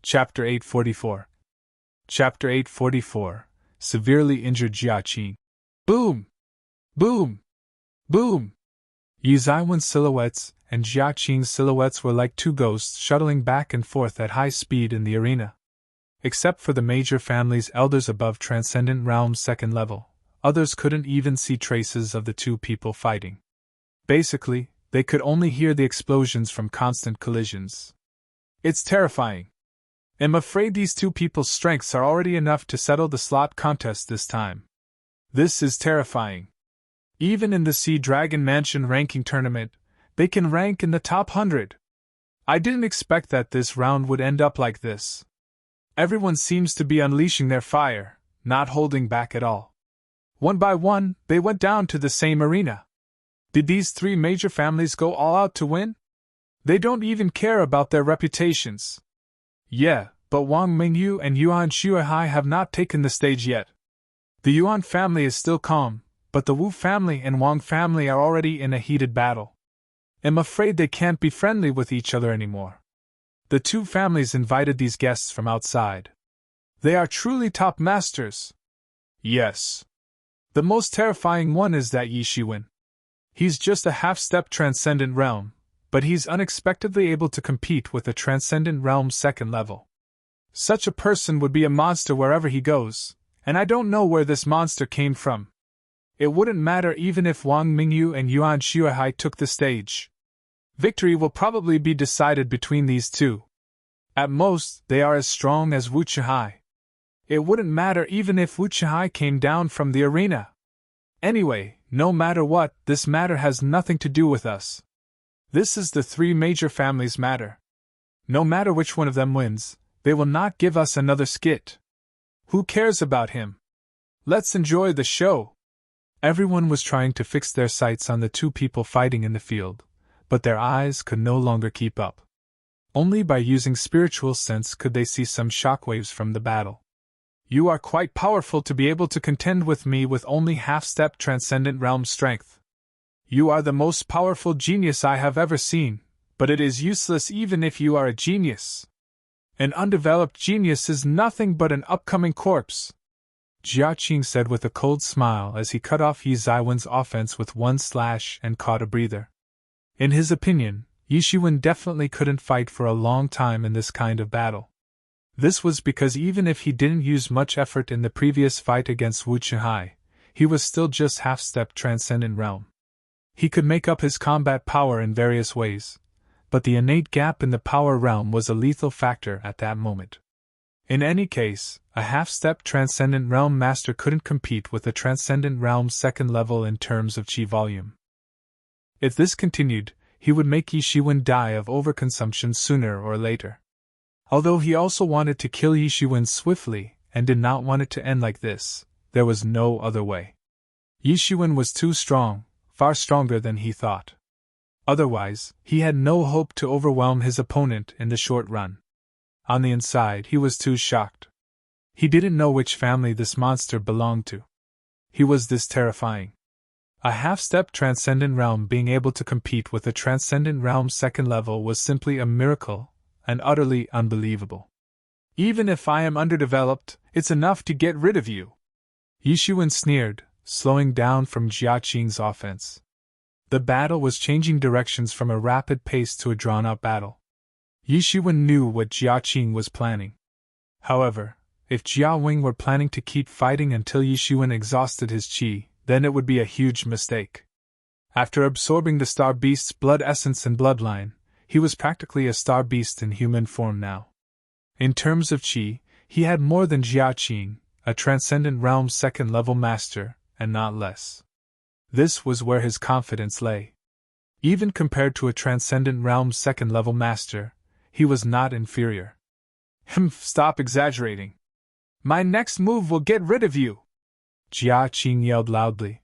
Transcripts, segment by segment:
Chapter 844. Chapter 844. Severely injured Jia Qing. Boom! Boom! Boom! Yi Zaiwen's silhouettes and Jia Qing's silhouettes were like two ghosts shuttling back and forth at high speed in the arena. Except for the major family's elders above Transcendent Realm's second level, others couldn't even see traces of the two people fighting. Basically, they could only hear the explosions from constant collisions. It's terrifying. I'm afraid these two people's strengths are already enough to settle the slot contest this time. This is terrifying. Even in the Sea Dragon Mansion ranking tournament, they can rank in the top 100. I didn't expect that this round would end up like this. Everyone seems to be unleashing their fire, not holding back at all. One by one, they went down to the same arena. Did these three major families go all out to win? They don't even care about their reputations. Yeah, but Wang Mingyu and Yuan Shuihai have not taken the stage yet. The Yuan family is still calm, but the Wu family and Wang family are already in a heated battle. I'm afraid they can't be friendly with each other anymore. The two families invited these guests from outside. They are truly top masters. Yes. The most terrifying one is that Yi Shiwen. He's just a half-step Transcendent Realm, but he's unexpectedly able to compete with the Transcendent Realm's second level. Such a person would be a monster wherever he goes, and I don't know where this monster came from. It wouldn't matter even if Wang Mingyu and Yuan Shuihai took the stage. Victory will probably be decided between these two. At most, they are as strong as Wu Chihai. It wouldn't matter even if Wu Chihai came down from the arena. Anyway, no matter what, this matter has nothing to do with us. This is the three major families' matter. No matter which one of them wins, they will not give us another skit. Who cares about him? Let's enjoy the show. Everyone was trying to fix their sights on the two people fighting in the field, but their eyes could no longer keep up. Only by using spiritual sense could they see some shockwaves from the battle. You are quite powerful to be able to contend with me with only half-step Transcendent Realm strength. You are the most powerful genius I have ever seen, but it is useless even if you are a genius. An undeveloped genius is nothing but an upcoming corpse, Jia Qing said with a cold smile as he cut off Yi Zaiwen's offense with one slash and caught a breather. In his opinion, Yi Shiwen definitely couldn't fight for a long time in this kind of battle. This was because even if he didn't use much effort in the previous fight against Wu Chihai, he was still just half-step Transcendent Realm. He could make up his combat power in various ways, but the innate gap in the power realm was a lethal factor at that moment. In any case, a half-step Transcendent Realm master couldn't compete with the Transcendent Realm's second level in terms of chi volume. If this continued, he would make Yi Shiwen die of overconsumption sooner or later. Although he also wanted to kill Yi Shiwen swiftly and did not want it to end like this, there was no other way. Yi Shiwen was too strong, far stronger than he thought. Otherwise, he had no hope to overwhelm his opponent in the short run. On the inside, he was too shocked. He didn't know which family this monster belonged to. He was this terrifying. A half-step Transcendent Realm being able to compete with the Transcendent Realm's second level was simply a miracle, and utterly unbelievable. Even if I am underdeveloped, it's enough to get rid of you. Yi Shiwen sneered, slowing down from Jia Qing's offense. The battle was changing directions from a rapid pace to a drawn-out battle. Yi Shiwen knew what Jia Qing was planning. However, if Jia Wing were planning to keep fighting until Yi Shiwen exhausted his qi, then it would be a huge mistake. After absorbing the Star Beast's blood essence and bloodline, he was practically a Star Beast in human form now. In terms of qi, he had more than Jia Qing, a Transcendent Realm's second-level master, and not less. This was where his confidence lay. Even compared to a Transcendent Realm's second-level master, he was not inferior. Stop exaggerating. My next move will get rid of you! Jia Qing yelled loudly.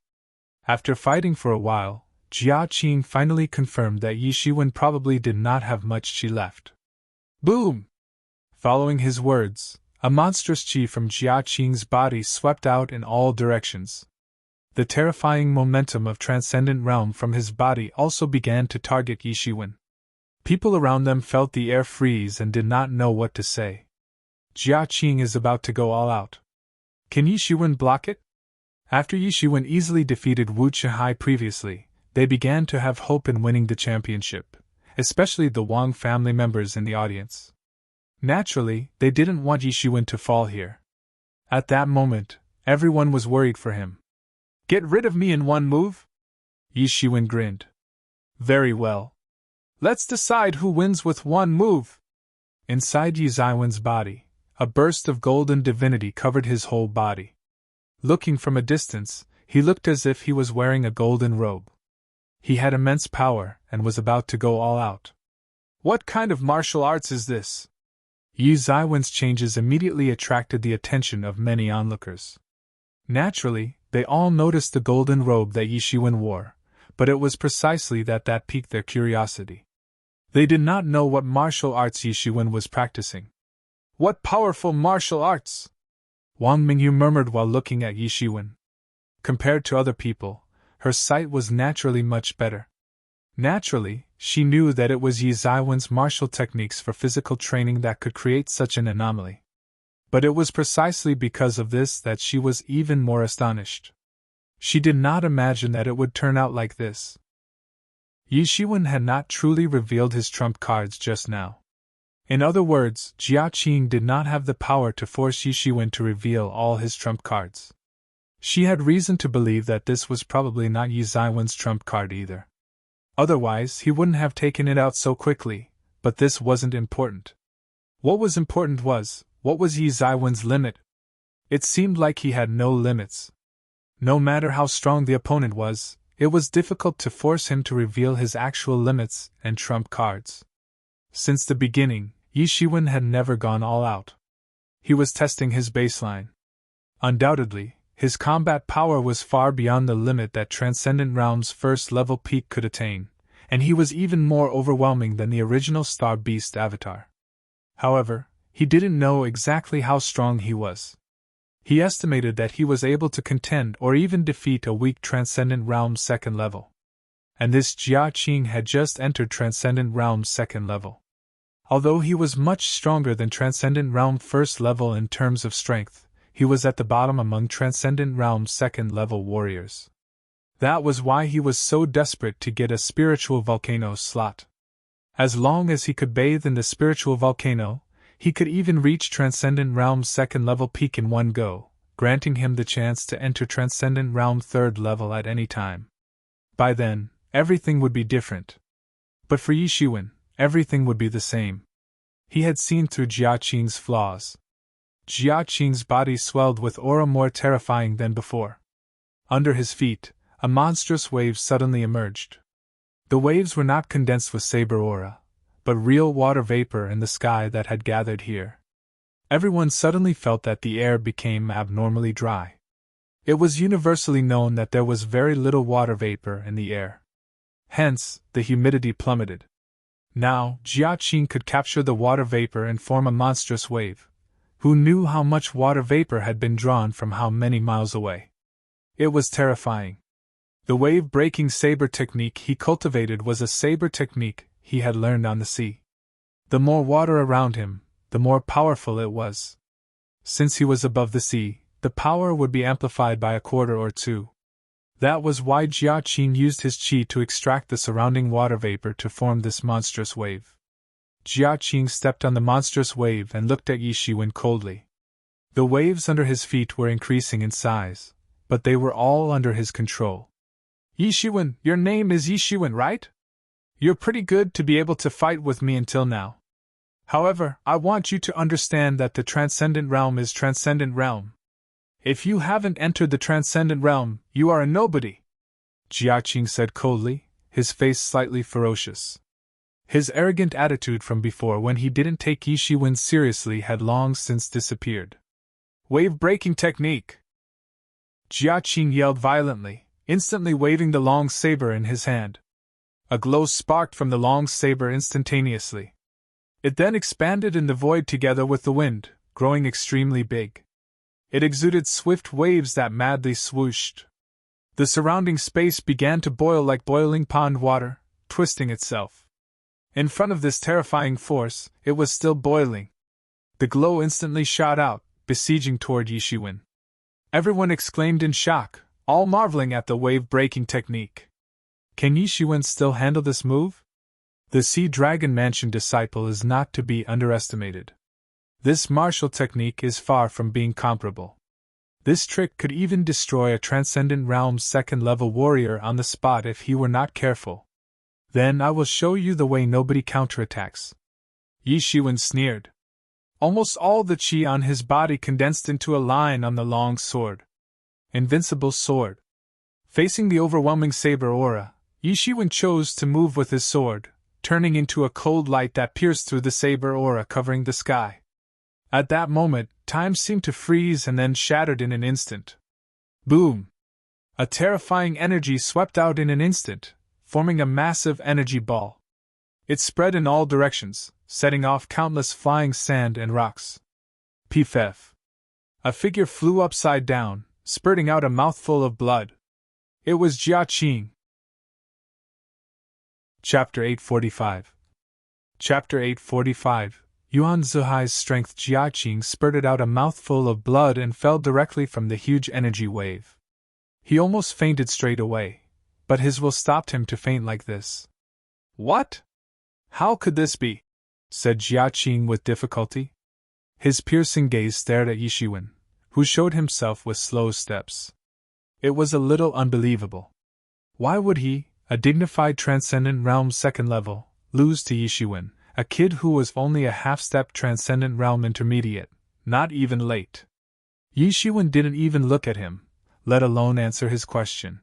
After fighting for a while, Jia Qing finally confirmed that Yi Shiwen probably did not have much qi left. Boom! Following his words, a monstrous qi from Jia Qing's body swept out in all directions. The terrifying momentum of Transcendent Realm from his body also began to target Yi Shiwen. People around them felt the air freeze and did not know what to say. Jia Qing is about to go all out. Can Yi Shiwen block it? After Yi Shiwen easily defeated Wu Chihai previously, they began to have hope in winning the championship, especially the Wang family members in the audience. Naturally, they didn't want Yi Shiwen to fall here. At that moment, everyone was worried for him. Get rid of me in one move? Yi Shiwen grinned. Very well. Let's decide who wins with one move. Inside Yi Zaiwen's body, a burst of golden divinity covered his whole body. Looking from a distance, he looked as if he was wearing a golden robe. He had immense power and was about to go all out. What kind of martial arts is this? Yi Zaiwen's changes immediately attracted the attention of many onlookers. Naturally, they all noticed the golden robe that Yi Shiwen wore, but it was precisely that piqued their curiosity. They did not know what martial arts Yi Shiwen was practicing. What powerful martial arts! Wang Mingyu murmured while looking at Yi Shiwen. Compared to other people, her sight was naturally much better. Naturally, she knew that it was Yi Zaiwen's martial techniques for physical training that could create such an anomaly. But it was precisely because of this that she was even more astonished. She did not imagine that it would turn out like this. Yi Shiwen had not truly revealed his trump cards just now. In other words, Jia Qing did not have the power to force Yi Shiwen to reveal all his trump cards. She had reason to believe that this was probably not Yi Zaiwen's trump card either. Otherwise, he wouldn't have taken it out so quickly, but this wasn't important. What was important was, what was Yi Zaiwen's limit? It seemed like he had no limits. No matter how strong the opponent was, it was difficult to force him to reveal his actual limits and trump cards. Since the beginning, Yi Shiwen had never gone all out. He was testing his baseline. Undoubtedly, his combat power was far beyond the limit that Transcendent Realm's first-level peak could attain, and he was even more overwhelming than the original Star Beast avatar. However, he didn't know exactly how strong he was. He estimated that he was able to contend or even defeat a weak Transcendent Realm's second level. And this Jia Qing had just entered Transcendent Realm's second level. Although he was much stronger than Transcendent Realm first level in terms of strength, he was at the bottom among Transcendent Realm's second level warriors. That was why he was so desperate to get a spiritual volcano slot. As long as he could bathe in the spiritual volcano, he could even reach Transcendent Realm's second level peak in one go, granting him the chance to enter Transcendent Realm third level at any time. By then, everything would be different. But for Yi Shiwen, everything would be the same. He had seen through Jia Qing's flaws. Jia Qing's body swelled with aura more terrifying than before. Under his feet, a monstrous wave suddenly emerged. The waves were not condensed with saber aura, but real water vapor in the sky that had gathered here. Everyone suddenly felt that the air became abnormally dry. It was universally known that there was very little water vapor in the air. Hence, the humidity plummeted. Now, Jia Qing could capture the water vapor and form a monstrous wave. Who knew how much water vapor had been drawn from how many miles away? It was terrifying. The wave-breaking saber technique he cultivated was a saber technique he had learned on the sea. The more water around him, the more powerful it was. Since he was above the sea, the power would be amplified by a quarter or two. That was why Jia Qing used his qi to extract the surrounding water vapor to form this monstrous wave. Jia Qing stepped on the monstrous wave and looked at Yi Shiwen coldly. The waves under his feet were increasing in size, but they were all under his control. Yi Shiwen, your name is Yi Shiwen, right? You're pretty good to be able to fight with me until now. However, I want you to understand that the Transcendent Realm is Transcendent Realm. If you haven't entered the Transcendent Realm, you are a nobody, Jia Qing said coldly, his face slightly ferocious. His arrogant attitude from before when he didn't take Yi Shiwen seriously had long since disappeared. Wave-breaking technique! Jia Qing yelled violently, instantly waving the long saber in his hand. A glow sparked from the long saber instantaneously. It then expanded in the void together with the wind, growing extremely big. It exuded swift waves that madly swooshed. The surrounding space began to boil like boiling pond water, twisting itself. In front of this terrifying force, it was still boiling. The glow instantly shot out, besieging toward Yi Shiwen. Everyone exclaimed in shock, all marveling at the wave-breaking technique. Can Yi Shiwen still handle this move? The Sea Dragon Mansion disciple is not to be underestimated. This martial technique is far from being comparable. This trick could even destroy a Transcendent Realm's second-level warrior on the spot if he were not careful. Then I will show you the way nobody counterattacks. Yi Shiwen sneered. Almost all the chi on his body condensed into a line on the long sword. Invincible sword. Facing the overwhelming saber aura, Yi Shiwen chose to move with his sword, turning into a cold light that pierced through the saber aura covering the sky. At that moment, time seemed to freeze and then shattered in an instant. Boom! A terrifying energy swept out in an instant, forming a massive energy ball. It spread in all directions, setting off countless flying sand and rocks. Pff! A figure flew upside down, spurting out a mouthful of blood. It was Jia Qing. Chapter 845. Chapter 845. Yuan Zihai's strength. Jia Qing spurted out a mouthful of blood and fell directly from the huge energy wave. He almost fainted straight away, but his will stopped him to faint like this. What? How could this be? Said Jia Qing with difficulty. His piercing gaze stared at Yi Shiwen, who showed himself with slow steps. It was a little unbelievable. Why would he, a dignified Transcendent Realm second level, lose to Yi Shiwen, a kid who was only a half-step Transcendent Realm intermediate, not even late? Yi Shiwen didn't even look at him, let alone answer his question.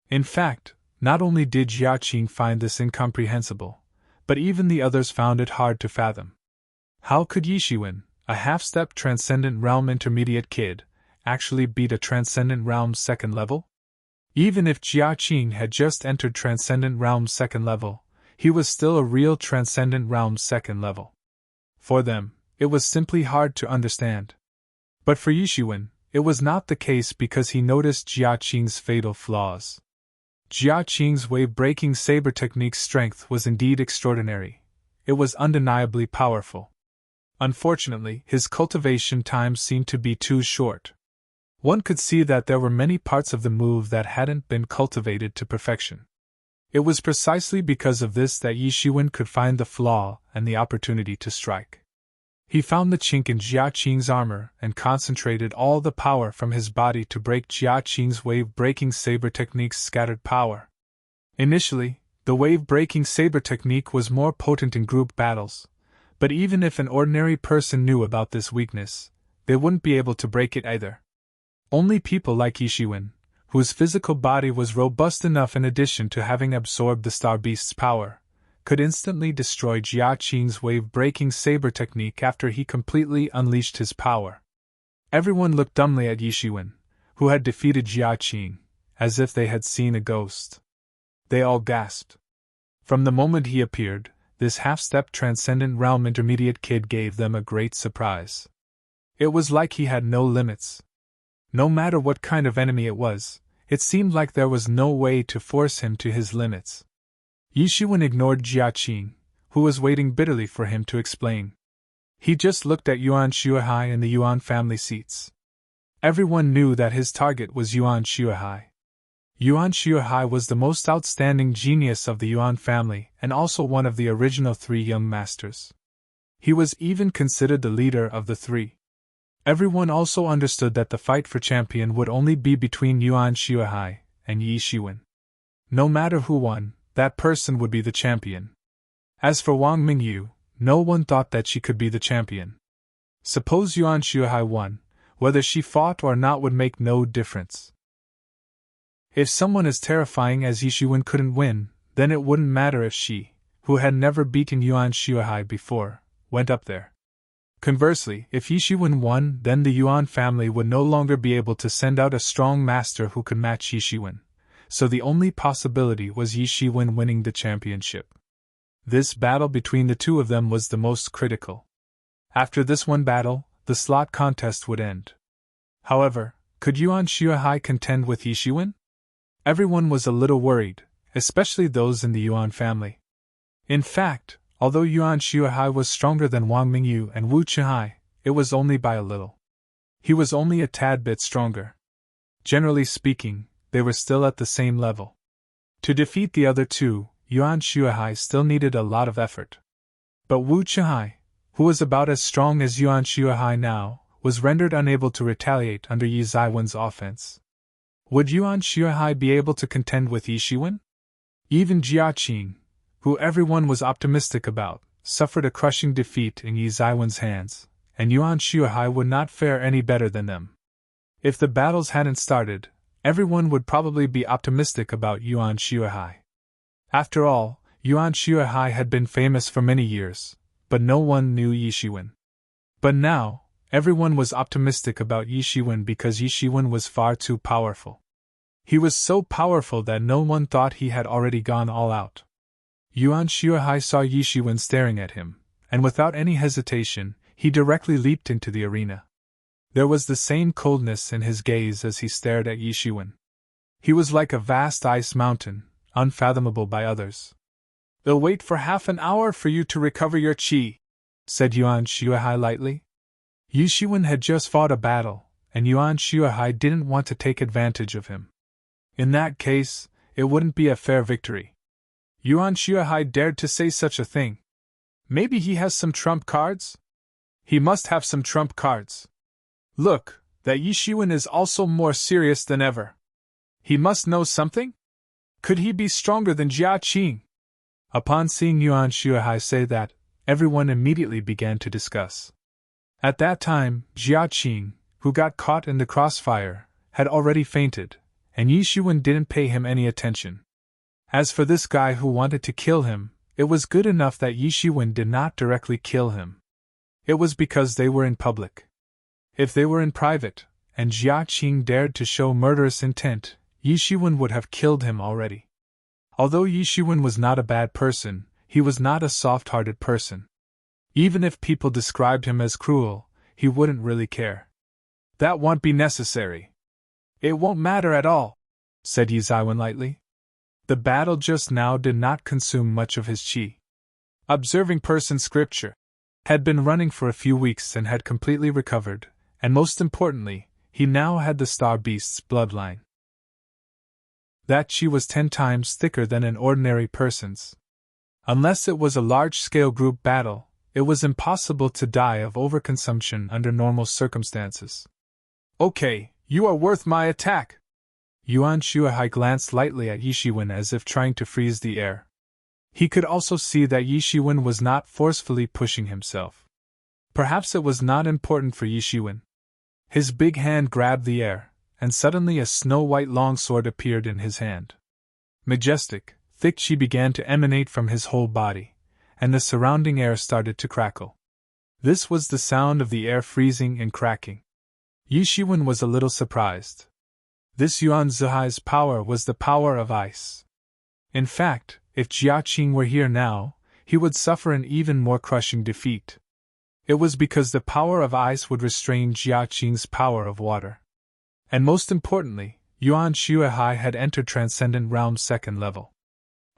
In fact, not only did Jia Qing find this incomprehensible, but even the others found it hard to fathom. How could Yi Shiwen, a half-step Transcendent Realm intermediate kid, actually beat a Transcendent Realm second level? Even if Jia Qing had just entered Transcendent Realm second level, he was still a real Transcendent Realm second level. For them, it was simply hard to understand. But for Yi Shiwen, it was not the case because he noticed Jia Qing's fatal flaws. Jia Qing's wave-breaking saber technique's strength was indeed extraordinary. It was undeniably powerful. Unfortunately, his cultivation time seemed to be too short. One could see that there were many parts of the move that hadn't been cultivated to perfection. It was precisely because of this that Yi Shiwen could find the flaw and the opportunity to strike. He found the chink in Jia Qing's armor and concentrated all the power from his body to break Jia Qing's wave-breaking saber technique's scattered power. Initially, the wave-breaking saber technique was more potent in group battles, but even if an ordinary person knew about this weakness, they wouldn't be able to break it either. Only people like Yi Shiwen, whose physical body was robust enough in addition to having absorbed the Star Beast's power, could instantly destroy Jia Qing's wave-breaking saber technique after he completely unleashed his power. Everyone looked dumbly at Yi Shiwen, who had defeated Jia Qing, as if they had seen a ghost. They all gasped. From the moment he appeared, this half-step Transcendent Realm intermediate kid gave them a great surprise. It was like he had no limits. No matter what kind of enemy it was, it seemed like there was no way to force him to his limits. Yi Shiwen ignored Jia Qing, who was waiting bitterly for him to explain. He just looked at Yuan Shuahai and the Yuan family seats. Everyone knew that his target was Yuan Shuahai. Yuan Shuahai was the most outstanding genius of the Yuan family and also one of the original three young masters. He was even considered the leader of the three. Everyone also understood that the fight for champion would only be between Yuan Shuahai and Yi Shiwen. No matter who won, that person would be the champion. As for Wang Mingyu, no one thought that she could be the champion. Suppose Yuan Shuahai won, whether she fought or not would make no difference. If someone as terrifying as Yi Shiwen couldn't win, then it wouldn't matter if she, who had never beaten Yuan Shuahai before, went up there. Conversely, if Yi Shiwen won, then the Yuan family would no longer be able to send out a strong master who could match Yi Shiwen, so the only possibility was Yi Shiwen winning the championship. This battle between the two of them was the most critical. After this one battle, the slot contest would end. However, could Yuan Shuahai contend with Yi Shiwen? Everyone was a little worried, especially those in the Yuan family. In fact, although Yuan Shuahai was stronger than Wang Mingyu and Wu Chihai, it was only by a little. He was only a tad bit stronger. Generally speaking, they were still at the same level. To defeat the other two, Yuan Shuai still needed a lot of effort. But Wu Chihai, who was about as strong as Yuan Shuai now, was rendered unable to retaliate under Yi Zaiwen's offense. Would Yuan Shuai be able to contend with Yi Shiwen? Even Jia Qing, who everyone was optimistic about, suffered a crushing defeat in Yi Zaiwen's hands, and Yuan Shuai would not fare any better than them. If the battles hadn't started, everyone would probably be optimistic about Yuan Shuai. After all, Yuan Shuai had been famous for many years, but no one knew Yi Shiwen. But now, everyone was optimistic about Yi Shiwen because Yi Shiwen was far too powerful. He was so powerful that no one thought he had already gone all out. Yuan Shuai saw Yi Shiwen staring at him, and without any hesitation, he directly leaped into the arena. There was the same coldness in his gaze as he stared at Yi Shiwen. He was like a vast ice mountain, unfathomable by others. "They'll wait for half an hour for you to recover your qi," said Yuan Shuai lightly. Yi Shiwen had just fought a battle, and Yuan Shuai didn't want to take advantage of him. In that case, it wouldn't be a fair victory. Yuan Shuai dared to say such a thing. Maybe he has some trump cards? He must have some trump cards. Look, that Yi Shiwen is also more serious than ever. He must know something? Could he be stronger than Jia Qing? Upon seeing Yuan Shuai say that, everyone immediately began to discuss. At that time, Jia Qing, who got caught in the crossfire, had already fainted, and Yi Shiwen didn't pay him any attention. As for this guy who wanted to kill him, it was good enough that Yi Shiwen did not directly kill him. It was because they were in public. If they were in private, and Jia Qing dared to show murderous intent, Yi Shiwen would have killed him already. Although Yi Shiwen was not a bad person, he was not a soft-hearted person. Even if people described him as cruel, he wouldn't really care. That won't be necessary. It won't matter at all, said Yi Zaiwen lightly. The battle just now did not consume much of his qi. Observing person scripture had been running for a few weeks and had completely recovered, and most importantly, he now had the Star Beast's bloodline. That qi was 10 times thicker than an ordinary person's. Unless it was a large-scale group battle, it was impossible to die of overconsumption under normal circumstances. Okay, you are worth my attack. Yuan Shuai glanced lightly at Yi Shiwen as if trying to freeze the air. He could also see that Yi Shiwen was not forcefully pushing himself. Perhaps it was not important for Yi Shiwen. His big hand grabbed the air, and suddenly a snow-white longsword appeared in his hand. Majestic, thick qi began to emanate from his whole body, and the surrounding air started to crackle. This was the sound of the air freezing and cracking. Yi Shiwen was a little surprised. This Yuan Zihai's power was the power of ice. In fact, if Jia Qing were here now, he would suffer an even more crushing defeat. It was because the power of ice would restrain Jia Qing's power of water. And most importantly, Yuan Shuai had entered Transcendent Realm's 2nd level.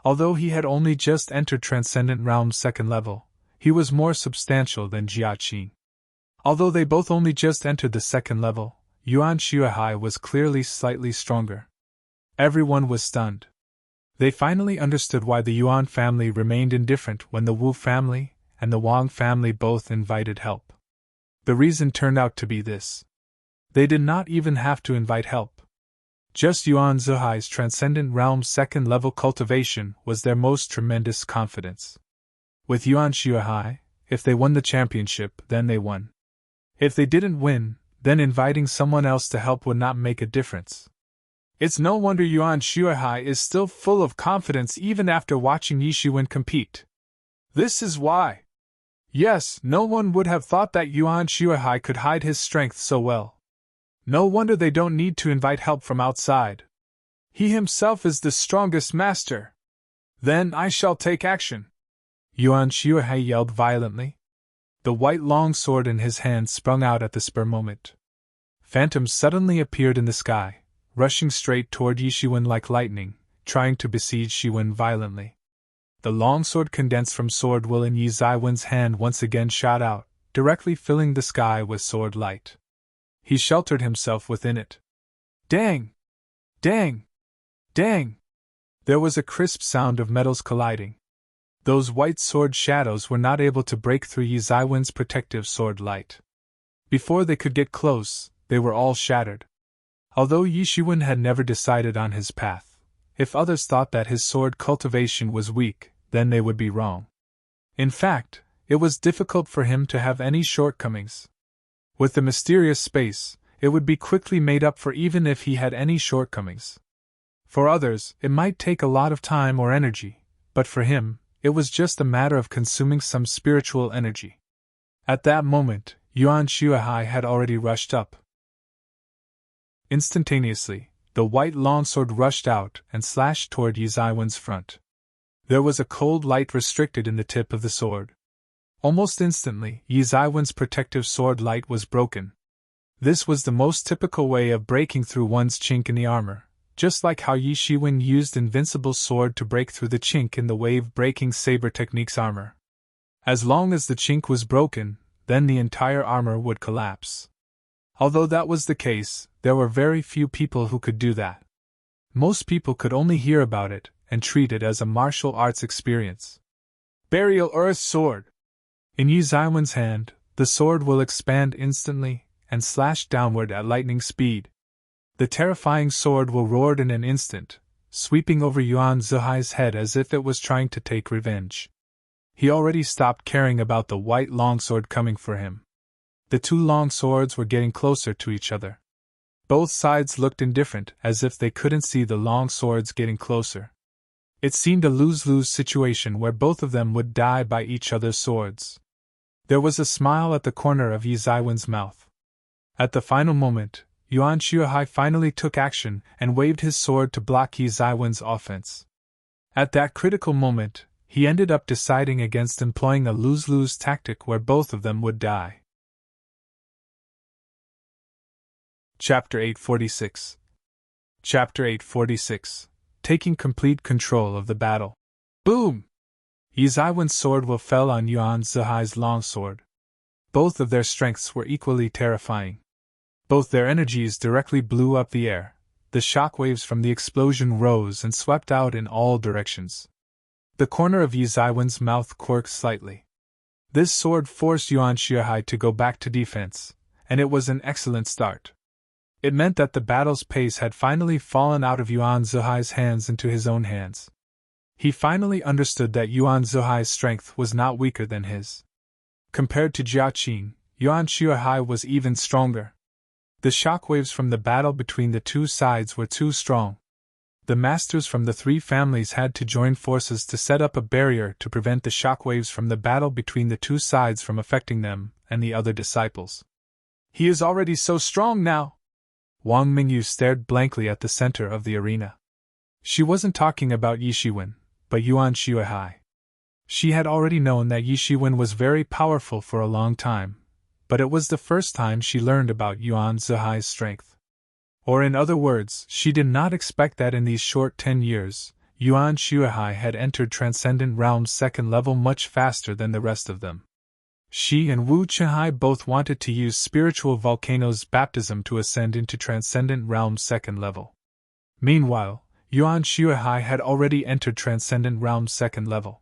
Although he had only just entered Transcendent Realm's 2nd level, he was more substantial than Jia Qing. Although they both only just entered the 2nd level, Yuan Shuai was clearly slightly stronger. Everyone was stunned. They finally understood why the Yuan family remained indifferent when the Wu family and the Wang family both invited help. The reason turned out to be this. They did not even have to invite help. Just Yuan Zihai's Transcendent Realm's 2nd level cultivation was their most tremendous confidence. With Yuan Shuai, if they won the championship, then they won. If they didn't win, then inviting someone else to help would not make a difference. It's no wonder Yuan Shuai is still full of confidence even after watching Yi Shiwen compete. This is why. Yes, no one would have thought that Yuan Shuai could hide his strength so well. No wonder they don't need to invite help from outside. He himself is the strongest master. Then I shall take action. Yuan Shuai yelled violently. The white longsword in his hand sprung out at the spur moment. Phantoms suddenly appeared in the sky, rushing straight toward Yi Shiwen like lightning, trying to besiege Shiwen violently. The longsword condensed from sword will in Yi Zaiwen's hand once again shot out, directly filling the sky with sword light. He sheltered himself within it. Dang! Dang! Dang! There was a crisp sound of metals colliding. Those white sword shadows were not able to break through Yi Zaiwen's protective sword light. Before they could get close, they were all shattered. Although Yi Shiwen had never decided on his path, if others thought that his sword cultivation was weak, then they would be wrong. In fact, it was difficult for him to have any shortcomings. With the mysterious space, it would be quickly made up for even if he had any shortcomings. For others, it might take a lot of time or energy, but for him, it was just a matter of consuming some spiritual energy. At that moment, Yuan Shuahai had already rushed up. Instantaneously, the white longsword rushed out and slashed toward Yi Zaiwen's front. There was a cold light restricted in the tip of the sword. Almost instantly, Yi Zaiwen's protective sword light was broken. This was the most typical way of breaking through one's chink in the armor, just like how Yi Shiwen used Invincible Sword to break through the chink in the wave-breaking saber technique's armor. As long as the chink was broken, then the entire armor would collapse. Although that was the case, there were very few people who could do that. Most people could only hear about it and treat it as a martial arts experience. Burial Earth Sword! In Yi Zaiwen's hand, the sword will expand instantly and slash downward at lightning speed. The terrifying sword will roar in an instant, sweeping over Yuan Zihai's head as if it was trying to take revenge. He already stopped caring about the white longsword coming for him. The two long swords were getting closer to each other. Both sides looked indifferent, as if they couldn't see the long swords getting closer. It seemed a lose-lose situation where both of them would die by each other's swords. There was a smile at the corner of Yi Zaiwen's mouth. At the final moment, Yuan Shuahai finally took action and waved his sword to block Yi Zaiwen's offense. At that critical moment, he ended up deciding against employing a lose-lose tactic where both of them would die. Chapter 846. Chapter 846. Taking complete control of the battle. Boom! Yi Zaiwen's sword fell on Yuan Zihai's longsword. Both of their strengths were equally terrifying. Both their energies directly blew up the air. The shock waves from the explosion rose and swept out in all directions. The corner of Yi Zaiwen's mouth quirked slightly. This sword forced Yuan Shuahai to go back to defense, and it was an excellent start. It meant that the battle's pace had finally fallen out of Yuan Zihai's hands into his own hands. He finally understood that Yuan Zihai's strength was not weaker than his. Compared to Jiaqing, Yuan Shuahai was even stronger. The shockwaves from the battle between the two sides were too strong. The masters from the three families had to join forces to set up a barrier to prevent the shockwaves from the battle between the two sides from affecting them and the other disciples. He is already so strong now! Wang Mingyu stared blankly at the center of the arena. She wasn't talking about Yi Shiwen, but Yuan Shuahai. She had already known that Yi Shiwen was very powerful for a long time, but it was the first time she learned about Yuan Zihai's strength. Or in other words, she did not expect that in these short 10 years, Yuan Shuahai had entered Transcendent Realm's second level much faster than the rest of them. She and Wu Chenhai both wanted to use Spiritual Volcano's baptism to ascend into Transcendent Realm's second level. Meanwhile, Yuan Shuahai had already entered Transcendent Realm's second level.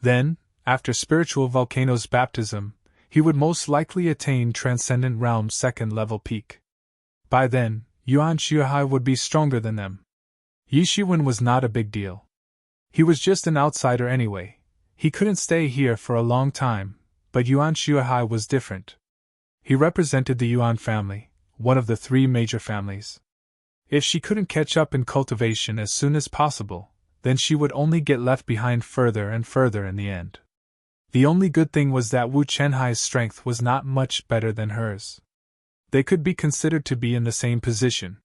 Then, after Spiritual Volcano's baptism, he would most likely attain Transcendent Realm's second level peak. By then, Yuan Shuahai would be stronger than them. Yi Shiwen was not a big deal. He was just an outsider anyway. He couldn't stay here for a long time, but Yuan Shuahai was different. He represented the Yuan family, one of the three major families. If she couldn't catch up in cultivation as soon as possible, then she would only get left behind further and further in the end. The only good thing was that Wu Chenhai's strength was not much better than hers. They could be considered to be in the same position.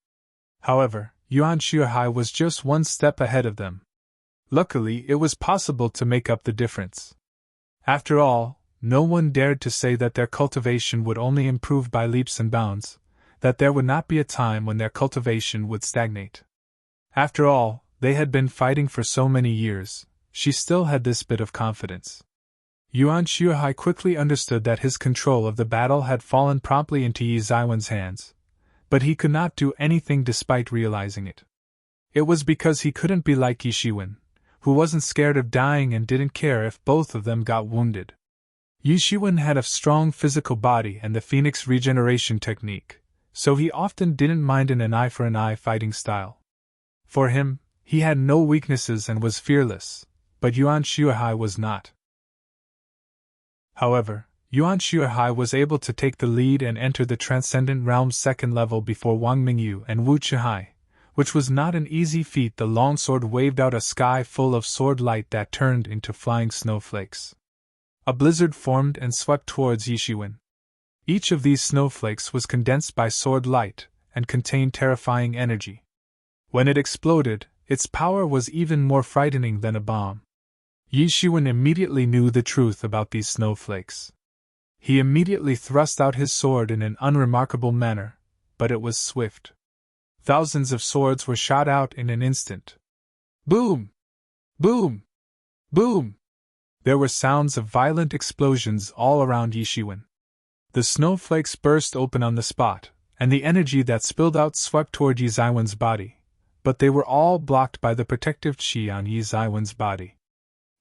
However, Yuan Shuahai was just one step ahead of them. Luckily, it was possible to make up the difference. After all, no one dared to say that their cultivation would only improve by leaps and bounds, that there would not be a time when their cultivation would stagnate. After all, they had been fighting for so many years. She still had this bit of confidence. Yuan Shuhai quickly understood that his control of the battle had fallen promptly into Yi Zaiwen's hands, but he could not do anything despite realizing it. It was because he couldn't be like Yi Shiwen, who wasn't scared of dying and didn't care if both of them got wounded. Yi Shiwen had a strong physical body and the Phoenix regeneration technique, so he often didn't mind an eye for an eye fighting style. For him, he had no weaknesses and was fearless, but Yuan Shuhai was not. However, Yuan Shuhai was able to take the lead and enter the Transcendent Realm's second level before Wang Mingyu and Wu Chihai, which was not an easy feat. The longsword waved out a sky full of sword light that turned into flying snowflakes. A blizzard formed and swept towards Yi Shiwen. Each of these snowflakes was condensed by sword light and contained terrifying energy. When it exploded, its power was even more frightening than a bomb. Yi Shiwen immediately knew the truth about these snowflakes. He immediately thrust out his sword in an unremarkable manner, but it was swift. Thousands of swords were shot out in an instant. Boom! Boom! Boom! There were sounds of violent explosions all around Yi Shiwen. The snowflakes burst open on the spot, and the energy that spilled out swept toward Yi Zaiwen's body, but they were all blocked by the protective chi on Yi Zaiwen's body.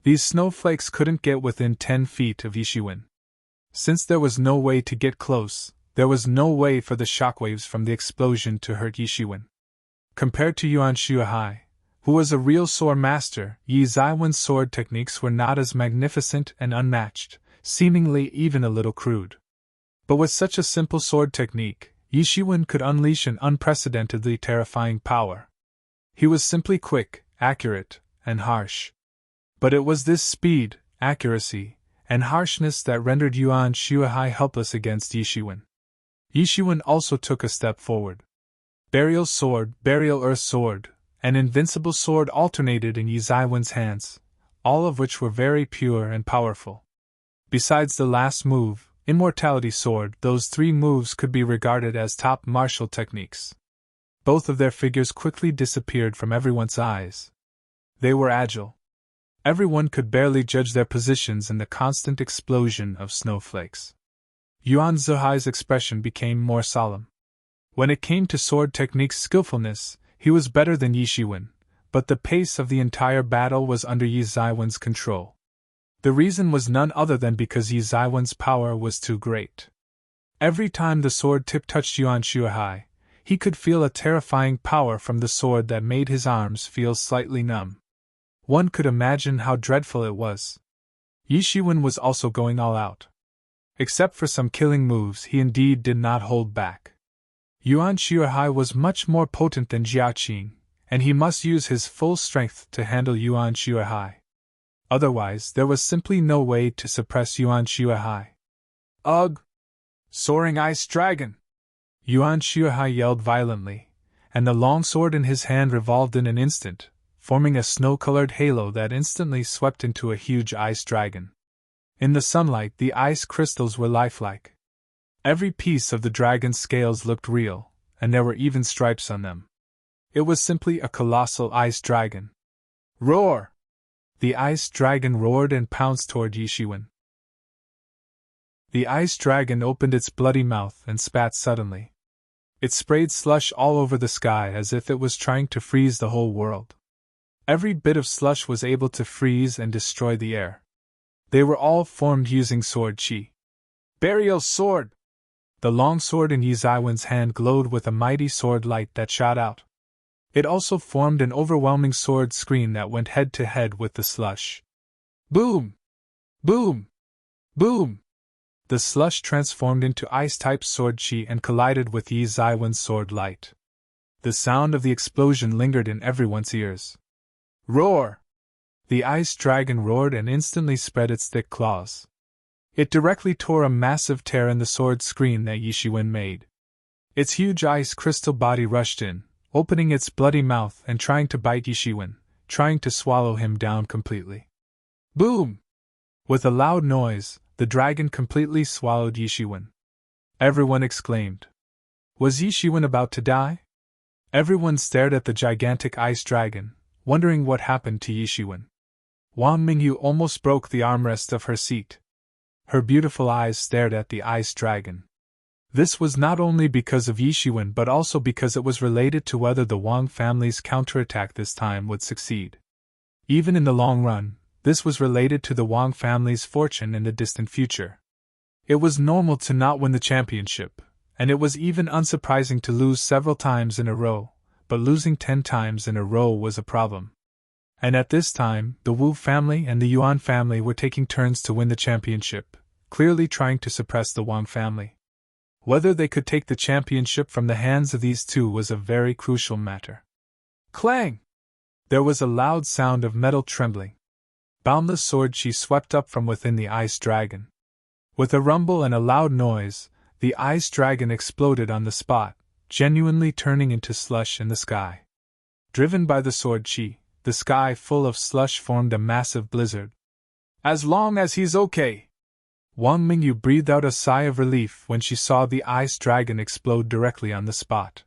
These snowflakes couldn't get within 10 feet of Yi Shiwen. Since there was no way to get close, there was no way for the shockwaves from the explosion to hurt Yi Shiwen. Compared to Yuan Shuhai, who was a real sword master, Yi Zaiwen's sword techniques were not as magnificent and unmatched, seemingly even a little crude. But with such a simple sword technique, Yi Shiwen could unleash an unprecedentedly terrifying power. He was simply quick, accurate, and harsh. But it was this speed, accuracy, and harshness that rendered Yuan Shuhai helpless against Yi Shiwen. Yi Shiwen also took a step forward. Burial sword, burial earth sword, and invincible sword alternated in Yi Zaiwen's hands, all of which were very pure and powerful. Besides the last move, immortality sword, those 3 moves could be regarded as top martial techniques. Both of their figures quickly disappeared from everyone's eyes. They were agile. Everyone could barely judge their positions in the constant explosion of snowflakes. Yuan Shuhai's expression became more solemn. When it came to sword technique's skillfulness, he was better than Yi Shiwen, but the pace of the entire battle was under Yi Zaiwen's control. The reason was none other than because Yi Zaiwen's power was too great. Every time the sword tip touched Yuan Shuhai, he could feel a terrifying power from the sword that made his arms feel slightly numb. One could imagine how dreadful it was. Yi Shiwen was also going all out. Except for some killing moves, he indeed did not hold back. Yuan Shuhai was much more potent than Jia Qing, and he must use his full strength to handle Yuan Shuhai. Otherwise, there was simply no way to suppress Yuan Shuhai. Ugh! Soaring Ice Dragon! Yuan Shuhai yelled violently, and the long sword in his hand revolved in an instant, forming a snow-colored halo that instantly swept into a huge ice dragon. In the sunlight, the ice crystals were lifelike. Every piece of the dragon's scales looked real, and there were even stripes on them. It was simply a colossal ice dragon. Roar! The ice dragon roared and pounced toward Yi Shiwen. The ice dragon opened its bloody mouth and spat suddenly. It sprayed slush all over the sky as if it was trying to freeze the whole world. Every bit of slush was able to freeze and destroy the air. They were all formed using sword chi. Burial sword! The long sword in Yi Zaiwen's hand glowed with a mighty sword light that shot out. It also formed an overwhelming sword screen that went head to head with the slush. Boom! Boom! Boom! The slush transformed into ice-type sword chi and collided with Yi Zaiwen's sword light. The sound of the explosion lingered in everyone's ears. Roar! The ice dragon roared and instantly spread its thick claws. It directly tore a massive tear in the sword screen that Yi Shiwen made. Its huge ice crystal body rushed in, opening its bloody mouth and trying to bite Yi Shiwen, trying to swallow him down completely. Boom! With a loud noise, the dragon completely swallowed Yi Shiwen. Everyone exclaimed. Was Yi Shiwen about to die? Everyone stared at the gigantic ice dragon, wondering what happened to Yi Shiwen. Wang Mingyu almost broke the armrest of her seat. Her beautiful eyes stared at the ice dragon. This was not only because of Yi Shiwen but also because it was related to whether the Wang family's counterattack this time would succeed. Even in the long run, this was related to the Wang family's fortune in the distant future. It was normal to not win the championship, and it was even unsurprising to lose several times in a row, but losing 10 times in a row was a problem. And at this time, the Wu family and the Yuan family were taking turns to win the championship, clearly trying to suppress the Wang family. Whether they could take the championship from the hands of these two was a very crucial matter. Clang! There was a loud sound of metal trembling. Boundless sword chi swept up from within the ice dragon. With a rumble and a loud noise, the ice dragon exploded on the spot, genuinely turning into slush in the sky. Driven by the sword chi, the sky full of slush formed a massive blizzard. As long as he's okay! Wang Mingyu breathed out a sigh of relief when she saw the ice dragon explode directly on the spot.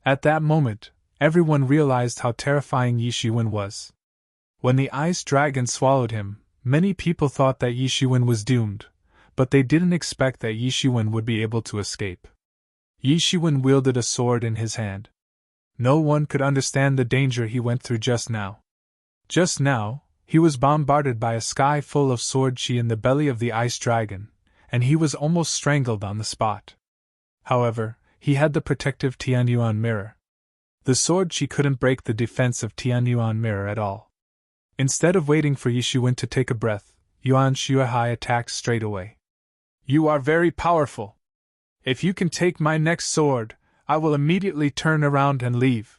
At that moment, everyone realized how terrifying Yi Shiwen was. When the ice dragon swallowed him, many people thought that Yi Shiwen was doomed, but they didn't expect that Yi Shiwen would be able to escape. Yi Shiwen wielded a sword in his hand. No one could understand the danger he went through just now. Just now, he was bombarded by a sky full of sword chi in the belly of the ice dragon, and he was almost strangled on the spot. However, he had the protective Tianyuan mirror. The sword chi couldn't break the defense of Tianyuan mirror at all. Instead of waiting for Yi Shiwen to take a breath, Yuan Shuahai attacked straight away. You are very powerful. If you can take my next sword, I will immediately turn around and leave.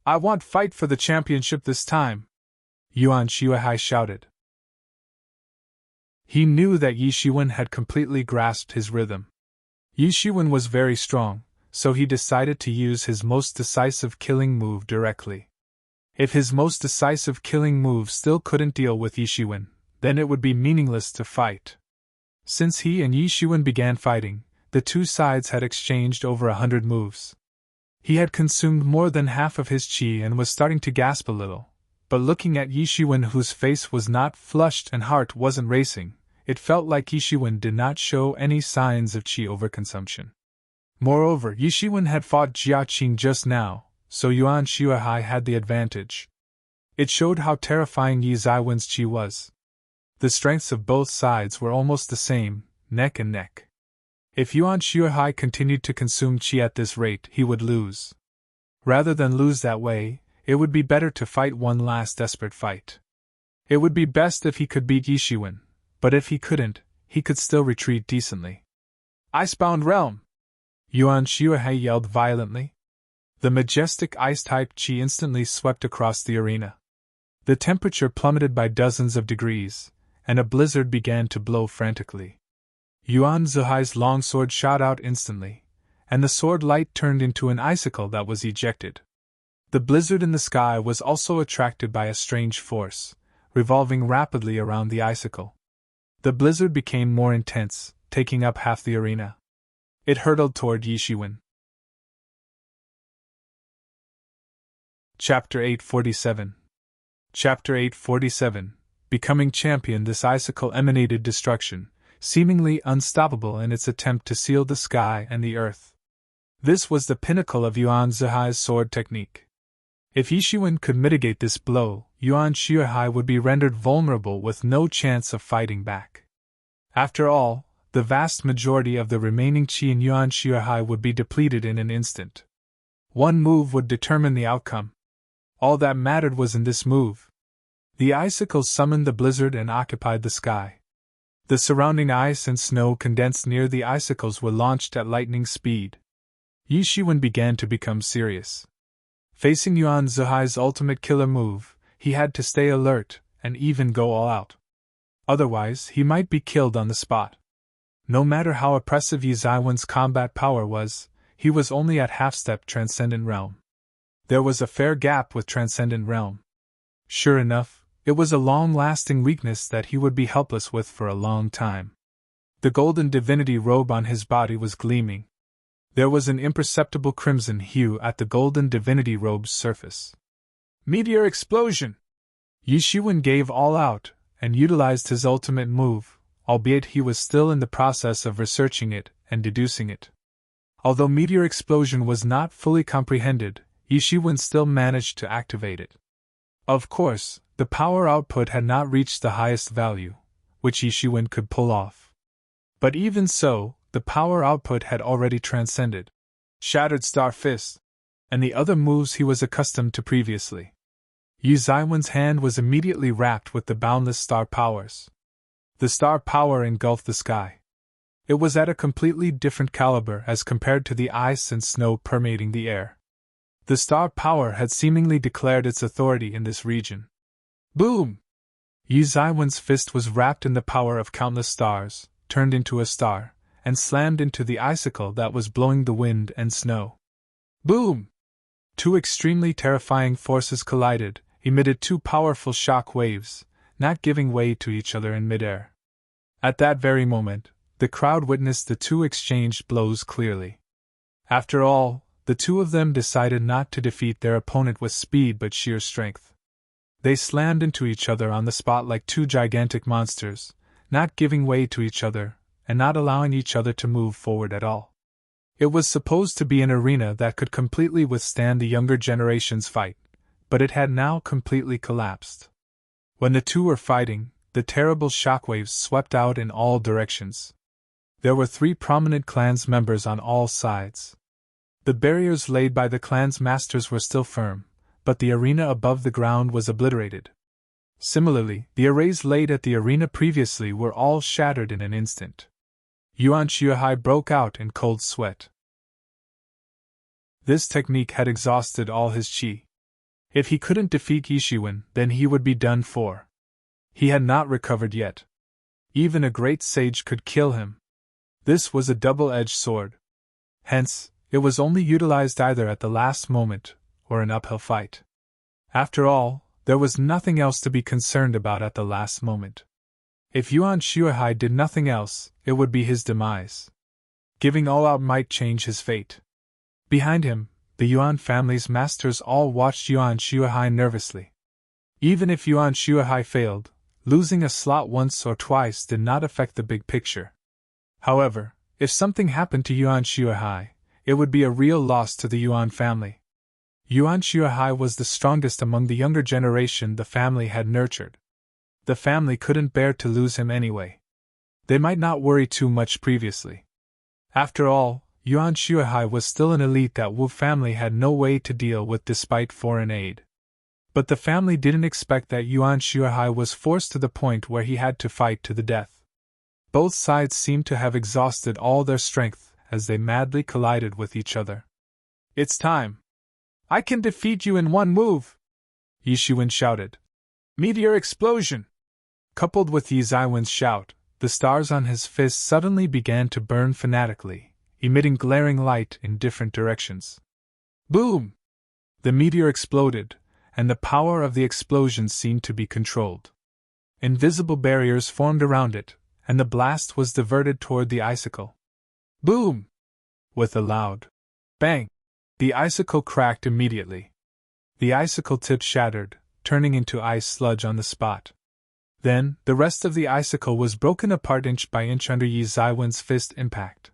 I want fight for the championship this time, Yuan Shuahai shouted. He knew that Yi Shiwen had completely grasped his rhythm. Yi Shiwen was very strong, so he decided to use his most decisive killing move directly. If his most decisive killing move still couldn't deal with Yi Shiwen, then it would be meaningless to fight. Since he and Yi Shiwen began fighting, the two sides had exchanged over 100 moves. He had consumed more than half of his chi and was starting to gasp a little, but looking at Yi Shiwen, whose face was not flushed and heart wasn't racing, it felt like Yi Shiwen did not show any signs of chi overconsumption. Moreover, Yi Shiwen had fought Jia Qing just now, so Yuan Shuahai had the advantage. It showed how terrifying Yi Zaiwen's chi was. The strengths of both sides were almost the same, neck and neck. If Yuan Shuahai continued to consume chi at this rate, he would lose. Rather than lose that way, it would be better to fight one last desperate fight. It would be best if he could beat Yi Shiwen, but if he couldn't, he could still retreat decently. Icebound Realm! Yuan Shuahai yelled violently. The majestic ice-type chi instantly swept across the arena. The temperature plummeted by dozens of degrees, and a blizzard began to blow frantically. Yuan Zuhai's longsword shot out instantly, and the sword light turned into an icicle that was ejected. The blizzard in the sky was also attracted by a strange force, revolving rapidly around the icicle. The blizzard became more intense, taking up half the arena. It hurtled toward Yi Shiwen. Chapter 847. Chapter 847. Becoming champion. This icicle emanated destruction, seemingly unstoppable in its attempt to seal the sky and the earth. This was the pinnacle of Yuan Zuhai's sword technique. If Yi Shiwen could mitigate this blow, Yuan Shuahai would be rendered vulnerable with no chance of fighting back. After all, the vast majority of the remaining chi in Yuan Shuahai would be depleted in an instant. One move would determine the outcome. All that mattered was in this move. The icicles summoned the blizzard and occupied the sky. The surrounding ice and snow condensed near the icicles were launched at lightning speed. Yi Shiwen began to become serious. Facing Yuan Zuhai's ultimate killer move, he had to stay alert and even go all out. Otherwise, he might be killed on the spot. No matter how oppressive Yi Zaiwen's combat power was, he was only at half-step Transcendent Realm. There was a fair gap with Transcendent Realm. Sure enough, it was a long-lasting weakness that he would be helpless with for a long time. The golden divinity robe on his body was gleaming. There was an imperceptible crimson hue at the golden divinity robe's surface. Meteor explosion! Yi Shiwen gave all out, and utilized his ultimate move, albeit he was still in the process of researching it and deducing it. Although meteor explosion was not fully comprehended, Yi Shiwen still managed to activate it. Of course, the power output had not reached the highest value, which Yi Shiwen could pull off. But even so, the power output had already transcended Shattered Star Fist, and the other moves he was accustomed to previously. Yi Zaiwen's hand was immediately wrapped with the boundless star powers. The star power engulfed the sky. It was at a completely different caliber as compared to the ice and snow permeating the air. The star power had seemingly declared its authority in this region. Boom! Yi Zaiwen's fist was wrapped in the power of countless stars, turned into a star, and slammed into the icicle that was blowing the wind and snow. Boom! Two extremely terrifying forces collided, emitted two powerful shock waves, not giving way to each other in midair. At that very moment, the crowd witnessed the two exchanged blows clearly. After all, the two of them decided not to defeat their opponent with speed but sheer strength. They slammed into each other on the spot like two gigantic monsters, not giving way to each other, and not allowing each other to move forward at all. It was supposed to be an arena that could completely withstand the younger generation's fight, but it had now completely collapsed. When the two were fighting, the terrible shockwaves swept out in all directions. There were 3 prominent clan's members on all sides. The barriers laid by the clan's masters were still firm, but the arena above the ground was obliterated. Similarly, the arrays laid at the arena previously were all shattered in an instant. Yuan Shuhai broke out in cold sweat. This technique had exhausted all his qi. If he couldn't defeat Yi Shiwen, then he would be done for. He had not recovered yet. Even a great sage could kill him. This was a double-edged sword. Hence, it was only utilized either at the last moment or an uphill fight. After all, there was nothing else to be concerned about at the last moment. If Yuan Shuhai did nothing else, it would be his demise. Giving all out might change his fate. Behind him, the Yuan family's masters all watched Yuan Shuhai nervously. Even if Yuan Shuhai failed, losing a slot once or twice did not affect the big picture. However, if something happened to Yuan Shuhai, it would be a real loss to the Yuan family. Yuan Shuhai was the strongest among the younger generation the family had nurtured. The family couldn't bear to lose him anyway. They might not worry too much previously. After all, Yuan Shuhai was still an elite that Wu family had no way to deal with despite foreign aid. But the family didn't expect that Yuan Shuhai was forced to the point where he had to fight to the death. Both sides seemed to have exhausted all their strength as they madly collided with each other. "It's time! I can defeat you in one move!" Yi Shiwen shouted. "Meteor explosion!" Coupled with Yi Zaiwen's shout, the stars on his fist suddenly began to burn fanatically, emitting glaring light in different directions. Boom! The meteor exploded, and the power of the explosion seemed to be controlled. Invisible barriers formed around it, and the blast was diverted toward the icicle. Boom! With a loud bang, the icicle cracked immediately. The icicle tip shattered, turning into ice sludge on the spot. Then, the rest of the icicle was broken apart inch by inch under Yi Zaiwen's fist impact.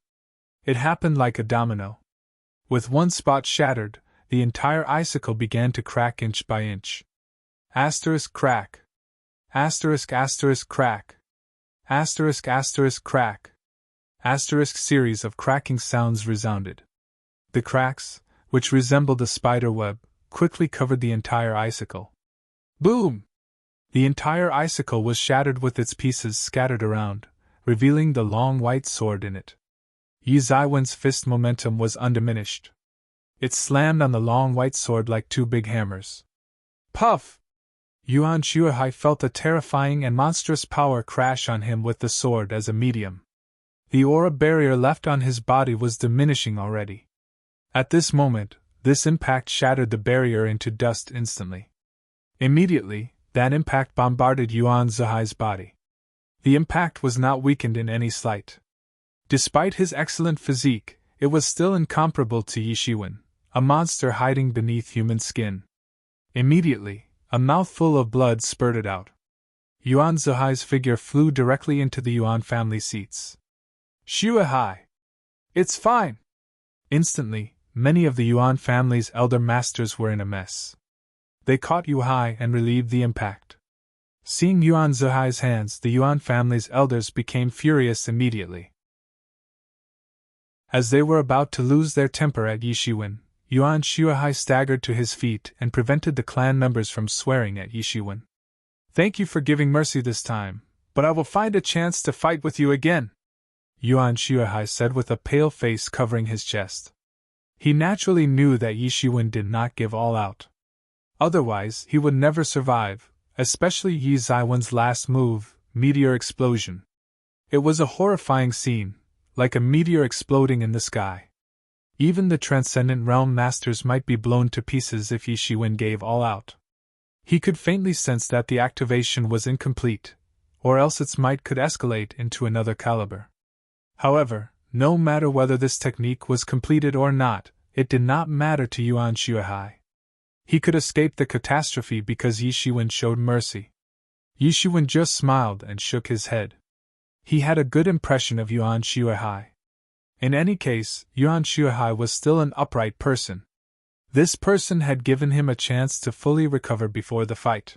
It happened like a domino. With one spot shattered, the entire icicle began to crack inch by inch. Asterisk crack. Asterisk asterisk crack. Asterisk asterisk crack. Asterisk series of cracking sounds resounded. The cracks, which resembled a spider web, quickly covered the entire icicle. Boom! The entire icicle was shattered with its pieces scattered around, revealing the long white sword in it. Yi Zaiwen's fist momentum was undiminished. It slammed on the long white sword like 2 big hammers. Puff! Yuan Shuhai felt a terrifying and monstrous power crash on him with the sword as a medium. The aura barrier left on his body was diminishing already. At this moment, this impact shattered the barrier into dust instantly. Immediately, that impact bombarded Yuan Shuhai's body. The impact was not weakened in any slight. Despite his excellent physique, it was still incomparable to Yi Shiwen, a monster hiding beneath human skin. Immediately, A mouthful of blood spurted out. Yuan Zihai's figure flew directly into the Yuan family seats. Shuahai! It's fine! Instantly, many of the Yuan family's elder masters were in a mess. They caught Yuhai and relieved the impact. Seeing Yuan Zihai's hands, the Yuan family's elders became furious immediately. As they were about to lose their temper at Yishiwen, Yuan Shuahai staggered to his feet and prevented the clan members from swearing at Yishiwen. Thank you for giving mercy this time, but I will find a chance to fight with you again, Yuan Shuahai said with a pale face covering his chest. He naturally knew that Yishiwen did not give all out. Otherwise, he would never survive, especially Yi Zaiwen's last move, meteor explosion. It was a horrifying scene, like a meteor exploding in the sky. Even the Transcendent Realm Masters might be blown to pieces if Yishiwen gave all out. He could faintly sense that the activation was incomplete, or else its might could escalate into another caliber. However, no matter whether this technique was completed or not, it did not matter to Yuan Shuahai. He could escape the catastrophe because Yishiwen showed mercy. Yishiwen just smiled and shook his head. He had a good impression of Yuan Shuahai. In any case, Yuan Shuahai was still an upright person. This person had given him a chance to fully recover before the fight.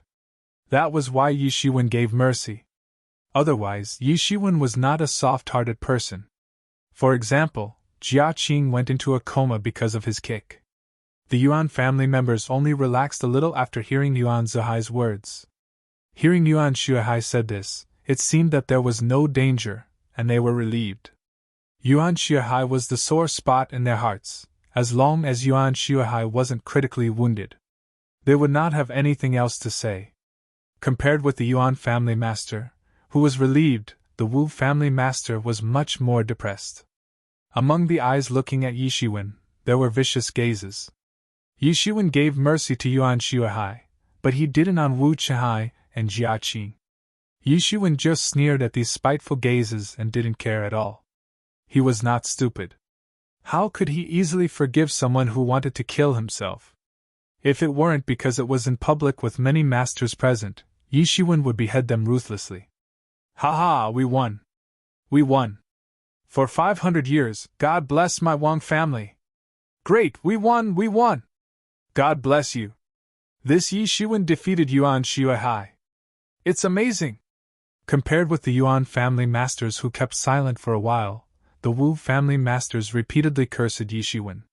That was why Yishiwen gave mercy. Otherwise, Yishiwen was not a soft-hearted person. For example, Jia Qing went into a coma because of his kick. The Yuan family members only relaxed a little after hearing Yuan Zihai's words. Hearing Yuan Shuahai said this, it seemed that there was no danger, and they were relieved. Yuan Shuahai was the sore spot in their hearts. As long as Yuan Shuahai wasn't critically wounded, they would not have anything else to say. Compared with the Yuan family master, who was relieved, the Wu family master was much more depressed. Among the eyes looking at Yishiwen, there were vicious gazes. Yishiwen gave mercy to Yuan Shuahai, but he didn't on Wu Chihai and Jia Qing. Yishiwen just sneered at these spiteful gazes and didn't care at all. He was not stupid. How could he easily forgive someone who wanted to kill himself? If it weren't because it was in public with many masters present, Yishiwen would behead them ruthlessly. Ha ha, we won! We won! For 500 years, God bless my Wang family! Great, we won, we won! God bless you! This Yishiwen defeated Yuan Shuahai. It's amazing! Compared with the Yuan family masters who kept silent for a while, the Wu family masters repeatedly cursed Yishiwen.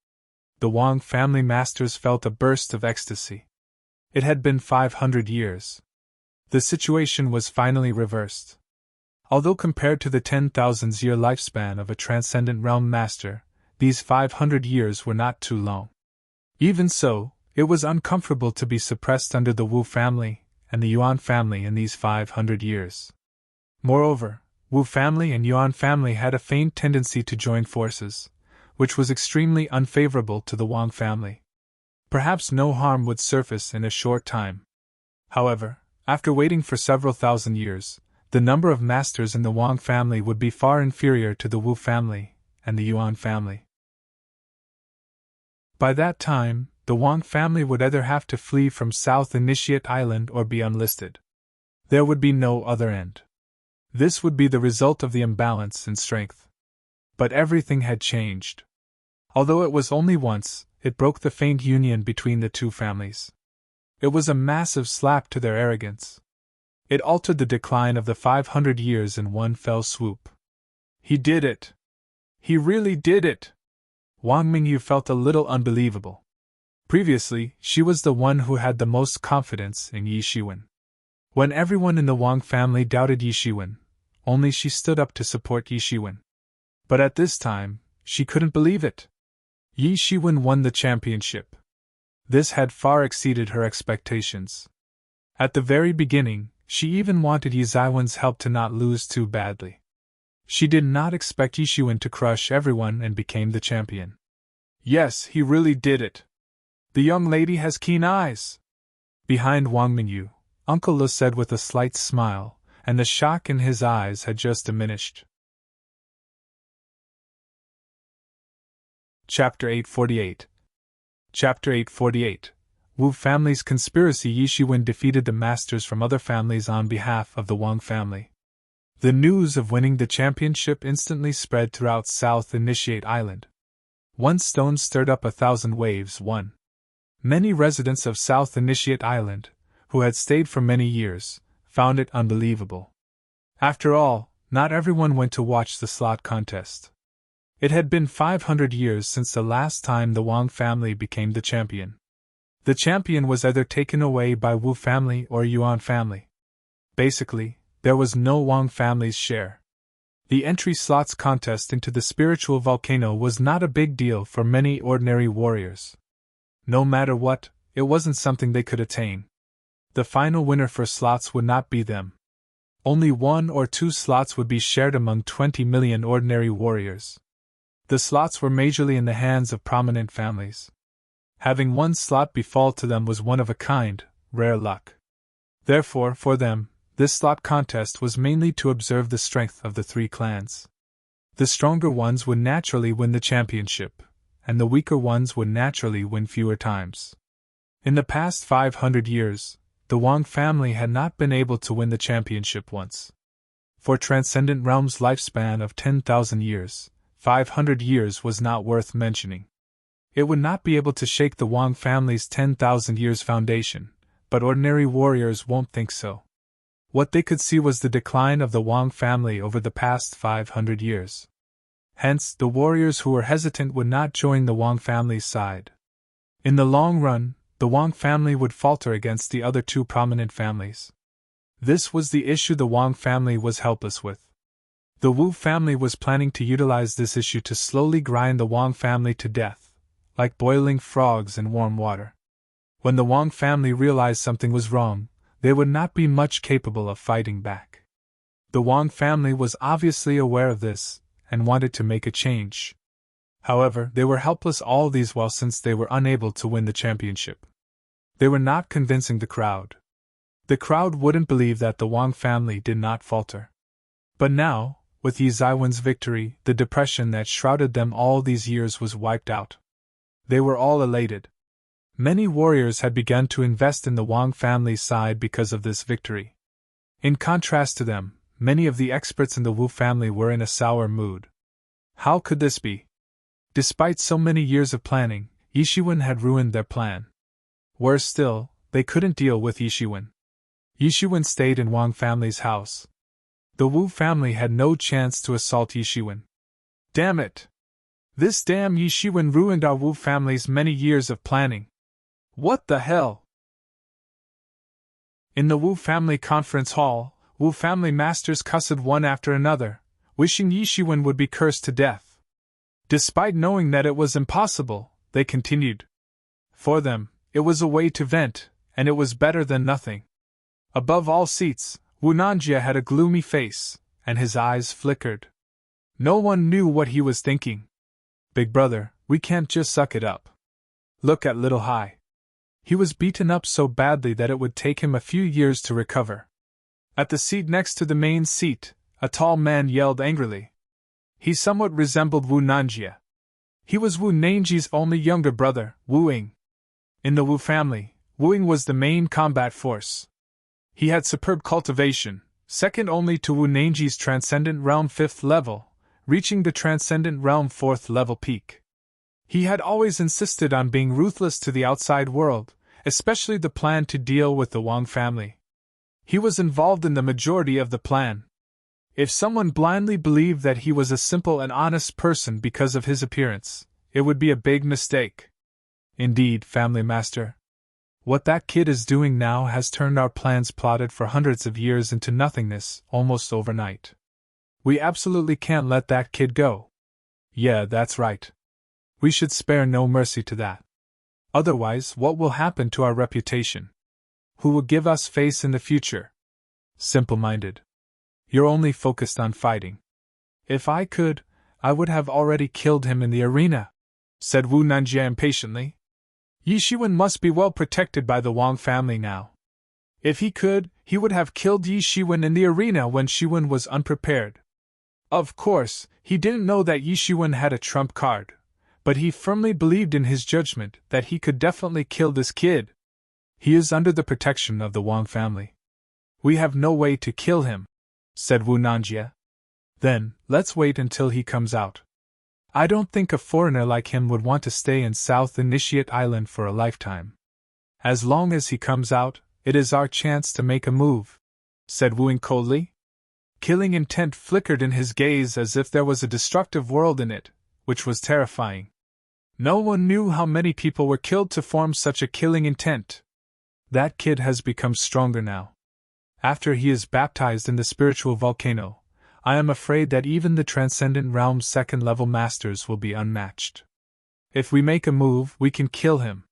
The Wang family masters felt a burst of ecstasy. It had been 500 years. The situation was finally reversed. Although compared to the 10,000-year lifespan of a Transcendent Realm Master, these 500 years were not too long. Even so, it was uncomfortable to be suppressed under the Wu family and the Yuan family in these 500 years. Moreover, Wu family and Yuan family had a faint tendency to join forces, which was extremely unfavorable to the Wang family. Perhaps no harm would surface in a short time. However, after waiting for several thousand years, the number of masters in the Wang family would be far inferior to the Wu family and the Yuan family. By that time, the Wang family would either have to flee from South Initiate Island or be unlisted. There would be no other end. This would be the result of the imbalance in strength. But everything had changed. Although it was only once, it broke the faint union between the two families. It was a massive slap to their arrogance. It altered the decline of the 500 years in one fell swoop. He did it! He really did it! Wang Mingyu felt a little unbelievable. Previously, she was the one who had the most confidence in Yishiwen. When everyone in the Wang family doubted Yishiwen, only she stood up to support Yishiwen. But at this time, she couldn't believe it. Yishiwen won the championship. This had far exceeded her expectations. At the very beginning, she even wanted Yi Zaiwen's help to not lose too badly. She did not expect Yishiwen to crush everyone and became the champion. Yes, he really did it. The young lady has keen eyes. Behind Wang Mingyu, Uncle Le said with a slight smile, and the shock in his eyes had just diminished. Chapter 848. Chapter 848. Wu family's conspiracy, Yi Shiwen defeated the masters from other families on behalf of the Wang family. The news of winning the championship instantly spread throughout South Initiate Island. One stone stirred up 1,000 waves. Many residents of South Initiate Island, who had stayed for many years, found it unbelievable. After all, not everyone went to watch the slot contest. It had been 500 years since the last time the Wang family became the champion. The champion was either taken away by Wu family or Yuan family. Basically, there was no Wang family's share. The entry slots contest into the spiritual volcano was not a big deal for many ordinary warriors. No matter what, it wasn't something they could attain. The final winner for slots would not be them. Only 1 or 2 slots would be shared among 20 million ordinary warriors. The slots were majorly in the hands of prominent families. Having 1 slot befall to them was one of a kind, rare luck. Therefore, for them, this slot contest was mainly to observe the strength of the 3 clans. The stronger ones would naturally win the championship, and the weaker ones would naturally win fewer times. In the past 500 years, the Wang family had not been able to win the championship once. For Transcendent Realm's lifespan of 10,000 years, 500 years was not worth mentioning. It would not be able to shake the Wang family's 10,000 years foundation, but ordinary warriors won't think so. What they could see was the decline of the Wang family over the past 500 years. Hence, the warriors who were hesitant would not join the Wang family's side. In the long run, the Wang family would falter against the other 2 prominent families. This was the issue the Wang family was helpless with. The Wu family was planning to utilize this issue to slowly grind the Wang family to death, like boiling frogs in warm water. When the Wang family realized something was wrong, they would not be much capable of fighting back. The Wang family was obviously aware of this, and wanted to make a change. However, they were helpless all these while since they were unable to win the championship. They were not convincing the crowd. The crowd wouldn't believe that the Wang family did not falter. But now, with Yi Zaiwen's victory, the depression that shrouded them all these years was wiped out. They were all elated. Many warriors had begun to invest in the Wang family's side because of this victory. In contrast to them, many of the experts in the Wu family were in a sour mood. How could this be? Despite so many years of planning, Yi Shiwen had ruined their plan. Worse still, they couldn't deal with Yi Shiwen. Yi Shiwen stayed in Wang family's house. The Wu family had no chance to assault Yi Shiwen. Damn it! This damn Yi Shiwen ruined our Wu family's many years of planning. What the hell? In the Wu family conference hall, Wu family masters cussed one after another, wishing Yi Shiwen would be cursed to death. Despite knowing that it was impossible, they continued. For them, it was a way to vent, and it was better than nothing. Above all seats, Wu Nanjie had a gloomy face, and his eyes flickered. No one knew what he was thinking. Big brother, we can't just suck it up. Look at Little Hai. He was beaten up so badly that it would take him a few years to recover. At the seat next to the main seat, a tall man yelled angrily. He somewhat resembled Wu Nanjie. He was Wu Nanjie's only younger brother, Wu Ying. In the Wu family, Wu Ying was the main combat force. He had superb cultivation, second only to Wu Nanjie's Transcendent Realm 5th level, reaching the Transcendent Realm 4th level peak. He had always insisted on being ruthless to the outside world, especially the plan to deal with the Wang family. He was involved in the majority of the plan. If someone blindly believed that he was a simple and honest person because of his appearance, it would be a big mistake. Indeed, family master. What that kid is doing now has turned our plans plotted for hundreds of years into nothingness almost overnight. We absolutely can't let that kid go. Yeah, that's right. We should spare no mercy to that. Otherwise, what will happen to our reputation? Who will give us face in the future? Simple-minded. You're only focused on fighting. If I could, I would have already killed him in the arena, said Wu Nanjie impatiently. Yi Shiwen must be well protected by the Wang family now. If he could, he would have killed Yi Shiwen in the arena when Shiwen was unprepared. Of course, he didn't know that Yi Shiwen had a trump card, but he firmly believed in his judgment that he could definitely kill this kid. He is under the protection of the Wang family. We have no way to kill him, said Wu Nanjie. Then, let's wait until he comes out. I don't think a foreigner like him would want to stay in South Initiate Island for a lifetime. As long as he comes out, it is our chance to make a move, said Wu Ying coldly. Killing intent flickered in his gaze as if there was a destructive world in it, which was terrifying. No one knew how many people were killed to form such a killing intent. That kid has become stronger now. After he is baptized in the spiritual volcano, I am afraid that even the Transcendent Realm's second-level masters will be unmatched. If we make a move, we can kill him.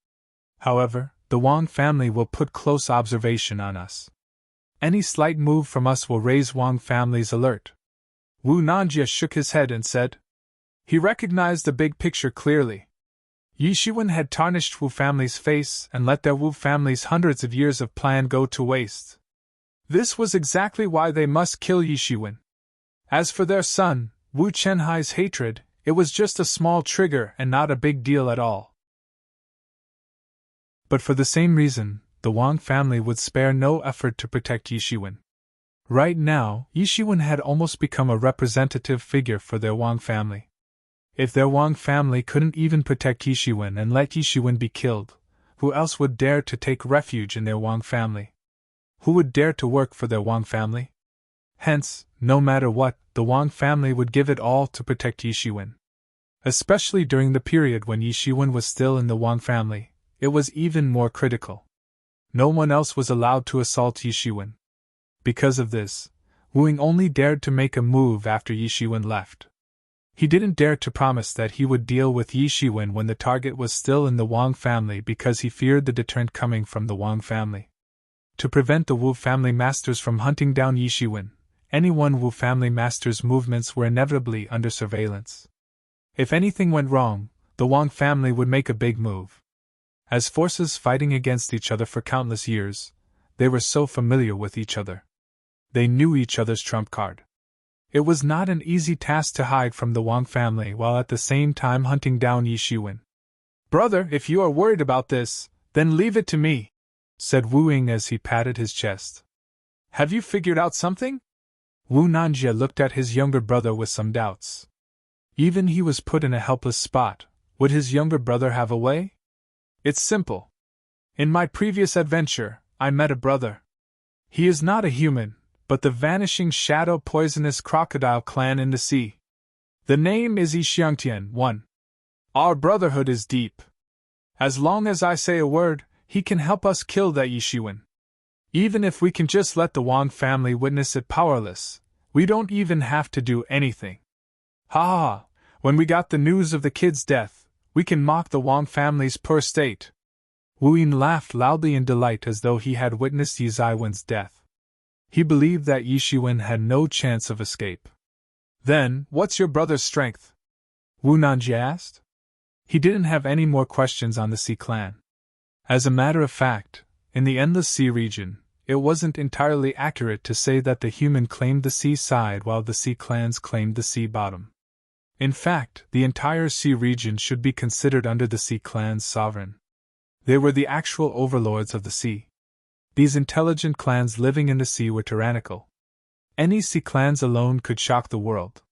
However, the Wang family will put close observation on us. Any slight move from us will raise Wang family's alert. Wu Nanjie shook his head and said. He recognized the big picture clearly. Yi Shiwen had tarnished Wu family's face and let their Wu family's hundreds of years of plan go to waste. This was exactly why they must kill Yi Shiwen. As for their son, Wu Chenhai's hatred, it was just a small trigger and not a big deal at all. But for the same reason, the Wang family would spare no effort to protect Yi Shiwen. Right now, Yi Shiwen had almost become a representative figure for their Wang family. If their Wang family couldn't even protect Yi Shiwen and let Yi Shiwen be killed, who else would dare to take refuge in their Wang family? Who would dare to work for their Wang family? Hence, no matter what, the Wang family would give it all to protect Yi Shiwen. Especially during the period when Yi Shiwen was still in the Wang family, it was even more critical. No one else was allowed to assault Yi Shiwen. Because of this, Wu Ying only dared to make a move after Yi Shiwen left. He didn't dare to promise that he would deal with Yi Shiwen when the target was still in the Wang family because he feared the deterrent coming from the Wang family. To prevent the Wu family masters from hunting down Yi Shiwen, any one Wu family master's movements were inevitably under surveillance. If anything went wrong, the Wang family would make a big move. As forces fighting against each other for countless years, they were so familiar with each other. They knew each other's trump card. It was not an easy task to hide from the Wang family while at the same time hunting down Yi Shiwen. Brother, if you are worried about this, then leave it to me, said Wu Ying as he patted his chest. Have you figured out something? Wu Nanjie looked at his younger brother with some doubts. Even he was put in a helpless spot. Would his younger brother have a way? It's simple. In my previous adventure, I met a brother. He is not a human, but the vanishing shadow poisonous crocodile clan in the sea. The name is Yixiangtian 1. Our brotherhood is deep. As long as I say a word, he can help us kill that Yi Shiwen. Even if we can just let the Wang family witness it powerless, we don't even have to do anything. Ha ha ha, when we got the news of the kid's death, we can mock the Wang family's poor state. Wu Ying laughed loudly in delight as though he had witnessed Yi Zaiwen's death. He believed that Yi Shiwen had no chance of escape. Then, what's your brother's strength? Wu Nanjie asked. He didn't have any more questions on the Sea Clan. As a matter of fact, in the Endless Sea region, it wasn't entirely accurate to say that the human claimed the sea side while the Sea Clans claimed the sea bottom. In fact, the entire sea region should be considered under the Sea Clan's sovereign. They were the actual overlords of the sea. These intelligent clans living in the sea were tyrannical. Any sea clans alone could shock the world.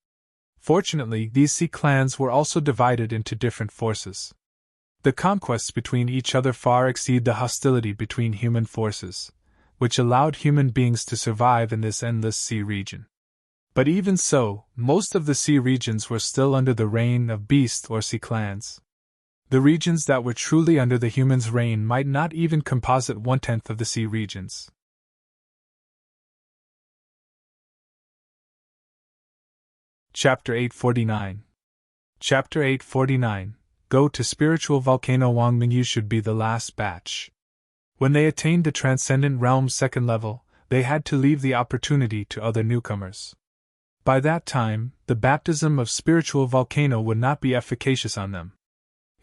Fortunately, these sea clans were also divided into different forces. The conquests between each other far exceed the hostility between human forces, which allowed human beings to survive in this endless sea region. But even so, most of the sea regions were still under the reign of beast or sea clans. The regions that were truly under the humans' reign might not even composite 1/10 of the sea regions. Chapter 849. Chapter 849. Go to spiritual volcano. Wang Mingyu should be the last batch. When they attained the Transcendent Realm's second level, they had to leave the opportunity to other newcomers. By that time, the baptism of spiritual volcano would not be efficacious on them.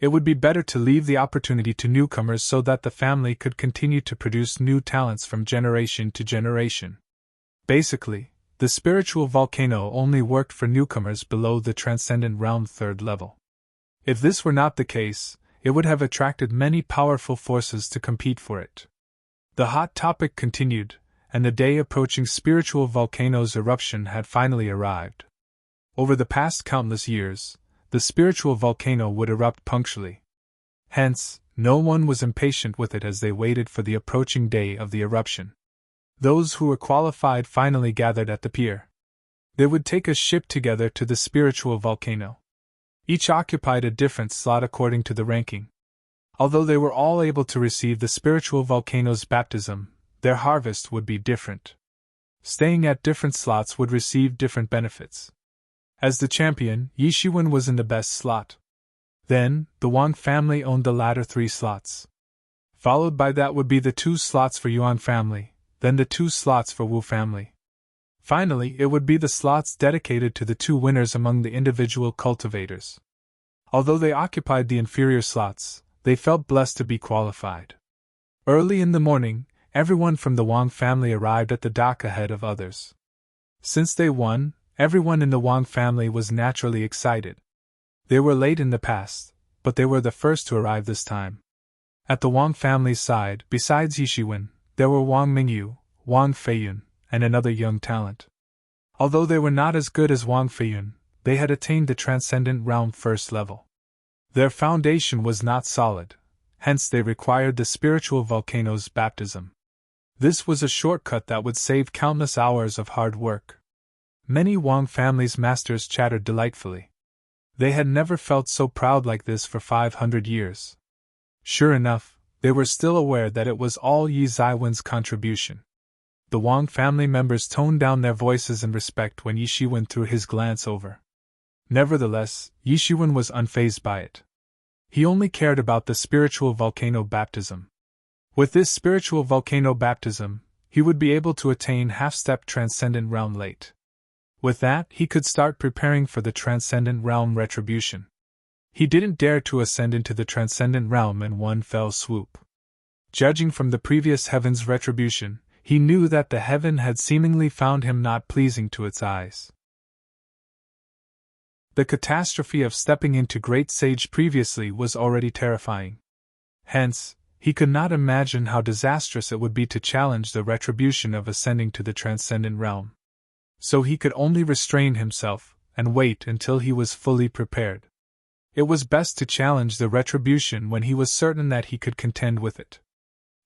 It would be better to leave the opportunity to newcomers so that the family could continue to produce new talents from generation to generation. Basically, the spiritual volcano only worked for newcomers below the Transcendent Realm third level. If this were not the case, it would have attracted many powerful forces to compete for it. The hot topic continued, and the day approaching spiritual volcano's eruption had finally arrived. Over the past countless years, the spiritual volcano would erupt punctually. Hence, no one was impatient with it as they waited for the approaching day of the eruption. Those who were qualified finally gathered at the pier. They would take a ship together to the spiritual volcano. Each occupied a different slot according to the ranking. Although they were all able to receive the spiritual volcano's baptism, their harvest would be different. Staying at different slots would receive different benefits. As the champion, Yi Shiwen was in the best slot. Then, the Wang family owned the latter 3 slots. Followed by that would be the 2 slots for Yuan family, then the 2 slots for Wu family. Finally, it would be the slots dedicated to the 2 winners among the individual cultivators. Although they occupied the inferior slots, they felt blessed to be qualified. Early in the morning, everyone from the Wang family arrived at the dock ahead of others. Since they won, everyone in the Wang family was naturally excited. They were late in the past, but they were the first to arrive this time. At the Wang family's side, besides Yi Shiwen, there were Wang Mingyu, Wang Feiyun, and another young talent. Although they were not as good as Wang Feiyun, they had attained the Transcendent Realm first level. Their foundation was not solid, hence they required the spiritual volcano's baptism. This was a shortcut that would save countless hours of hard work. Many Wang family's masters chattered delightfully. They had never felt so proud like this for 500 years. Sure enough, they were still aware that it was all Yi Zaiwen's contribution. The Wang family members toned down their voices in respect when Yi Shiwen threw his glance over. Nevertheless, Yi Shiwen was unfazed by it. He only cared about the spiritual volcano baptism. With this spiritual volcano baptism, he would be able to attain half-step Transcendent Realm late. With that, he could start preparing for the Transcendent Realm retribution. He didn't dare to ascend into the Transcendent Realm in one fell swoop. Judging from the previous heaven's retribution, he knew that the heaven had seemingly found him not pleasing to its eyes. The catastrophe of stepping into Great Sage previously was already terrifying. Hence, he could not imagine how disastrous it would be to challenge the retribution of ascending to the Transcendent Realm. So he could only restrain himself and wait until he was fully prepared. It was best to challenge the retribution when he was certain that he could contend with it.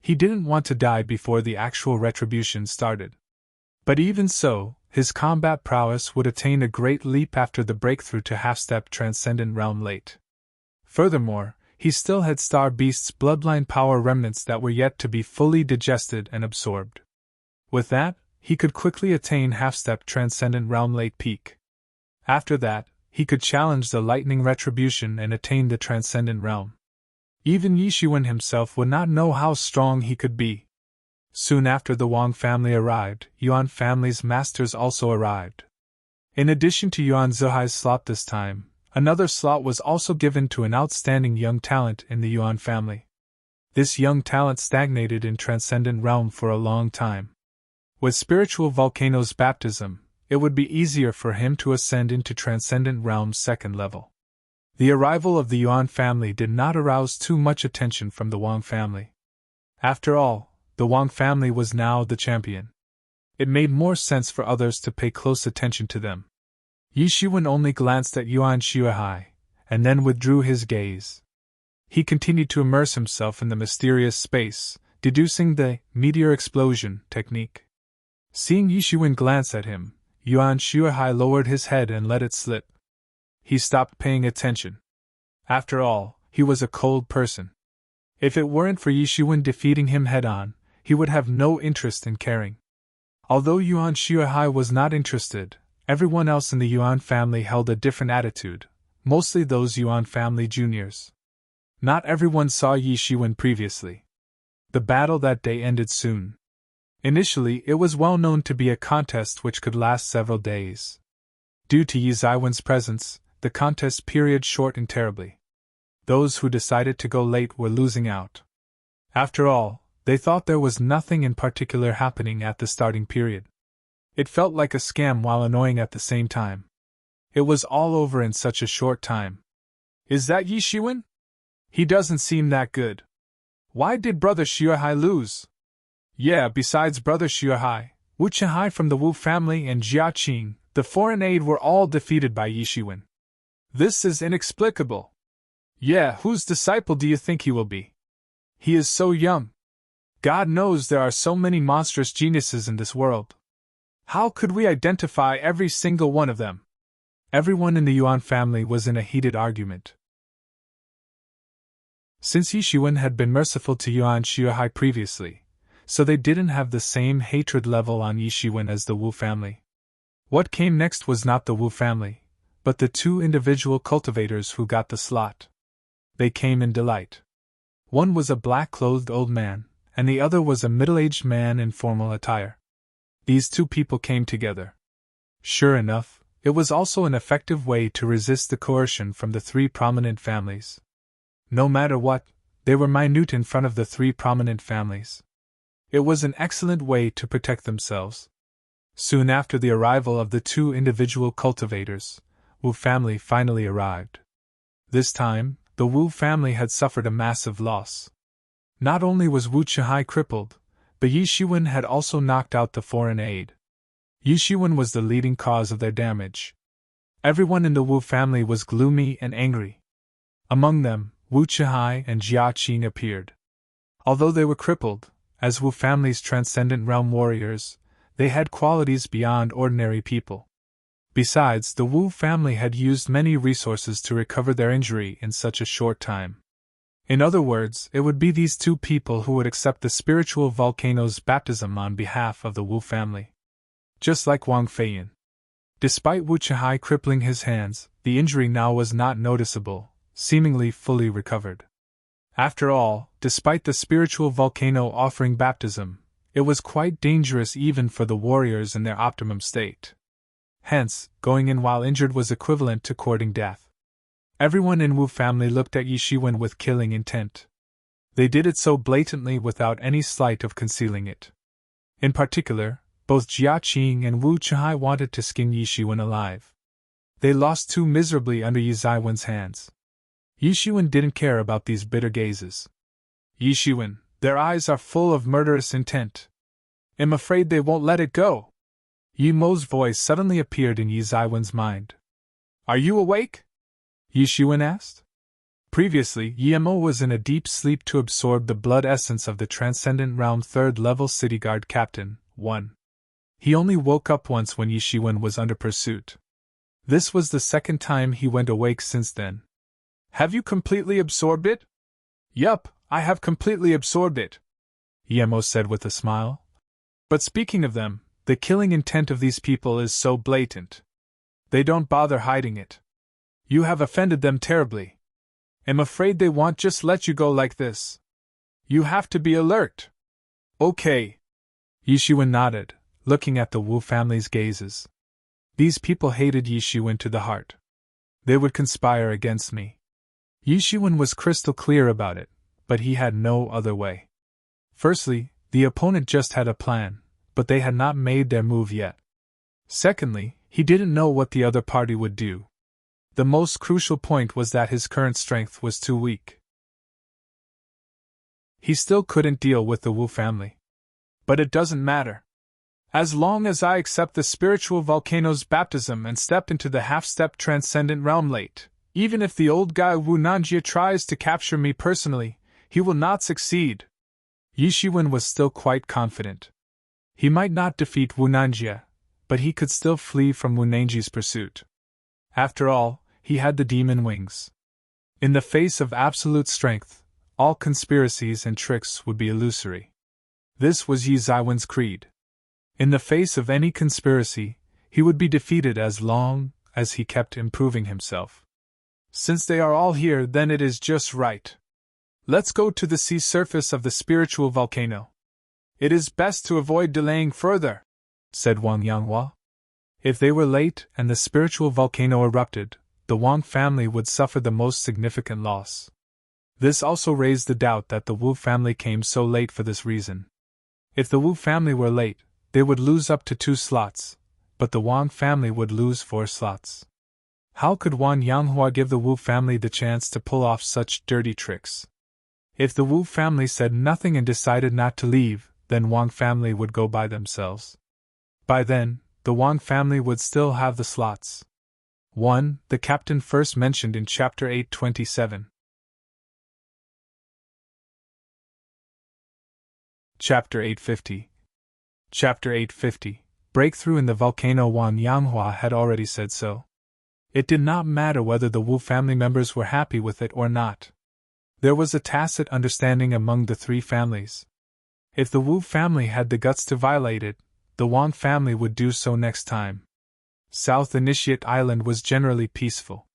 He didn't want to die before the actual retribution started. But even so, his combat prowess would attain a great leap after the breakthrough to half-step Transcendent Realm late. Furthermore, he still had Star Beast's bloodline power remnants that were yet to be fully digested and absorbed. With that, he could quickly attain half-step Transcendent Realm late peak. After that, he could challenge the lightning retribution and attain the Transcendent Realm. Even Yi Shiwen himself would not know how strong he could be. Soon after the Wang family arrived, Yuan family's masters also arrived. In addition to Yuan Zihai's slot this time, another slot was also given to an outstanding young talent in the Yuan family. This young talent stagnated in Transcendent Realm for a long time. With spiritual volcano's baptism, it would be easier for him to ascend into Transcendent Realm's second level. The arrival of the Yuan family did not arouse too much attention from the Wang family. After all, the Wang family was now the champion. It made more sense for others to pay close attention to them. Yi Shiwen only glanced at Yuan Xuehai, and then withdrew his gaze. He continued to immerse himself in the mysterious space, deducing the meteor explosion technique. Seeing Yi Shiwen glance at him, Yuan Xuehai lowered his head and let it slip. He stopped paying attention. After all, he was a cold person. If it weren't for Yi Shiwen defeating him head-on, he would have no interest in caring. Although Yuan Xuehai was not interested, everyone else in the Yuan family held a different attitude, mostly those Yuan family juniors. Not everyone saw Yi Shiwen previously. The battle that day ended soon. Initially, it was well known to be a contest which could last several days. Due to Yi Zaiwen's presence, the contest period shortened terribly. Those who decided to go late were losing out. After all, they thought there was nothing in particular happening at the starting period. It felt like a scam while annoying at the same time. It was all over in such a short time. Is that Yi Shiwen? He doesn't seem that good. Why did Brother Xuehai lose? Yeah, besides brother Xuehai, Wu Chihai from the Wu family and Jia Qing, the foreign aide were all defeated by Yi Shiwen. This is inexplicable. Yeah, whose disciple do you think he will be? He is so young. God knows there are so many monstrous geniuses in this world. How could we identify every single one of them? Everyone in the Yuan family was in a heated argument. Since Yi Shiwen had been merciful to Yuan Xuehai previously, so they didn't have the same hatred level on Yi Shiwen as the Wu family. What came next was not the Wu family, but the two individual cultivators who got the slot. They came in delight. One was a black-clothed old man, and the other was a middle-aged man in formal attire. These two people came together. Sure enough, it was also an effective way to resist the coercion from the three prominent families. No matter what, they were minute in front of the three prominent families. It was an excellent way to protect themselves. Soon after the arrival of the two individual cultivators, Wu family finally arrived. This time, the Wu family had suffered a massive loss. Not only was Wu Chihai crippled, but Yi Shiwen had also knocked out the foreign aide. Yi Shiwen was the leading cause of their damage. Everyone in the Wu family was gloomy and angry. Among them, Wu Chihai and Jia Qing appeared. Although they were crippled, as Wu family's transcendent realm warriors, they had qualities beyond ordinary people. Besides, the Wu family had used many resources to recover their injury in such a short time. In other words, it would be these two people who would accept the spiritual volcano's baptism on behalf of the Wu family. Just like Wang Feiyan. Despite Wu Chihai crippling his hands, the injury now was not noticeable, seemingly fully recovered. After all, despite the spiritual volcano offering baptism, it was quite dangerous even for the warriors in their optimum state. Hence, going in while injured was equivalent to courting death. Everyone in Wu family looked at Yi Shiwen with killing intent. They did it so blatantly without any slight of concealing it. In particular, both Jia Qing and Wu Chihai wanted to skin Yi Shiwen alive. They lost too miserably under Yi Zaiwen's hands. Yi Shiwen didn't care about these bitter gazes. Yi Shiwen, their eyes are full of murderous intent. I'm afraid they won't let it go. Yi Mo's voice suddenly appeared in Yi Zaiwen's mind. Are you awake? Yi Shiwen asked. Previously, Yi Mo was in a deep sleep to absorb the blood essence of the Transcendent Realm 3rd level City Guard Captain, 1. He only woke up once when Yi Shiwen was under pursuit. This was the second time he went awake since then. Have you completely absorbed it? Yup, I have completely absorbed it, Yi Mo said with a smile. But speaking of them, the killing intent of these people is so blatant. They don't bother hiding it. You have offended them terribly. I'm afraid they won't just let you go like this. You have to be alert. Okay. Yi Shiwen nodded, looking at the Wu family's gazes. These people hated Yi Shiwen to the heart. They would conspire against me. Yi Shiwen was crystal clear about it, but he had no other way. Firstly, the opponent just had a plan, but they had not made their move yet. Secondly, he didn't know what the other party would do. The most crucial point was that his current strength was too weak. He still couldn't deal with the Wu family. But it doesn't matter. As long as I accept the spiritual volcano's baptism and step into the half-step transcendent realm late, even if the old guy Wu Nanjie tries to capture me personally, he will not succeed. Yi Shiwen was still quite confident. He might not defeat Wu Nanjie, but he could still flee from Wu Nanjie's pursuit. After all, he had the demon wings. In the face of absolute strength, all conspiracies and tricks would be illusory. This was Yi Zaiwen's creed. In the face of any conspiracy, he would be defeated as long as he kept improving himself. Since they are all here, then it is just right. Let's go to the sea surface of the spiritual volcano. It is best to avoid delaying further, said Wang Yanghua. If they were late and the spiritual volcano erupted, the Wang family would suffer the most significant loss. This also raised the doubt that the Wu family came so late for this reason. If the Wu family were late, they would lose up to 2 slots, but the Wang family would lose 4 slots. How could Wang Yanghua give the Wu family the chance to pull off such dirty tricks? If the Wu family said nothing and decided not to leave, then Wang family would go by themselves. By then, the Wang family would still have the slots. 1. The captain first mentioned in Chapter 827. Chapter 850. Chapter 850. Breakthrough in the volcano. Wang Yanghua had already said so. It did not matter whether the Wu family members were happy with it or not. There was a tacit understanding among the three families. If the Wu family had the guts to violate it, the Wang family would do so next time. South Initiate Island was generally peaceful.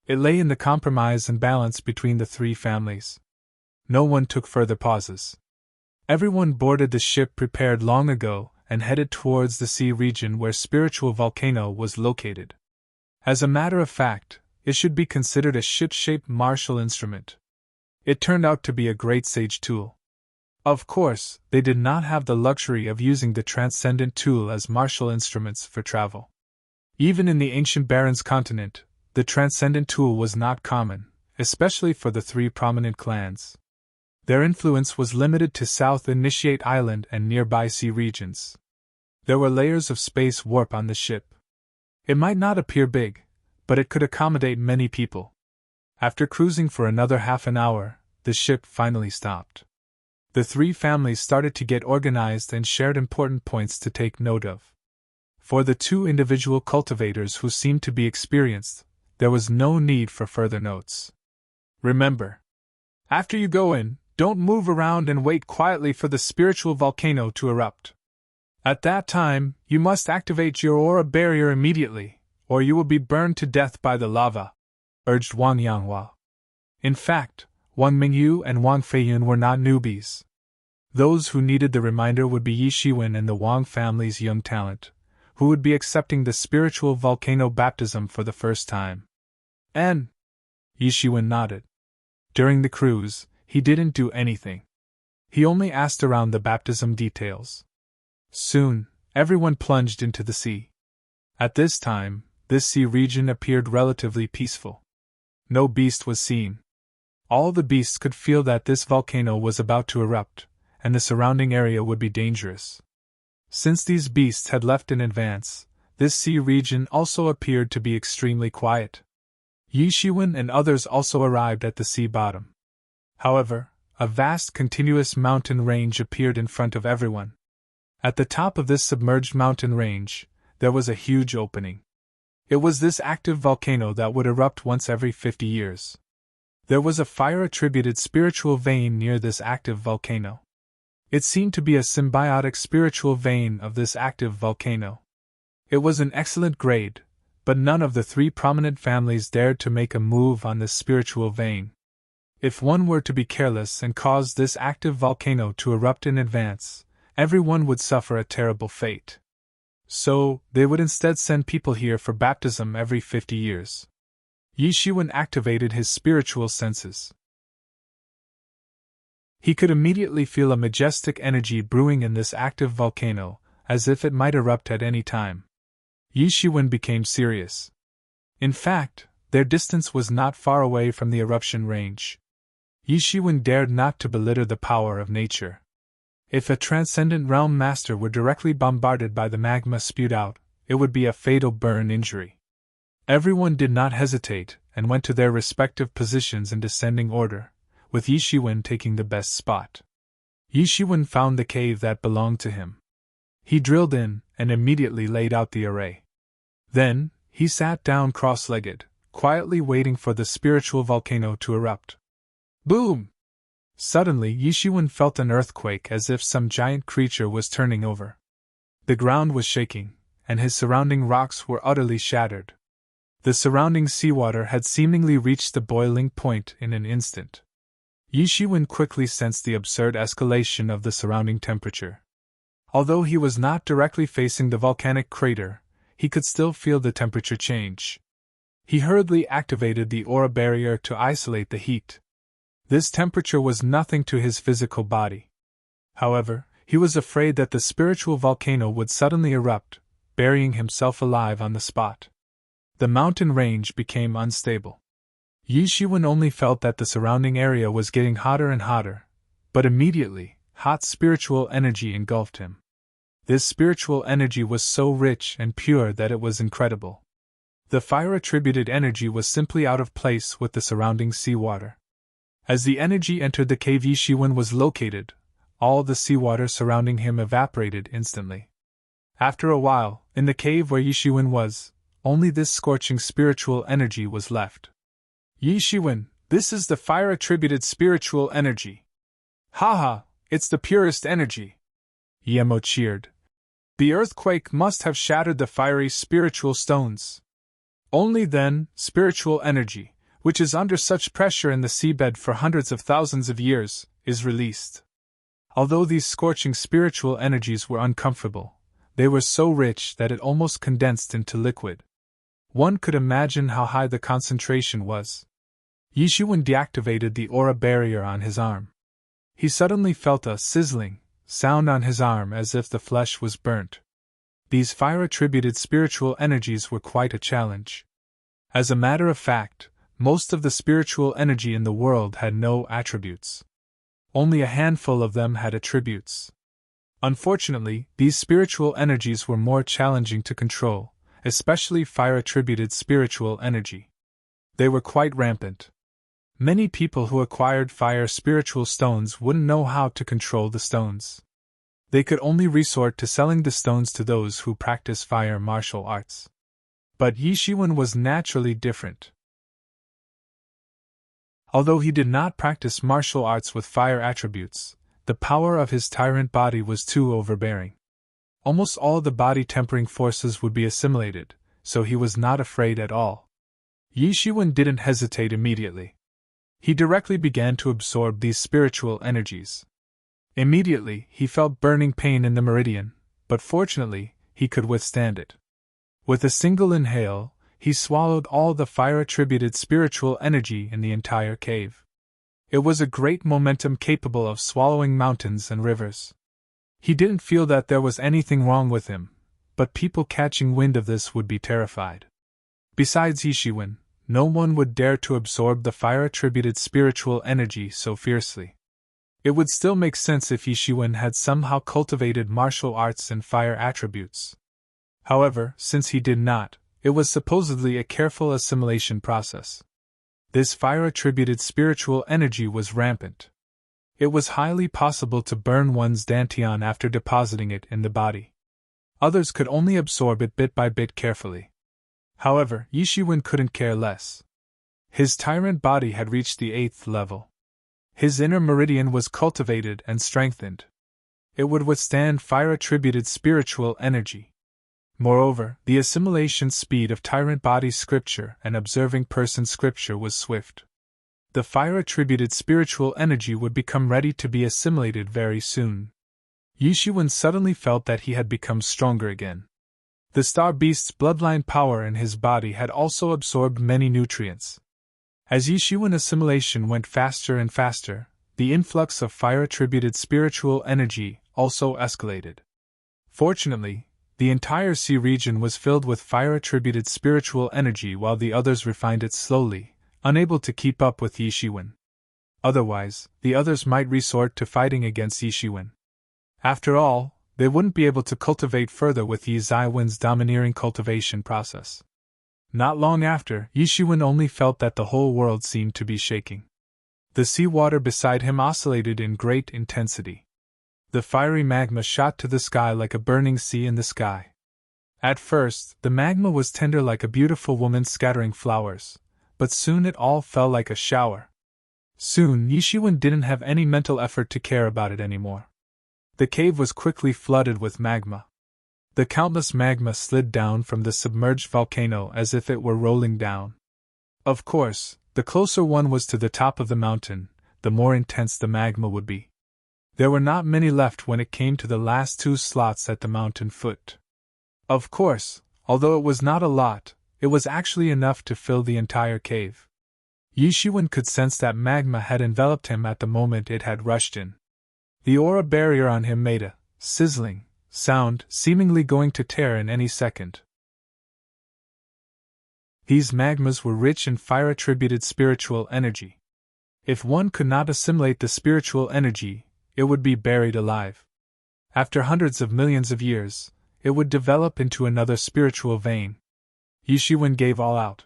It lay in the compromise and balance between the three families. No one took further pauses. Everyone boarded the ship prepared long ago and headed towards the sea region where Spiritual Volcano was located. As a matter of fact, it should be considered a ship-shaped martial instrument. It turned out to be a great sage tool. Of course, they did not have the luxury of using the transcendent tool as martial instruments for travel. Even in the ancient Barons continent, the transcendent tool was not common, especially for the three prominent clans. Their influence was limited to South Initiate Island and nearby sea regions. There were layers of space warp on the ship. It might not appear big, but it could accommodate many people. After cruising for another half an hour, the ship finally stopped. The three families started to get organized and shared important points to take note of. For the two individual cultivators who seemed to be experienced, there was no need for further notes. Remember, after you go in, don't move around and wait quietly for the spiritual volcano to erupt. At that time, you must activate your aura barrier immediately, or you will be burned to death by the lava, urged Wang Yanghua. In fact, Wang Mingyu and Wang Feiyun were not newbies. Those who needed the reminder would be Yi Shiwen and the Wang family's young talent, who would be accepting the spiritual volcano baptism for the first time. And Yi Shiwen nodded. During the cruise, he didn't do anything. He only asked around the baptism details. Soon, everyone plunged into the sea. At this time, this sea region appeared relatively peaceful. No beast was seen. All the beasts could feel that this volcano was about to erupt, and the surrounding area would be dangerous. Since these beasts had left in advance, this sea region also appeared to be extremely quiet. Yi Shiwen and others also arrived at the sea bottom. However, a vast continuous mountain range appeared in front of everyone. At the top of this submerged mountain range, there was a huge opening. It was this active volcano that would erupt once every 50 years. There was a fire-attributed spiritual vein near this active volcano. It seemed to be a symbiotic spiritual vein of this active volcano. It was an excellent grade, but none of the three prominent families dared to make a move on this spiritual vein. If one were to be careless and cause this active volcano to erupt in advance, everyone would suffer a terrible fate. So, they would instead send people here for baptism every 50 years. Yi Shiwen activated his spiritual senses. He could immediately feel a majestic energy brewing in this active volcano, as if it might erupt at any time. Yi Shiwen became serious. In fact, their distance was not far away from the eruption range. Yi Shiwen dared not to belittle the power of nature. If a transcendent realm master were directly bombarded by the magma spewed out, it would be a fatal burn injury. Everyone did not hesitate, and went to their respective positions in descending order, with Yi Shiwen taking the best spot. Yi Shiwen found the cave that belonged to him. He drilled in, and immediately laid out the array. Then, he sat down cross-legged, quietly waiting for the spiritual volcano to erupt. Boom! Suddenly Yi Shiwen felt an earthquake as if some giant creature was turning over. The ground was shaking, and his surrounding rocks were utterly shattered. The surrounding seawater had seemingly reached the boiling point in an instant. Yi Shiwen quickly sensed the absurd escalation of the surrounding temperature. Although he was not directly facing the volcanic crater, he could still feel the temperature change. He hurriedly activated the aura barrier to isolate the heat. This temperature was nothing to his physical body. However, he was afraid that the spiritual volcano would suddenly erupt, burying himself alive on the spot. The mountain range became unstable. Yi Shiwen only felt that the surrounding area was getting hotter and hotter, but immediately, hot spiritual energy engulfed him. This spiritual energy was so rich and pure that it was incredible. The fire-attributed energy was simply out of place with the surrounding seawater. As the energy entered the cave Yishiwen was located, all the seawater surrounding him evaporated instantly. After a while, in the cave where Yishiwen was, only this scorching spiritual energy was left. Yishiwen, this is the fire-attributed spiritual energy. Haha, it's the purest energy. Yemo cheered. The earthquake must have shattered the fiery spiritual stones. Only then, spiritual energy, which is under such pressure in the seabed for hundreds of thousands of years, is released. Although these scorching spiritual energies were uncomfortable, they were so rich that it almost condensed into liquid. One could imagine how high the concentration was. Yishiwen deactivated the aura barrier on his arm. He suddenly felt a sizzling sound on his arm as if the flesh was burnt. These fire-attributed spiritual energies were quite a challenge. As a matter of fact, most of the spiritual energy in the world had no attributes. Only a handful of them had attributes. Unfortunately, these spiritual energies were more challenging to control, especially fire-attributed spiritual energy. They were quite rampant. Many people who acquired fire spiritual stones wouldn't know how to control the stones. They could only resort to selling the stones to those who practice fire martial arts. But Yishiwen was naturally different. Although he did not practice martial arts with fire attributes, the power of his tyrant body was too overbearing. Almost all the body tempering forces would be assimilated, so he was not afraid at all. Yishiwen didn't hesitate immediately. He directly began to absorb these spiritual energies. Immediately, he felt burning pain in the meridian, but fortunately, he could withstand it. With a single inhale, he swallowed all the fire-attributed spiritual energy in the entire cave. It was a great momentum capable of swallowing mountains and rivers. He didn't feel that there was anything wrong with him, but people catching wind of this would be terrified. Besides Yishiwen, no one would dare to absorb the fire-attributed spiritual energy so fiercely. It would still make sense if Yishiwen had somehow cultivated martial arts and fire attributes. However, since he did not, it was supposedly a careful assimilation process. This fire-attributed spiritual energy was rampant. It was highly possible to burn one's dantian after depositing it in the body. Others could only absorb it bit by bit carefully. However, Yishiwen couldn't care less. His tyrant body had reached the 8th level. His inner meridian was cultivated and strengthened. It would withstand fire-attributed spiritual energy. Moreover, the assimilation speed of tyrant body scripture and observing person scripture was swift. The fire-attributed spiritual energy would become ready to be assimilated very soon. Yishiwen suddenly felt that he had become stronger again. The Star Beast's bloodline power in his body had also absorbed many nutrients. As Yishiwen assimilation went faster and faster, the influx of fire-attributed spiritual energy also escalated. Fortunately, the entire sea region was filled with fire-attributed spiritual energy while the others refined it slowly, unable to keep up with Yishiwen. Otherwise, the others might resort to fighting against Yishiwen. After all, they wouldn't be able to cultivate further with Yishiwen's domineering cultivation process. Not long after, Yishiwen only felt that the whole world seemed to be shaking. The seawater beside him oscillated in great intensity. The fiery magma shot to the sky like a burning sea in the sky. At first, the magma was tender like a beautiful woman scattering flowers, but soon it all fell like a shower. Soon, Yishiwen didn't have any mental effort to care about it anymore. The cave was quickly flooded with magma. The countless magma slid down from the submerged volcano as if it were rolling down. Of course, the closer one was to the top of the mountain, the more intense the magma would be. There were not many left when it came to the last 2 slots at the mountain foot. Of course, although it was not a lot, it was actually enough to fill the entire cave. Yishiwen could sense that magma had enveloped him at the moment it had rushed in. The aura barrier on him made a sizzling sound, seemingly going to tear in any second. These magmas were rich in fire-attributed spiritual energy. If one could not assimilate the spiritual energy, it would be buried alive. After hundreds of millions of years, it would develop into another spiritual vein. Yishiwen gave all out.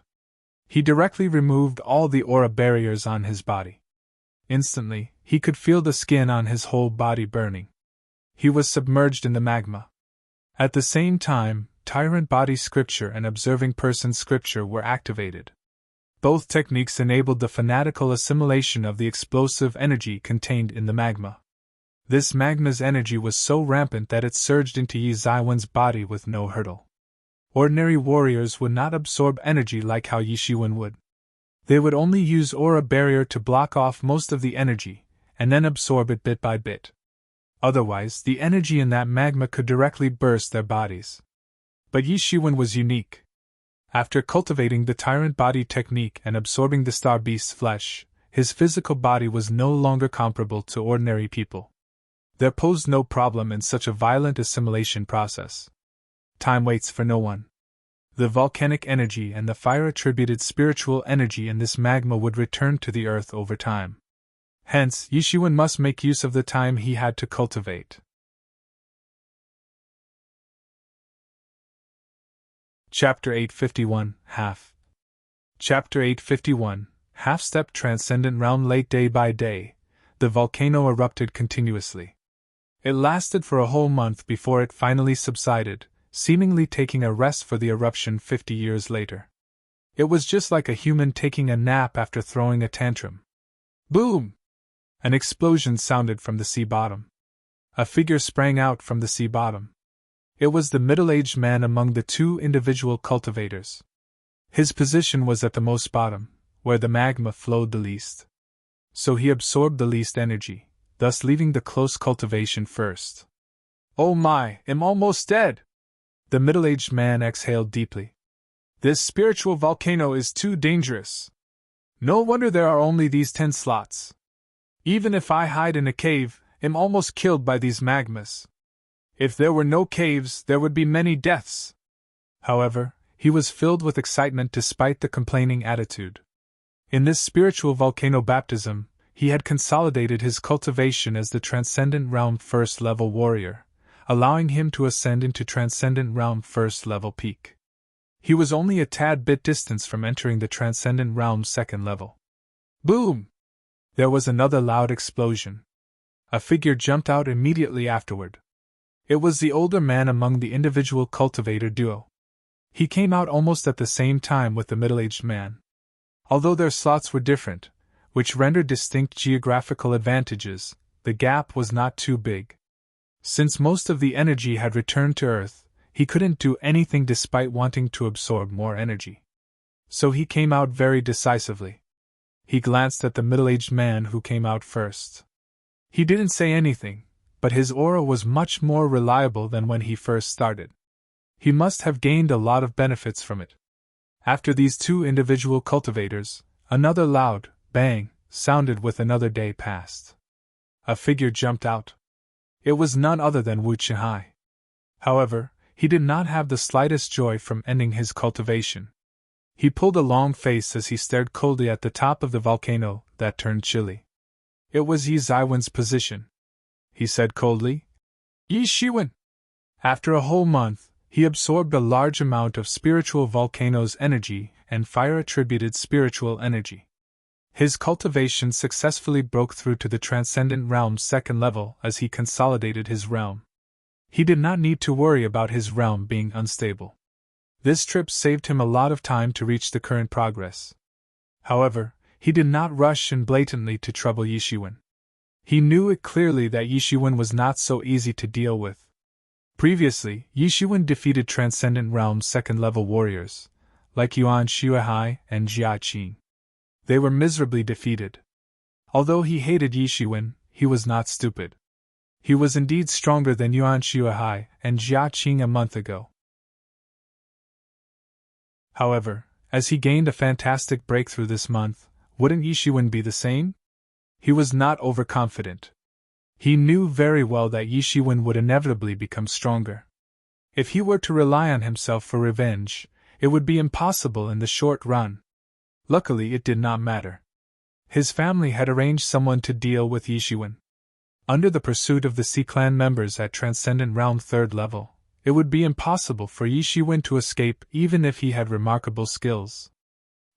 He directly removed all the aura barriers on his body. Instantly, he could feel the skin on his whole body burning. He was submerged in the magma. At the same time, Tyrant Body Scripture and Observing Person Scripture were activated. Both techniques enabled the fanatical assimilation of the explosive energy contained in the magma. This magma's energy was so rampant that it surged into Yi Zaiwen's body with no hurdle. Ordinary warriors would not absorb energy like how Yishiwen would. They would only use aura barrier to block off most of the energy, and then absorb it bit by bit. Otherwise, the energy in that magma could directly burst their bodies. But Yishiwen was unique. After cultivating the tyrant body technique and absorbing the star beast's flesh, his physical body was no longer comparable to ordinary people. There posed no problem in such a violent assimilation process. Time waits for no one. The volcanic energy and the fire-attributed spiritual energy in this magma would return to the earth over time. Hence, Yishiwen must make use of the time he had to cultivate. Chapter 851, Half. Chapter 851, Half-Step Transcendent Realm. Late day by day, the volcano erupted continuously. It lasted for a whole month before it finally subsided, seemingly taking a rest for the eruption 50 years later. It was just like a human taking a nap after throwing a tantrum. Boom! An explosion sounded from the sea bottom. A figure sprang out from the sea bottom. It was the middle-aged man among the two individual cultivators. His position was at the most bottom, where the magma flowed the least. So he absorbed the least energy, thus leaving the close cultivation first. Oh my, I'm almost dead! The middle-aged man exhaled deeply. This spiritual volcano is too dangerous. No wonder there are only these 10 slots. Even if I hide in a cave, I'm almost killed by these magmas. If there were no caves, there would be many deaths. However, he was filled with excitement despite the complaining attitude. In this spiritual volcano baptism, he had consolidated his cultivation as the Transcendent Realm first-level warrior, allowing him to ascend into Transcendent Realm first-level peak. He was only a tad bit distance from entering the Transcendent Realm second level. Boom! There was another loud explosion. A figure jumped out immediately afterward. It was the older man among the individual cultivator duo. He came out almost at the same time with the middle-aged man. Although their slots were different, which rendered distinct geographical advantages, the gap was not too big. Since most of the energy had returned to Earth, he couldn't do anything despite wanting to absorb more energy. So he came out very decisively. He glanced at the middle-aged man who came out first. He didn't say anything, but his aura was much more reliable than when he first started. He must have gained a lot of benefits from it. After these two individual cultivators, another loud bang sounded with another day passed. A figure jumped out. It was none other than Wu Chihai. However, he did not have the slightest joy from ending his cultivation. He pulled a long face as he stared coldly at the top of the volcano that turned chilly. It was Yi Zaiwen's position. He said coldly, Yishiwen! After a whole month, he absorbed a large amount of spiritual volcano's energy and fire-attributed spiritual energy. His cultivation successfully broke through to the Transcendent Realm's second level as he consolidated his realm. He did not need to worry about his realm being unstable. This trip saved him a lot of time to reach the current progress. However, he did not rush in blatantly to trouble Yishiwen. He knew it clearly that Yishiwen was not so easy to deal with. Previously, Yishiwen defeated Transcendent Realm's second-level warriors, like Yuan Shuihai and Jia Qing. They were miserably defeated. Although he hated Yishiwen, he was not stupid. He was indeed stronger than Yuan Shuihai and Jia Qing a month ago. However, as he gained a fantastic breakthrough this month, wouldn't Yishiwen be the same? He was not overconfident. He knew very well that Yishiwen would inevitably become stronger. If he were to rely on himself for revenge, it would be impossible in the short run. Luckily, it did not matter. His family had arranged someone to deal with Yishiwen. Under the pursuit of the Sea Clan members at Transcendent Realm 3rd level, it would be impossible for Yi Shiwen to escape even if he had remarkable skills.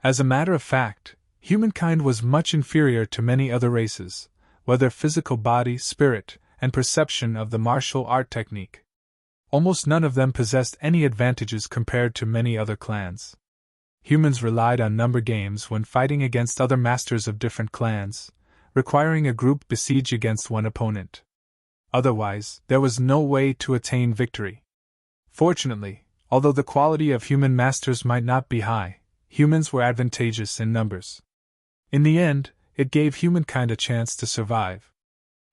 As a matter of fact, humankind was much inferior to many other races, whether physical body, spirit, and perception of the martial art technique. Almost none of them possessed any advantages compared to many other clans. Humans relied on number games when fighting against other masters of different clans, requiring a group besiege against one opponent. Otherwise, there was no way to attain victory. Fortunately, although the quality of human masters might not be high, humans were advantageous in numbers. In the end, it gave humankind a chance to survive.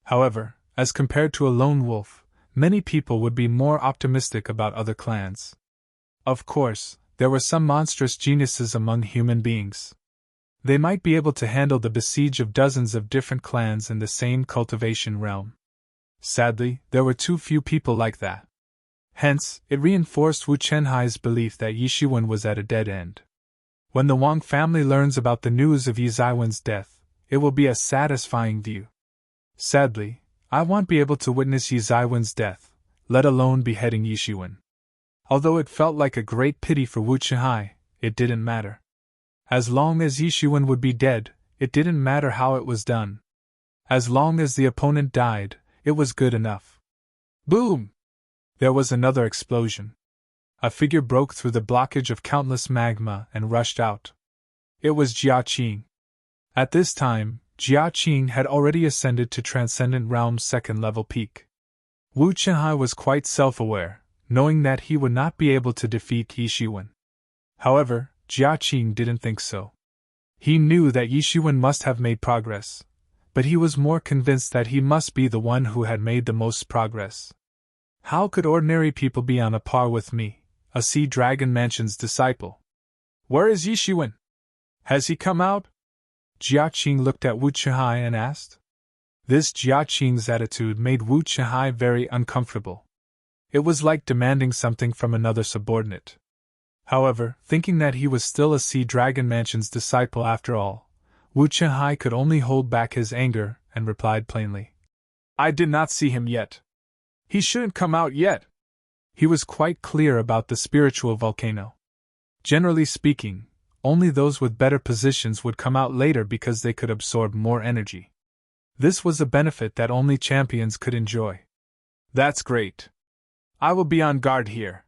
However, as compared to a lone wolf, many people would be more optimistic about other clans. Of course, there were some monstrous geniuses among human beings. They might be able to handle the besiege of dozens of different clans in the same cultivation realm. Sadly, there were too few people like that. Hence, it reinforced Wu Chenhai's belief that Yi Shiwen was at a dead end. When the Wang family learns about the news of Yi Zaiwen's death, it will be a satisfying view. Sadly, I won't be able to witness Yi Zaiwen's death, let alone beheading Yi Shiwen. Although it felt like a great pity for Wu Chenhai, it didn't matter. As long as Yi Shiwen would be dead, it didn't matter how it was done. As long as the opponent died, it was good enough. Boom! There was another explosion. A figure broke through the blockage of countless magma and rushed out. It was Jia Qing. At this time, Jia Qing had already ascended to Transcendent Realm's 2nd level peak. Wu Chenhai was quite self-aware, knowing that he would not be able to defeat Yi Shiwen. However, Jia Qing didn't think so. He knew that Yi Shiwen must have made progress, but he was more convinced that he must be the one who had made the most progress. How could ordinary people be on a par with me, a Sea Dragon Mansion's disciple? Where is Yi Shiwen? Has he come out? Jia Qing looked at Wu Chenhai and asked. This Jia Qing's attitude made Wu Chenhai very uncomfortable. It was like demanding something from another subordinate. However, thinking that he was still a Sea Dragon Mansion's disciple after all, Wu Chenhai could only hold back his anger and replied plainly. I did not see him yet. He shouldn't come out yet. He was quite clear about the spiritual volcano. Generally speaking, only those with better positions would come out later because they could absorb more energy. This was a benefit that only champions could enjoy. That's great. I will be on guard here.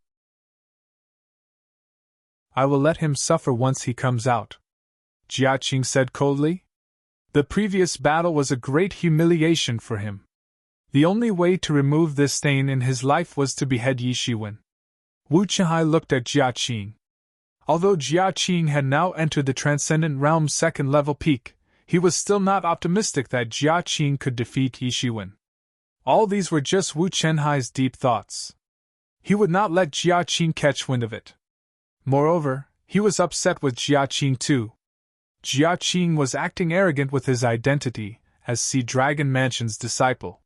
I will let him suffer once he comes out, Jia Qing said coldly. The previous battle was a great humiliation for him. The only way to remove this stain in his life was to behead Yi Shiwen. Wu Chenhai looked at Jia Qing. Although Jia Qing had now entered the Transcendent Realm's 2nd level peak, he was still not optimistic that Jia Qing could defeat Yi Shiwen. All these were just Wu Chenhai's deep thoughts. He would not let Jia Qing catch wind of it. Moreover, he was upset with Jia Qing too. Jia Qing was acting arrogant with his identity as Sea Dragon Mansion's disciple.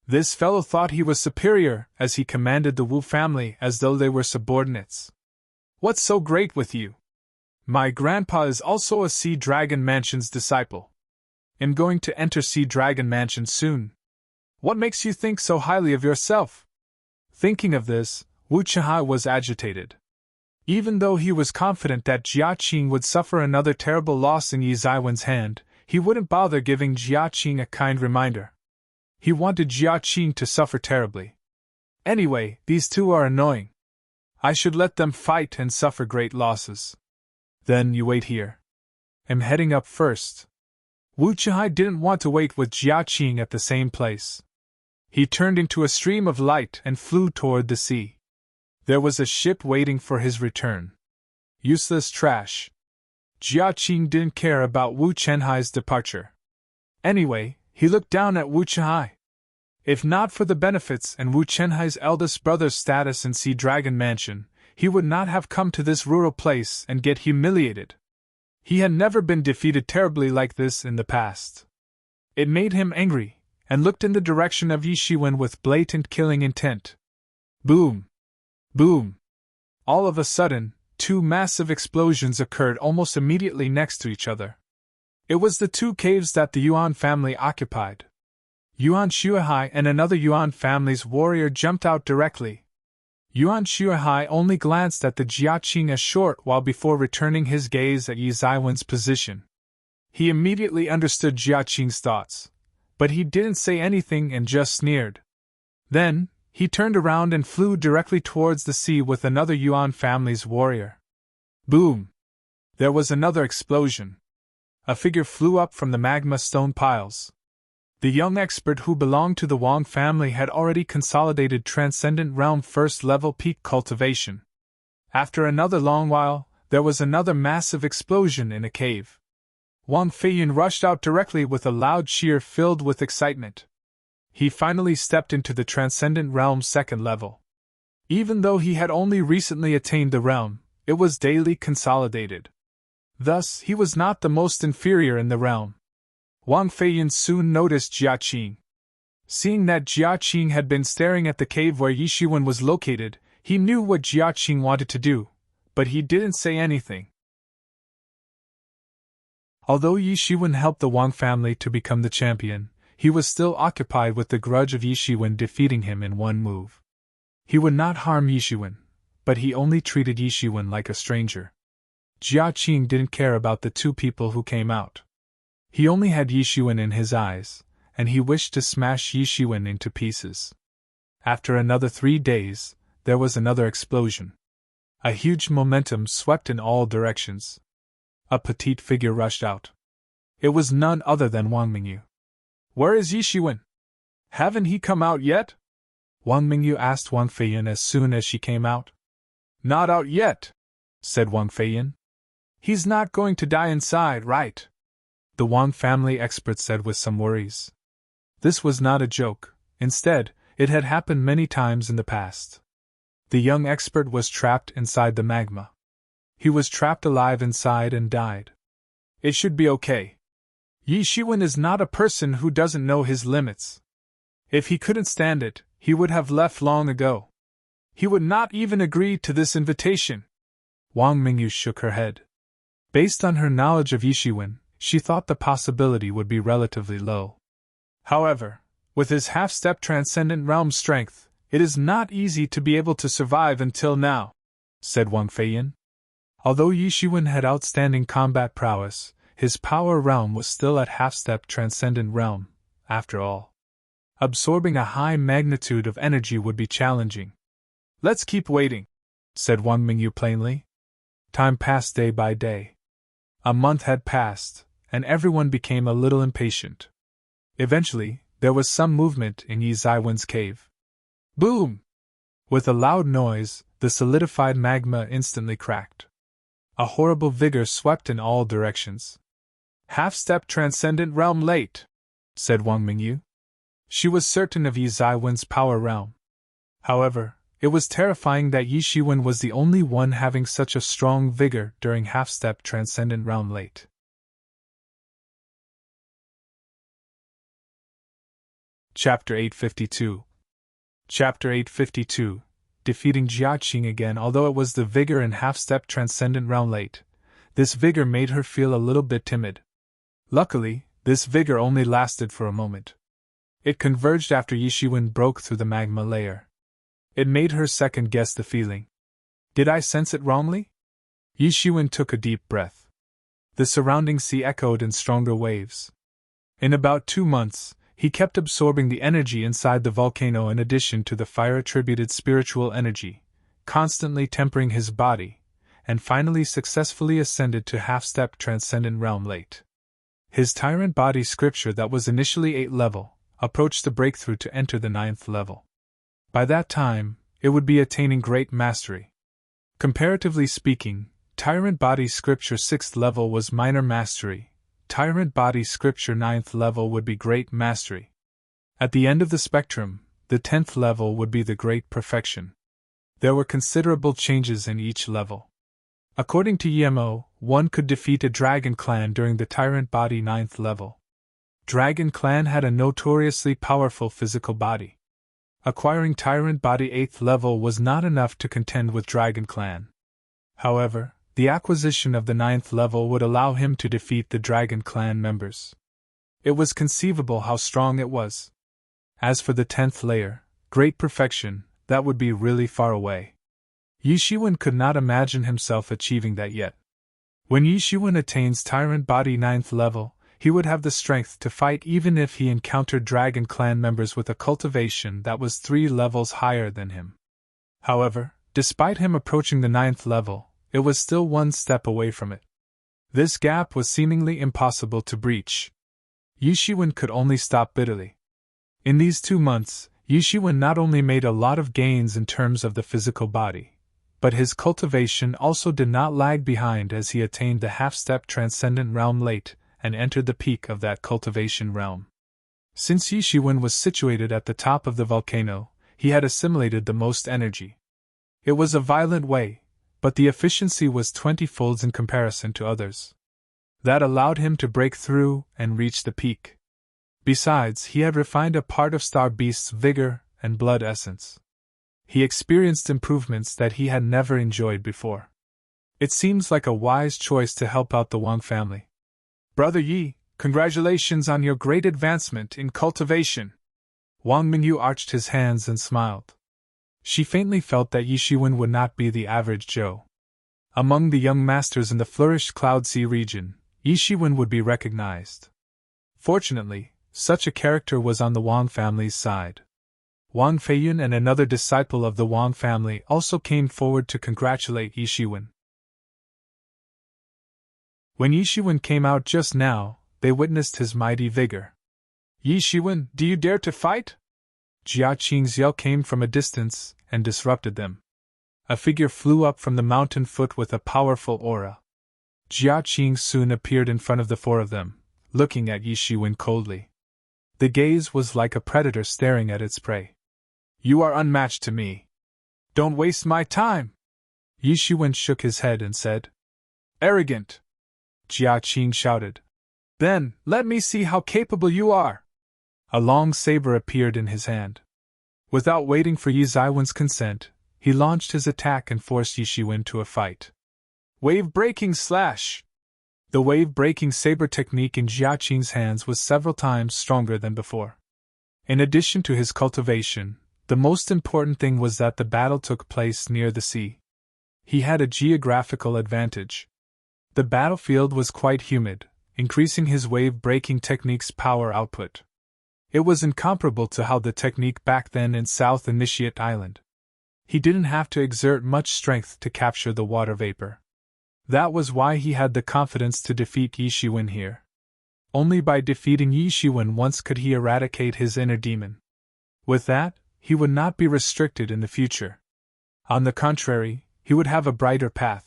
This fellow thought he was superior as he commanded the Wu family as though they were subordinates. What's so great with you? My grandpa is also a Sea Dragon Mansion's disciple. I'm going to enter Sea Dragon Mansion soon. What makes you think so highly of yourself? Thinking of this, Wu Chenhai was agitated. Even though he was confident that Jia Qing would suffer another terrible loss in Yi Zaiwen's hand, he wouldn't bother giving Jia Qing a kind reminder. He wanted Jia Qing to suffer terribly. Anyway, these two are annoying. I should let them fight and suffer great losses. Then you wait here. I'm heading up first. Wu Chenhai didn't want to wait with Jia Qing at the same place. He turned into a stream of light and flew toward the sea. There was a ship waiting for his return. Useless trash. Jia Qing didn't care about Wu Chenhai's departure. Anyway, he looked down at Wu Chenhai. If not for the benefits and Wu Chenhai's eldest brother's status in Sea Dragon Mansion, he would not have come to this rural place and get humiliated. He had never been defeated terribly like this in the past. It made him angry, and looked in the direction of Yi Shiwen with blatant killing intent. Boom! Boom! All of a sudden, two massive explosions occurred almost immediately next to each other. It was the two caves that the Yuan family occupied. Yuan Shuahai and another Yuan family's warrior jumped out directly. Yuan Shuahai only glanced at the Jiaqing a short while before returning his gaze at Yi Zaiwen's position. He immediately understood Jiaqing's thoughts, but he didn't say anything and just sneered. Then, he turned around and flew directly towards the sea with another Yuan family's warrior. Boom! There was another explosion. A figure flew up from the magma stone piles. The young expert who belonged to the Wang family had already consolidated Transcendent Realm first-level peak cultivation. After another long while, there was another massive explosion in a cave. Wang Feiyin rushed out directly with a loud cheer filled with excitement. He finally stepped into the Transcendent Realm's second level. Even though he had only recently attained the realm, it was daily consolidated. Thus, he was not the most inferior in the realm. Wang Feiyin soon noticed Jiaqing. Seeing that Jiaqing had been staring at the cave where Yishiwen was located, he knew what Jiaqing wanted to do, but he didn't say anything. Although Yishiwen helped the Wang family to become the champion, he was still occupied with the grudge of Yishiwen defeating him in one move. He would not harm Yishiwen, but he only treated Yishiwen like a stranger. Jiaqing didn't care about the two people who came out. He only had Yishiwen in his eyes, and he wished to smash Yishiwen into pieces. After another 3 days, there was another explosion. A huge momentum swept in all directions. A petite figure rushed out. It was none other than Wang Mingyu. "Where is Yishiwen? Haven't he come out yet?" Wang Mingyu asked Wang Feiyin as soon as she came out. "Not out yet," said Wang Feiyin. "He's not going to die inside, right?" the Wang family expert said with some worries. This was not a joke. Instead, it had happened many times in the past. The young expert was trapped inside the magma. He was trapped alive inside and died. It should be okay. Yishiwen is not a person who doesn't know his limits. If he couldn't stand it, he would have left long ago. He would not even agree to this invitation. Wang Mingyu shook her head. Based on her knowledge of Yishiwen, she thought the possibility would be relatively low. However, with his half-step transcendent realm strength, it is not easy to be able to survive until now, said Wang Feiyin. Although Yishiwen had outstanding combat prowess, his power realm was still at half-step transcendent realm, after all. Absorbing a high magnitude of energy would be challenging. Let's keep waiting, said Wang Mingyu plainly. Time passed day by day. A month had passed, and everyone became a little impatient. Eventually, there was some movement in Yi Zaiwen's cave. Boom! With a loud noise, the solidified magma instantly cracked. A horrible vigor swept in all directions. Half-step transcendent realm late, said Wang Mingyu. She was certain of Yi Zaiwen's power realm. However, it was terrifying that Yishiwen was the only one having such a strong vigor during half-step transcendent realm late. Chapter 852. Chapter 852. Defeating Jiaqing again. Although it was the vigor in half-step transcendent realm late, this vigor made her feel a little bit timid. Luckily, this vigor only lasted for a moment. It converged after Yishiwen broke through the magma layer. It made her second-guess the feeling. Did I sense it wrongly? Yishiwen took a deep breath. The surrounding sea echoed in stronger waves. In about 2 months, he kept absorbing the energy inside the volcano in addition to the fire-attributed spiritual energy, constantly tempering his body, and finally successfully ascended to half-step transcendent realm late. His tyrant body scripture that was initially 8th level, approached the breakthrough to enter the 9th level. By that time, it would be attaining great mastery. Comparatively speaking, tyrant body scripture 6th level was minor mastery. Tyrant body scripture 9th level would be great mastery. At the end of the spectrum, the 10th level would be the great perfection. There were considerable changes in each level. According to Yemo, one could defeat a dragon clan during the tyrant body 9th level. Dragon clan had a notoriously powerful physical body. Acquiring tyrant body 8th level was not enough to contend with dragon clan. However, the acquisition of the 9th level would allow him to defeat the Dragon Clan members. It was conceivable how strong it was. As for the 10th layer, great perfection, that would be really far away. Yi Shiwen could not imagine himself achieving that yet. When Yi Shiwen attains Tyrant Body 9th level, he would have the strength to fight even if he encountered Dragon Clan members with a cultivation that was 3 levels higher than him. However, despite him approaching the 9th level, it was still one step away from it. This gap was seemingly impossible to breach. Yi Shiwen could only stop bitterly. In these 2 months, Yi Shiwen not only made a lot of gains in terms of the physical body, but his cultivation also did not lag behind as he attained the half-step transcendent realm late and entered the peak of that cultivation realm. Since Yi Shiwen was situated at the top of the volcano, he had assimilated the most energy. It was a violent way, but the efficiency was 20-folds in comparison to others. That allowed him to break through and reach the peak. Besides, he had refined a part of Star Beast's vigor and blood essence. He experienced improvements that he had never enjoyed before. It seems like a wise choice to help out the Wang family. Brother Yi, congratulations on your great advancement in cultivation. Wang Mingyu arched his hands and smiled. She faintly felt that Yi Shiwen would not be the average Joe. Among the young masters in the flourished Cloud Sea region, Yi Shiwen would be recognized. Fortunately, such a character was on the Wang family's side. Wang Feiyun and another disciple of the Wang family also came forward to congratulate Yi Shiwen. When Yi Shiwen came out just now, they witnessed his mighty vigor. Yi Shiwen, do you dare to fight? Jia Qing's yell came from a distance and disrupted them. A figure flew up from the mountain foot with a powerful aura. Jia Qing soon appeared in front of the 4 of them, looking at Yi Shiwen coldly. The gaze was like a predator staring at its prey. You are unmatched to me. Don't waste my time! Yi Shiwen shook his head and said. Arrogant! Jia Qing shouted. Then, let me see how capable you are! A long saber appeared in his hand. Without waiting for Yi Zaiwen's consent, he launched his attack and forced Yi Shiwen to a fight. Wave-breaking slash! The wave-breaking saber technique in Jia Qing's hands was several times stronger than before. In addition to his cultivation, the most important thing was that the battle took place near the sea. He had a geographical advantage. The battlefield was quite humid, increasing his wave-breaking technique's power output. It was incomparable to how the technique back then in South Initiate Island. He didn't have to exert much strength to capture the water vapor. That was why he had the confidence to defeat Yi Shiwen here. Only by defeating Yi Shiwen once could he eradicate his inner demon. With that, he would not be restricted in the future. On the contrary, he would have a brighter path.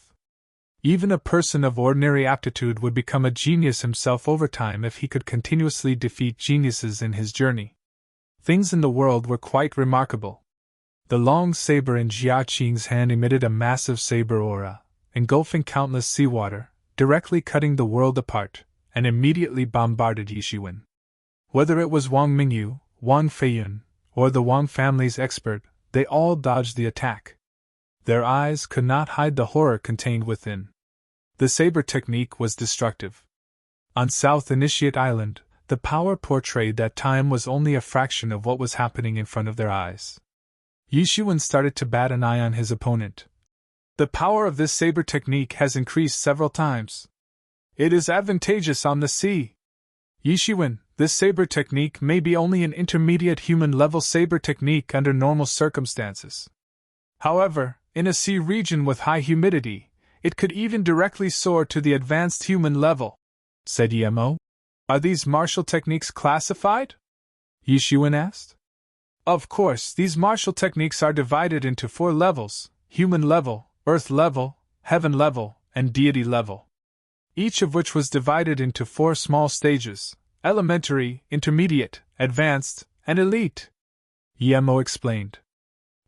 Even a person of ordinary aptitude would become a genius himself over time if he could continuously defeat geniuses in his journey. Things in the world were quite remarkable. The long saber in Jia Qing's hand emitted a massive saber aura, engulfing countless seawater, directly cutting the world apart, and immediately bombarded Yi Shiwen. Whether it was Wang Mingyu, Wang Feiyun, or the Wang family's expert, they all dodged the attack. Their eyes could not hide the horror contained within. The saber technique was destructive. On South Initiate Island, the power portrayed that time was only a fraction of what was happening in front of their eyes. Yi Shiwen started to bat an eye on his opponent. The power of this saber technique has increased several times. It is advantageous on the sea. Yi Shiwen, this saber technique may be only an intermediate human-level saber technique under normal circumstances. However, in a sea region with high humidity, it could even directly soar to the advanced human level, said Yemo. Are these martial techniques classified? Yi Shiwen asked. Of course, these martial techniques are divided into 4 levels: human level, earth level, heaven level, and deity level. Each of which was divided into 4 small stages: elementary, intermediate, advanced, and elite. Yemo explained.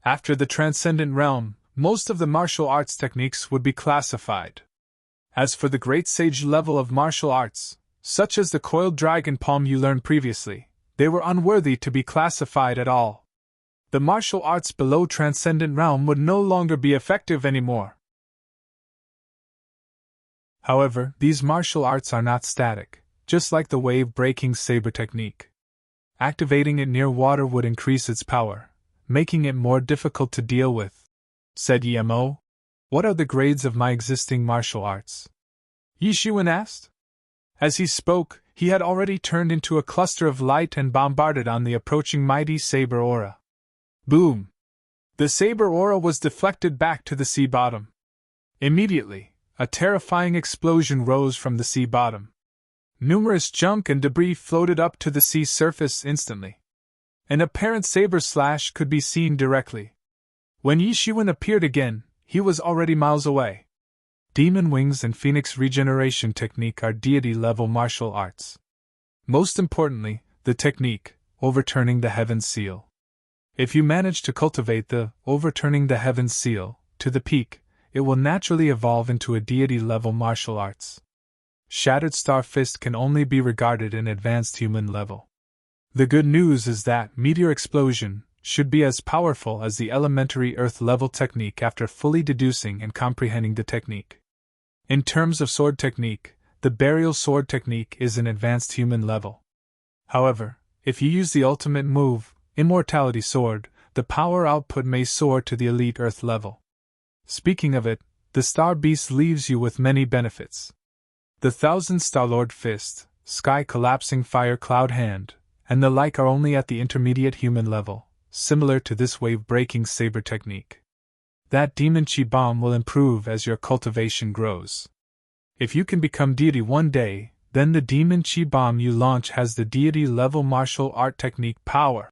After the transcendent realm, most of the martial arts techniques would be classified. As for the great sage level of martial arts, such as the coiled dragon palm you learned previously, they were unworthy to be classified at all. The martial arts below transcendent realm would no longer be effective anymore. However, these martial arts are not static, just like the wave-breaking saber technique. activating it near water would increase its power, making it more difficult to deal with. Said Emo. What are the grades of my existing martial arts? Yi Shiwen asked. As he spoke, he had already turned into a cluster of light and bombarded on the approaching mighty saber aura. Boom! The saber aura was deflected back to the sea bottom. Immediately, a terrifying explosion rose from the sea bottom. Numerous junk and debris floated up to the sea surface instantly. An apparent saber slash could be seen directly. When Yi Shiwen appeared again, he was already miles away. Demon Wings and Phoenix Regeneration Technique are deity-level martial arts. Most importantly, the technique, Overturning the Heaven's Seal. If you manage to cultivate the Overturning the Heaven's Seal to the peak, it will naturally evolve into a deity-level martial arts. Shattered Star Fist can only be regarded in advanced human level. The good news is that Meteor Explosion should be as powerful as the elementary Earth-level technique after fully deducing and comprehending the technique. In terms of sword technique, the Burial Sword technique is an advanced human level. However, if you use the ultimate move, Immortality Sword, the power output may soar to the elite Earth level. Speaking of it, the Star Beast leaves you with many benefits. The 1000 Starlord Fist, Sky Collapsing Fire Cloud Hand, and the like are only at the intermediate human level, similar to this wave-breaking saber technique. That Demon Chi Bomb will improve as your cultivation grows. If you can become deity one day, then the Demon Chi Bomb you launch has the deity-level martial art technique power.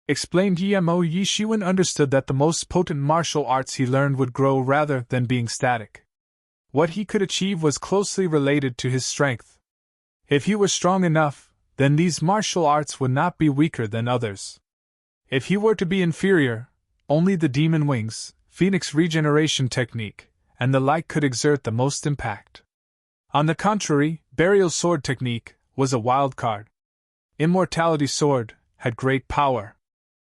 Explained Emo. Yi Shiwen understood that the most potent martial arts he learned would grow rather than being static. What he could achieve was closely related to his strength. If he were strong enough, then these martial arts would not be weaker than others. If he were to be inferior, only the Demon Wings, Phoenix Regeneration Technique, and the like could exert the most impact. On the contrary, Burial Sword Technique was a wild card. Immortality Sword had great power.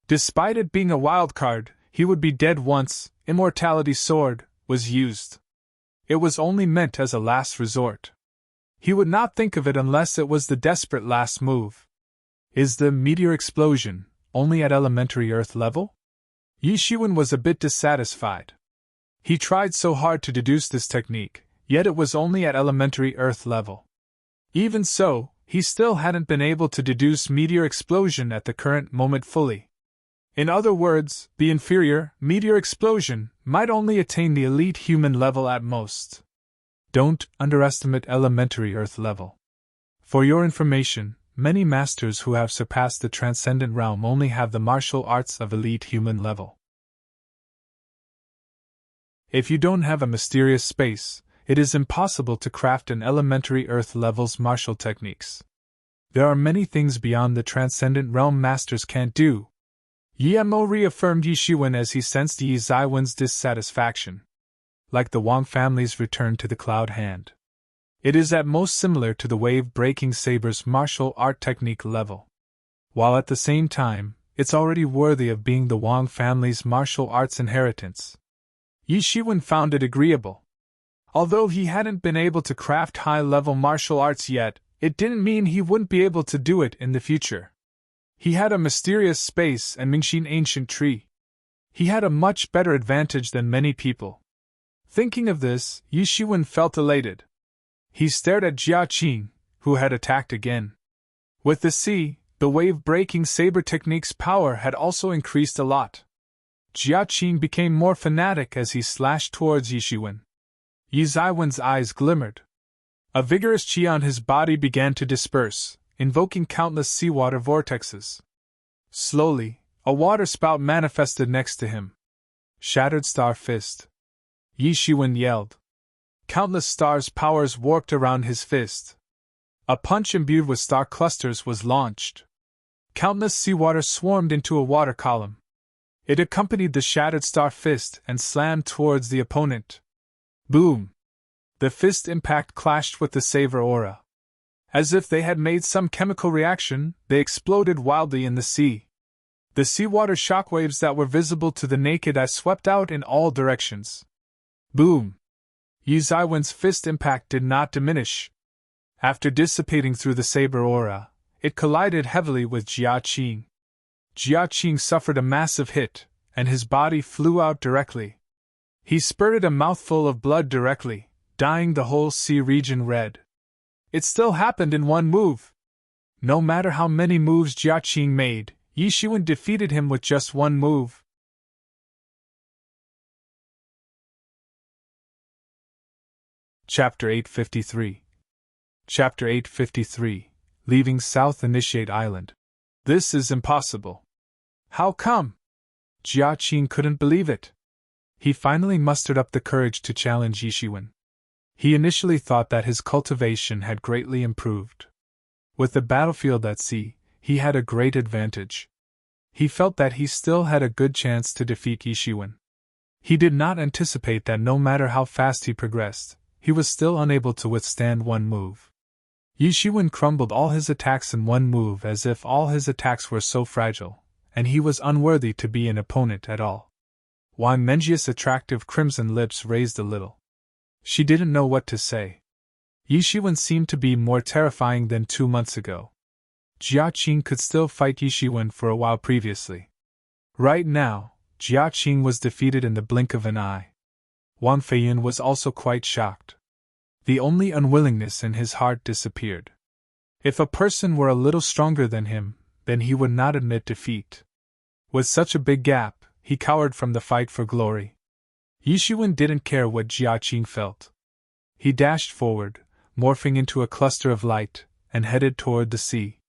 Despite it being a wild card, he would be dead once Immortality Sword was used. It was only meant as a last resort. He would not think of it unless it was the desperate last move. Is the Meteor Explosion only at elementary Earth level? Yi Shiwen was a bit dissatisfied. He tried so hard to deduce this technique, yet it was only at elementary Earth level. Even so, he still hadn't been able to deduce Meteor Explosion at the current moment fully. In other words, the inferior, Meteor Explosion, might only attain the elite human level at most. Don't underestimate elementary Earth level. For your information, many masters who have surpassed the transcendent realm only have the martial arts of elite human level. If you don't have a mysterious space, it is impossible to craft an elementary Earth level's martial techniques. There are many things beyond the transcendent realm masters can't do. Emo reaffirmed Yi Shiwen as he sensed Yi Zaiwen's dissatisfaction. Like the Wang family's return to the Cloud Hand. It is at most similar to the wave-breaking saber's martial art technique level. While at the same time, it's already worthy of being the Wang family's martial arts inheritance. Yi Shiwen found it agreeable. Although he hadn't been able to craft high-level martial arts yet, it didn't mean he wouldn't be able to do it in the future. He had a mysterious space and Mingxin ancient tree. He had a much better advantage than many people. Thinking of this, Yi Shiwen felt elated. He stared at Jia Qing, who had attacked again. With the sea, the wave-breaking saber technique's power had also increased a lot. Jia Qing became more fanatic as he slashed towards Yi Shiwen. Yi Zaiwen's eyes glimmered. A vigorous qi on his body began to disperse, invoking countless seawater vortexes. Slowly, a water spout manifested next to him. Shattered Star Fist. Yi Shiwen yelled. Countless stars' powers warped around his fist. A punch imbued with star clusters was launched. Countless seawater swarmed into a water column. It accompanied the Shattered Star Fist and slammed towards the opponent. Boom! The fist impact clashed with the saber aura. As if they had made some chemical reaction, they exploded wildly in the sea. The seawater shockwaves that were visible to the naked eye swept out in all directions. Boom! Yi Zaiwen's fist impact did not diminish. After dissipating through the saber aura, It collided heavily with Jia Qing. Jia Qing suffered a massive hit, and his body flew out directly. He spurted a mouthful of blood directly, dyeing the whole sea region red. It still happened in one move. No matter how many moves Jia Qing made, Yi Shiwen defeated him with just one move. Chapter 853. Chapter 853. Leaving South Initiate Island. This is impossible. How come? Jia Qing couldn't believe it. He finally mustered up the courage to challenge Yi Shiwen. He initially thought that his cultivation had greatly improved. With the battlefield at sea, he had a great advantage. He felt that he still had a good chance to defeat Yi Shiwen. He did not anticipate that no matter how fast he progressed, he was still unable to withstand one move. Yi Shiwen crumbled all his attacks in one move as if all his attacks were so fragile, and he was unworthy to be an opponent at all. Wang Menjia's attractive crimson lips raised a little. She didn't know what to say. Yi Shiwen seemed to be more terrifying than 2 months ago. Jia Qing could still fight Yi Shiwen for a while previously. Right now, Jia Qing was defeated in the blink of an eye. Wang Feiyun was also quite shocked. The only unwillingness in his heart disappeared. If a person were a little stronger than him, then he would not admit defeat. With such a big gap, he cowered from the fight for glory. Yi Shiwen didn't care what Jia Qing felt. He dashed forward, morphing into a cluster of light, and headed toward the sea.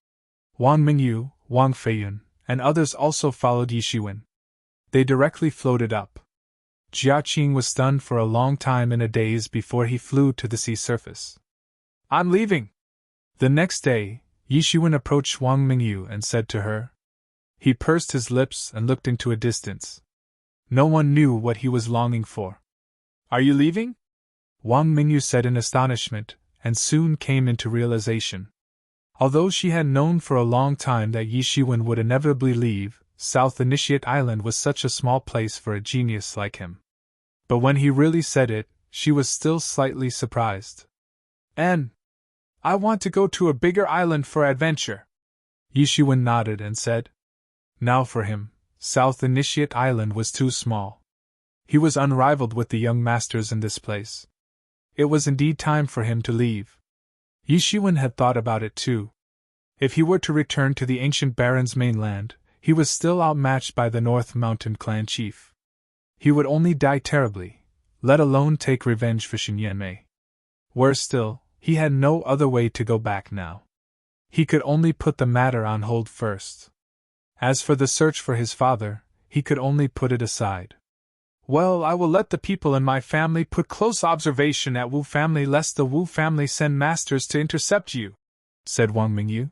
Wang Mingyu, Wang Feiyun, and others also followed Yi Shiwen. They directly floated up. Jia Qing was stunned for a long time in a daze before he flew to the sea surface. I'm leaving! The next day, Yi Shiwen approached Wang Mingyu and said to her. He pursed his lips and looked into a distance. No one knew what he was longing for. Are you leaving? Wang Mingyu said in astonishment, and soon came into realization. Although she had known for a long time that Yi Shiwen would inevitably leave, South Initiate Island was such a small place for a genius like him. But when he really said it, she was still slightly surprised. I want to go to a bigger island for adventure. Yi Shiwen nodded and said. Now for him, South Initiate Island was too small. He was unrivaled with the young masters in this place. It was indeed time for him to leave. Yi Shiwen had thought about it too. If he were to return to the ancient Baron's mainland, he was still outmatched by the North Mountain clan chief. He would only die terribly, let alone take revenge for Xin Yanmei. Worse still, he had no other way to go back now. He could only put the matter on hold first. As for the search for his father, he could only put it aside. Well, I will let the people in my family put close observation at Wu family lest the Wu family send masters to intercept you, said Wang Mingyu.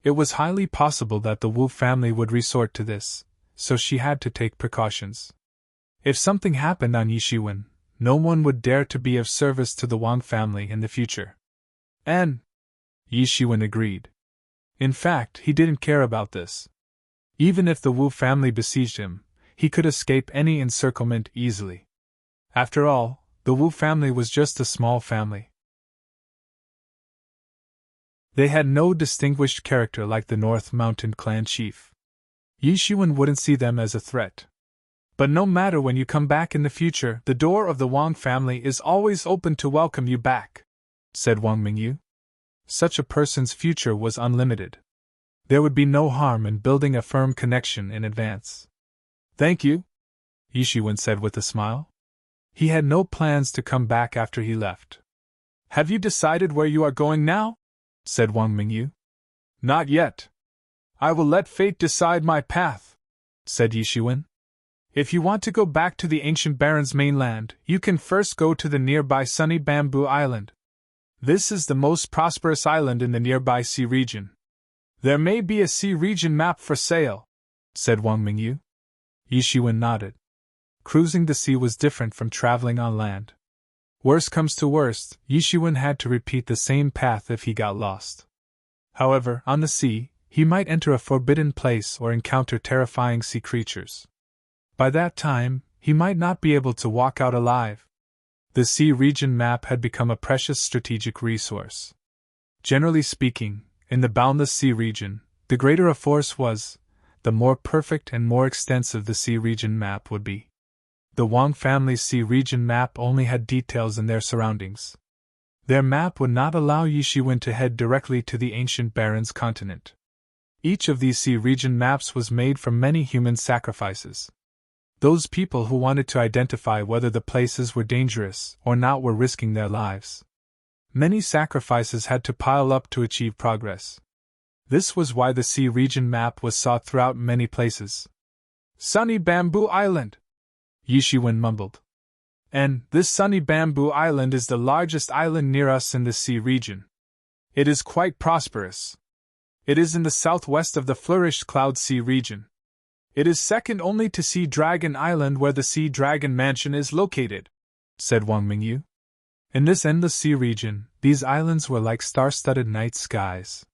It was highly possible that the Wu family would resort to this, so she had to take precautions. If something happened on Yi Shiwen, no one would dare to be of service to the Wang family in the future. And Yi Shiwen agreed. In fact, he didn't care about this. Even if the Wu family besieged him, he could escape any encirclement easily. After all, the Wu family was just a small family. They had no distinguished character like the North Mountain clan chief. Yi Shiwen wouldn't see them as a threat. But no matter when you come back in the future, the door of the Wang family is always open to welcome you back, said Wang Mingyu. Such a person's future was unlimited. There would be no harm in building a firm connection in advance. Thank you, Yi Shiwen said with a smile. He had no plans to come back after he left. Have you decided where you are going now? Said Wang Mingyu. Not yet. I will let fate decide my path, said Yi Shiwen. If you want to go back to the ancient Baron's mainland, you can first go to the nearby sunny Bamboo Island. This is the most prosperous island in the nearby sea region. There may be a sea region map for sale, said Wang Mingyu. Yi Shiwen nodded. Cruising the sea was different from traveling on land. Worst comes to worst, Yi Shiwen had to repeat the same path if he got lost. However, on the sea, he might enter a forbidden place or encounter terrifying sea creatures. By that time, he might not be able to walk out alive. The sea region map had become a precious strategic resource. Generally speaking, In the boundless sea region, the greater a force was, the more perfect and more extensive the sea region map would be. The Wang family's sea region map only had details in their surroundings. Their map would not allow Yi Shiwen to head directly to the ancient Baron's continent. Each of these sea region maps was made from many human sacrifices. Those people who wanted to identify whether the places were dangerous or not were risking their lives. Many sacrifices had to pile up to achieve progress. This was why the sea region map was sought throughout many places. Sunny Bamboo Island, Yi Shiwen mumbled. And this Sunny Bamboo Island is the largest island near us in the sea region. It is quite prosperous. It is in the southwest of the flourished Cloud Sea region. It is second only to Sea Dragon Island, where the Sea Dragon Mansion is located, said Wang Mingyu. In this endless sea region, these islands were like star-studded night skies.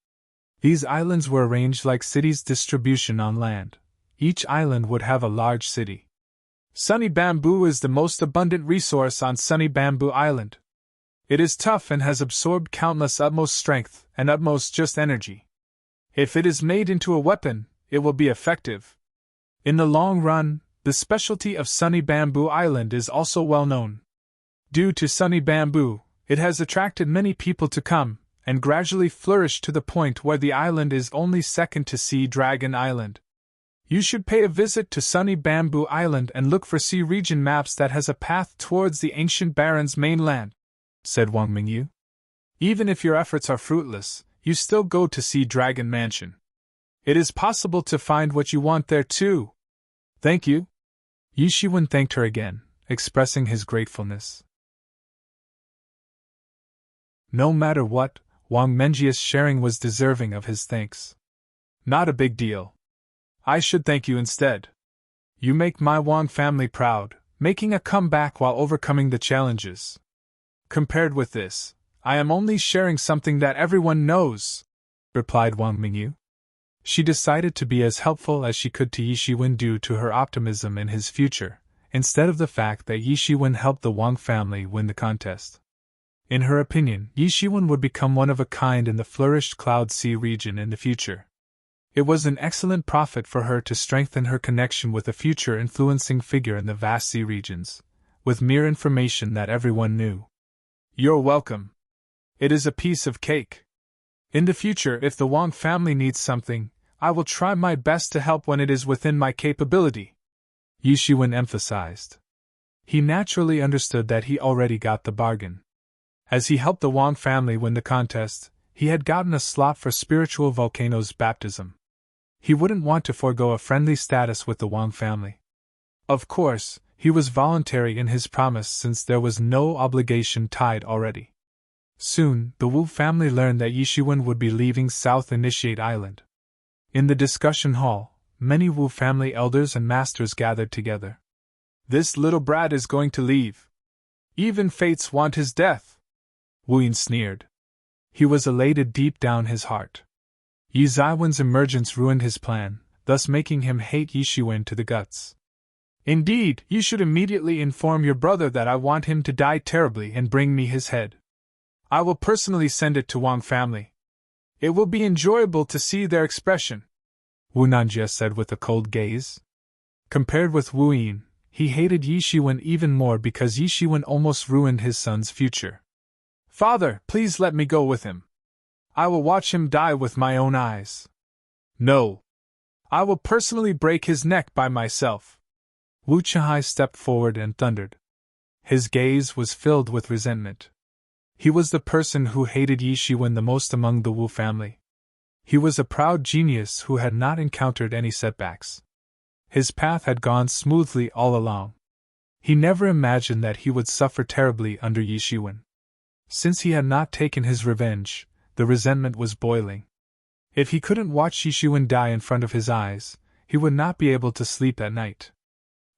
These islands were arranged like cities' distribution on land. Each island would have a large city. Sunny bamboo is the most abundant resource on Sunny Bamboo Island. It is tough and has absorbed countless utmost strength and utmost just energy. If it is made into a weapon, it will be effective. In the long run, the specialty of Sunny Bamboo Island is also well known. Due to Sunny Bamboo, it has attracted many people to come, and gradually flourished to the point where the island is only second to Sea Dragon Island. You should pay a visit to Sunny Bamboo Island and look for sea region maps that has a path towards the ancient Baron's mainland, said Wang Mingyu. Even if your efforts are fruitless, you still go to Sea Dragon Mansion. It is possible to find what you want there too. Thank you. Yi Shiwen thanked her again, expressing his gratefulness. No matter what, Wang Menjia's sharing was deserving of his thanks. Not a big deal. I should thank you instead. You make my Wang family proud, making a comeback while overcoming the challenges. Compared with this, I am only sharing something that everyone knows, replied Wang Mingyu. She decided to be as helpful as she could to Yi Shiwen due to her optimism in his future, instead of the fact that Yi Shiwen helped the Wang family win the contest. In her opinion, Yi Shiwen would become one of a kind in the flourished Cloud Sea region in the future. It was an excellent profit for her to strengthen her connection with a future influencing figure in the vast sea regions, with mere information that everyone knew. You're welcome. It is a piece of cake. In the future, if the Wang family needs something, I will try my best to help when it is within my capability, Yi Shiwen emphasized. He naturally understood that he already got the bargain. As he helped the Wang family win the contest, he had gotten a slot for Spiritual Volcano's baptism. He wouldn't want to forego a friendly status with the Wang family. Of course, he was voluntary in his promise since there was no obligation tied already. Soon, the Wu family learned that Yi Shiwen would be leaving South Initiate Island. In the discussion hall, many Wu family elders and masters gathered together. This little brat is going to leave. Even fates want his death, Wu Yin sneered. He was elated deep down his heart. Yi Zaiwen's emergence ruined his plan, thus making him hate Yi Shiwen to the guts. Indeed, you should immediately inform your brother that I want him to die terribly and bring me his head. I will personally send it to Wang family. It will be enjoyable to see their expression, Wu Nanjie said with a cold gaze. Compared with Wu Yin, he hated Yi Shiwen even more because Yi Shiwen almost ruined his son's future. Father, please let me go with him. I will watch him die with my own eyes. No. I will personally break his neck by myself. Wu Chihai stepped forward and thundered. His gaze was filled with resentment. He was the person who hated Yi Shiwen the most among the Wu family. He was a proud genius who had not encountered any setbacks. His path had gone smoothly all along. He never imagined that he would suffer terribly under Yi Shiwen. Since he had not taken his revenge, the resentment was boiling. If he couldn't watch Yi Shiwen die in front of his eyes, he would not be able to sleep at night.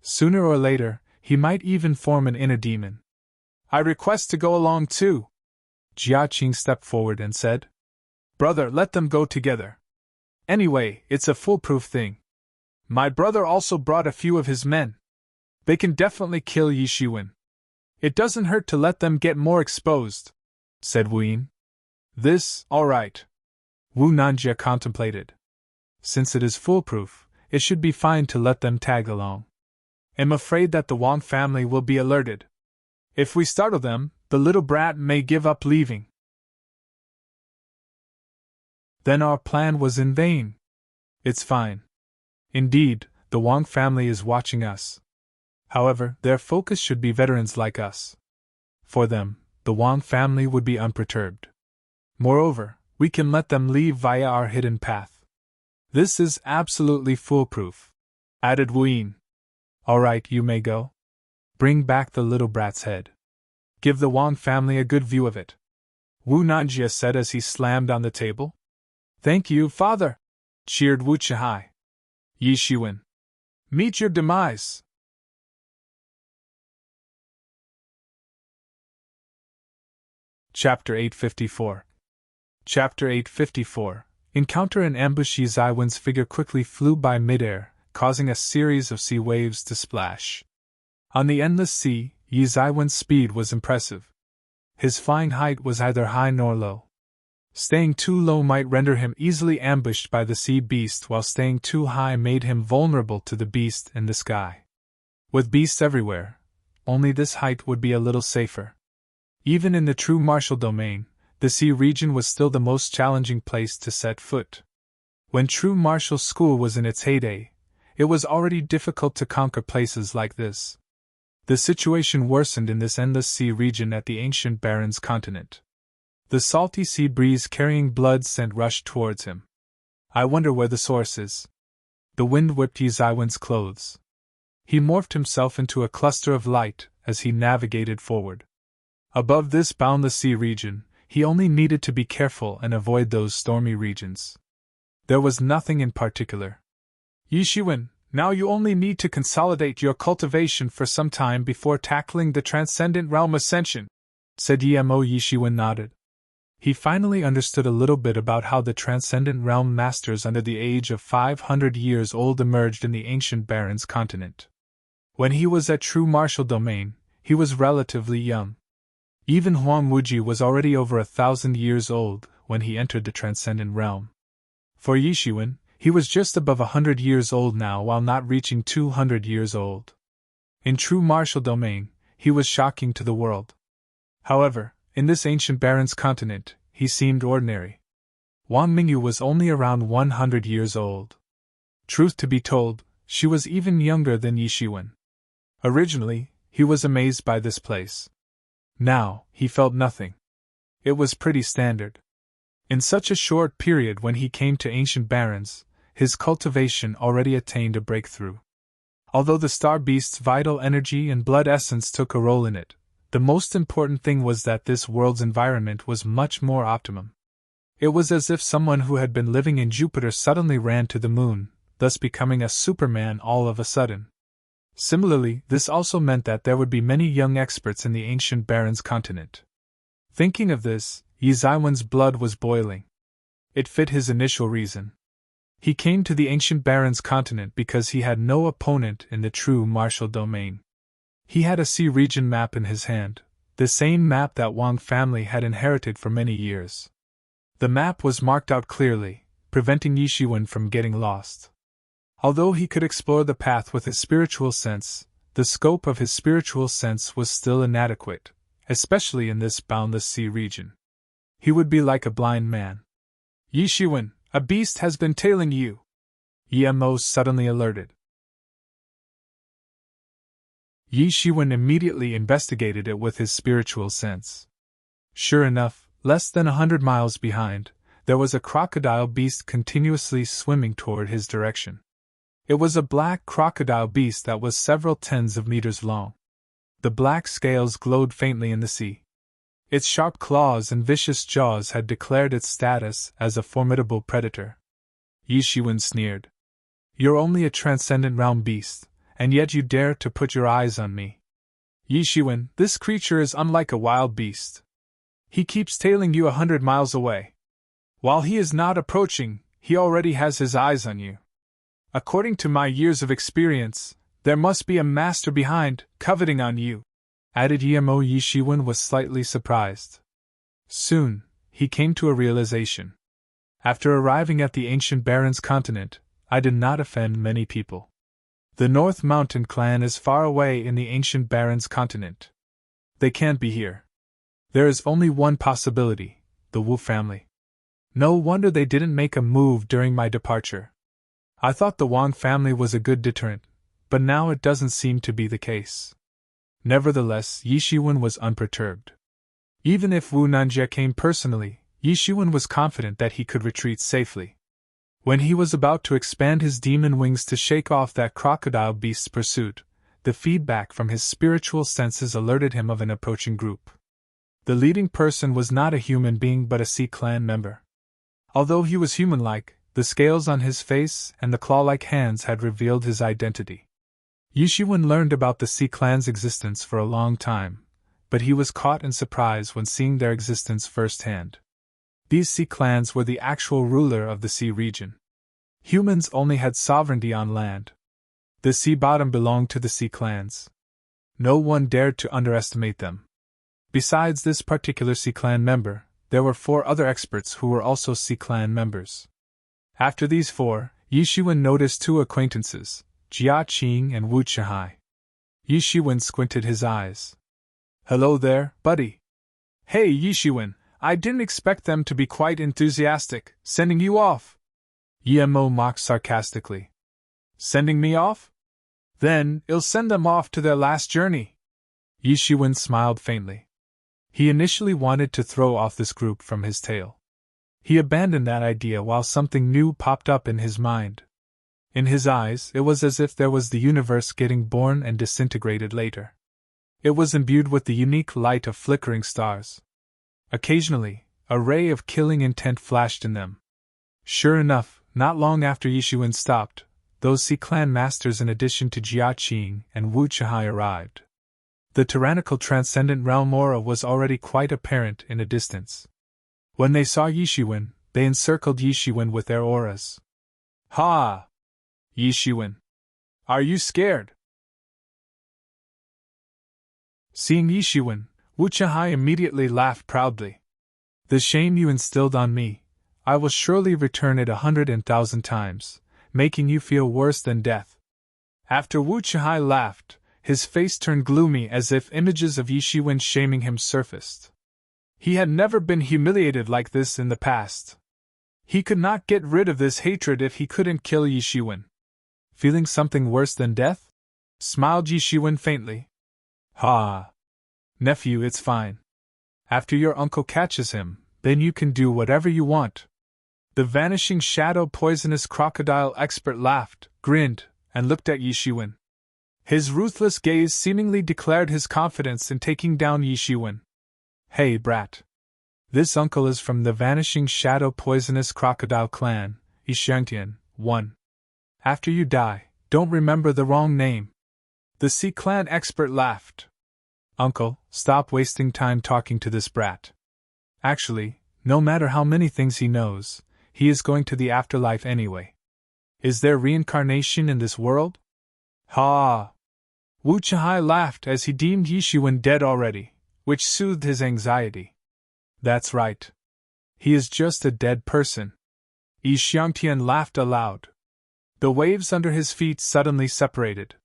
Sooner or later, he might even form an inner demon. I request to go along too. Jia Qing stepped forward and said. Brother, let them go together. Anyway, it's a foolproof thing. My brother also brought a few of his men. They can definitely kill Yi Shiwen. It doesn't hurt to let them get more exposed, said Wu Yin. This, all right. Wu Nanjie contemplated. Since it is foolproof, it should be fine to let them tag along. I'm afraid that the Wang family will be alerted. If we startle them, the little brat may give up leaving. Then our plan was in vain. It's fine. Indeed, the Wang family is watching us. However, their focus should be veterans like us. For them, the Wang family would be unperturbed. Moreover, we can let them leave via our hidden path. This is absolutely foolproof, added Wu Yin. All right, you may go. Bring back the little brat's head. Give the Wang family a good view of it, Wu Nanjie said as he slammed on the table. Thank you, father, cheered Wu Chihai. Yi Shiwen. Meet your demise. Chapter 854. Chapter 854. Encounter and ambush. Yi Zaiwen's figure quickly flew by midair, causing a series of sea waves to splash. On the endless sea, Yi Zaiwen's speed was impressive. His flying height was neither high nor low. Staying too low might render him easily ambushed by the sea beast, while staying too high made him vulnerable to the beast in the sky. With beasts everywhere, only this height would be a little safer. Even in the true martial domain, the sea region was still the most challenging place to set foot. When true martial school was in its heyday, it was already difficult to conquer places like this. The situation worsened in this endless sea region at the ancient Baron's continent. The salty sea breeze carrying blood scent rushed towards him. I wonder where the source is. The wind whipped Yi Zaiwen's clothes. He morphed himself into a cluster of light as he navigated forward. Above this boundless sea region, he only needed to be careful and avoid those stormy regions. There was nothing in particular. Yi Shiwen, now you only need to consolidate your cultivation for some time before tackling the Transcendent Realm Ascension, said Yemo. Yi Shiwen nodded. He finally understood a little bit about how the Transcendent Realm masters under the age of 500 years old emerged in the ancient Baron's continent. When he was at true martial domain, he was relatively young. Even Huang Wuji was already over 1,000 years old when he entered the Transcendent Realm. For Yi Shiwen, he was just above 100 years old now while not reaching 200 years old. In true martial domain, he was shocking to the world. However, in this ancient Baron's continent, he seemed ordinary. Wang Mingyu was only around 100 years old. Truth to be told, she was even younger than Yi Shiwen. Originally, he was amazed by this place. Now, he felt nothing. It was pretty standard. In such a short period when he came to ancient barons, his cultivation already attained a breakthrough. Although the star beast's vital energy and blood essence took a role in it, the most important thing was that this world's environment was much more optimum. It was as if someone who had been living in Jupiter suddenly ran to the moon, thus becoming a Superman all of a sudden. Similarly, this also meant that there would be many young experts in the ancient Baron's continent. Thinking of this, Yi Zaiwen's blood was boiling. It fit his initial reason. He came to the ancient Baron's continent because he had no opponent in the true martial domain. He had a sea region map in his hand, the same map that Wang family had inherited for many years. The map was marked out clearly, preventing Yi Shiwen from getting lost. Although he could explore the path with his spiritual sense, the scope of his spiritual sense was still inadequate, especially in this boundless sea region. He would be like a blind man. Yi Shiwen, a beast has been tailing you. Yemo suddenly alerted. Yi Shiwen immediately investigated it with his spiritual sense. Sure enough, less than 100 miles behind, there was a crocodile beast continuously swimming toward his direction. It was a black crocodile beast that was several tens of meters long. The black scales glowed faintly in the sea. Its sharp claws and vicious jaws had declared its status as a formidable predator. Yi Shiwen sneered. You're only a Transcendent Realm beast, and yet you dare to put your eyes on me. Yi Shiwen, this creature is unlike a wild beast. He keeps tailing you 100 miles away. While he is not approaching, he already has his eyes on you. According to my years of experience, there must be a master behind, coveting on you, added Yemo. Yi Shiwen was slightly surprised. Soon, he came to a realization. After arriving at the ancient Baron's continent, I did not offend many people. The North Mountain clan is far away in the ancient Baron's continent. They can't be here. There is only one possibility: the Wu family. No wonder they didn't make a move during my departure. I thought the Wang family was a good deterrent, but now it doesn't seem to be the case. Nevertheless, Yi Shiwen was unperturbed. Even if Wu Nanjie came personally, Yi Shiwen was confident that he could retreat safely. When he was about to expand his demon wings to shake off that crocodile beast's pursuit, the feedback from his spiritual senses alerted him of an approaching group. The leading person was not a human being but a Sea Clan member. Although he was human-like, the scales on his face and the claw-like hands had revealed his identity. Yi Shiwen learned about the Sea Clan's existence for a long time, but he was caught in surprise when seeing their existence firsthand. These Sea Clans were the actual ruler of the sea region. Humans only had sovereignty on land. The sea bottom belonged to the Sea Clans. No one dared to underestimate them. Besides this particular Sea Clan member, there were 4 other experts who were also Sea Clan members. After these 4, Yi Shiwen noticed 2 acquaintances, Jia Qing and Wu Chihai. Yi Shiwen squinted his eyes. "Hello there, buddy." "Hey, Yi Shiwen, I didn't expect them to be quite enthusiastic, sending you off." Yemo mocked sarcastically. "Sending me off? Then, I'll send them off to their last journey." Yi Shiwen smiled faintly. He initially wanted to throw off this group from his tail. He abandoned that idea while something new popped up in his mind. In his eyes, it was as if there was the universe getting born and disintegrated later. It was imbued with the unique light of flickering stars. Occasionally, a ray of killing intent flashed in them. Sure enough, not long after Yi Shiwen stopped, those Sea Clan masters in addition to Jia Qing and Wu Chihai arrived. The tyrannical transcendent realm aura was already quite apparent in a distance. When they saw Yi Shiwen, they encircled Yi Shiwen with their auras. "Ha! Yi Shiwen, are you scared?" Seeing Yi Shiwen, Wu Chihai immediately laughed proudly. "The shame you instilled on me, I will surely return it 100,000 times, making you feel worse than death." After Wu Chihai laughed, his face turned gloomy as if images of Yi Shiwen shaming him surfaced. He had never been humiliated like this in the past. He could not get rid of this hatred if he couldn't kill Yi Shiwen. "Feeling something worse than death?" smiled Yi Shiwen faintly. "Ha! Nephew, it's fine. After your uncle catches him, then you can do whatever you want." The vanishing shadow poisonous crocodile expert laughed, grinned, and looked at Yi Shiwen. His ruthless gaze seemingly declared his confidence in taking down Yi Shiwen. "Hey, brat. This uncle is from the vanishing shadow poisonous crocodile clan, Yixiangtian, 1. After you die, don't remember the wrong name." The Sea Clan expert laughed. "Uncle, stop wasting time talking to this brat. Actually, no matter how many things he knows, he is going to the afterlife anyway. Is there reincarnation in this world?" "Ha!" Wu Chihai laughed as he deemed Yi Shiwen dead already, which soothed his anxiety. "That's right. He is just a dead person." Yi Xiangtian laughed aloud. The waves under his feet suddenly separated.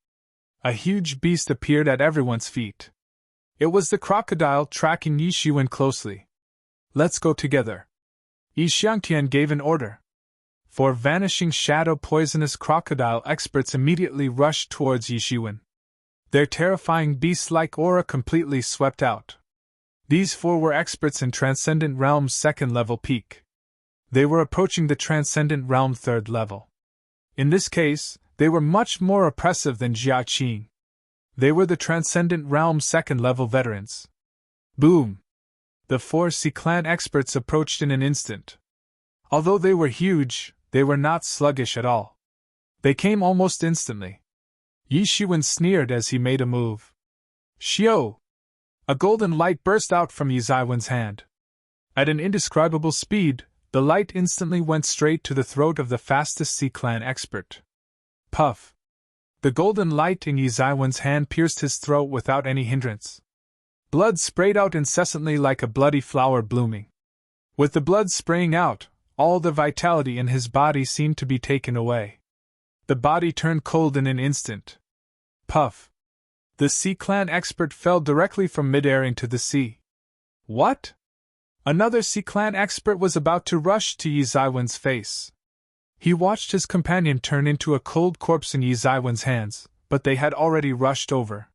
A huge beast appeared at everyone's feet. It was the crocodile tracking Yi Shiwen closely. "Let's go together." Yi Xiangtian gave an order. 4 vanishing shadow poisonous crocodile experts immediately rushed towards Yi Shiwen. Their terrifying beast-like aura completely swept out. These 4 were experts in Transcendent Realm's 2nd level peak. They were approaching the Transcendent Realm 3rd level. In this case, they were much more oppressive than Jia Qing. They were the Transcendent Realm's 2nd level veterans. Boom! The 4 Sea Clan experts approached in an instant. Although they were huge, they were not sluggish at all. They came almost instantly. Yi Shiwen sneered as he made a move. "Xiao!" A golden light burst out from Yi Zaiwen's hand. At an indescribable speed, the light instantly went straight to the throat of the fastest Sea Clan expert. Puff! The golden light in Yi Zaiwen's hand pierced his throat without any hindrance. Blood sprayed out incessantly like a bloody flower blooming. With the blood spraying out, All the vitality in his body seemed to be taken away. The body turned cold in an instant. Puff! The Sea Clan expert fell directly from midair into the sea. What? Another Sea Clan expert was about to rush to Yi Zaiwen's face. He watched his companion turn into a cold corpse in Yi Zaiwen's hands, but they had already rushed over.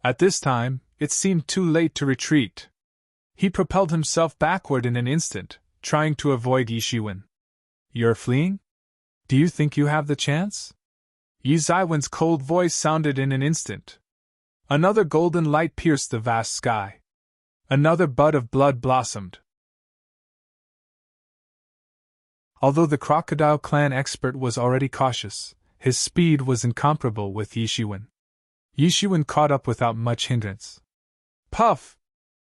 At this time, it seemed too late to retreat. He propelled himself backward in an instant, trying to avoid Yi Shiwen. You're fleeing? Do you think you have the chance? Yi Zaiwen's cold voice sounded in an instant. Another golden light pierced the vast sky. Another bud of blood blossomed. Although the Crocodile Clan expert was already cautious, his speed was incomparable with Yi Shiwen. Yi Shiwen caught up without much hindrance. Puff!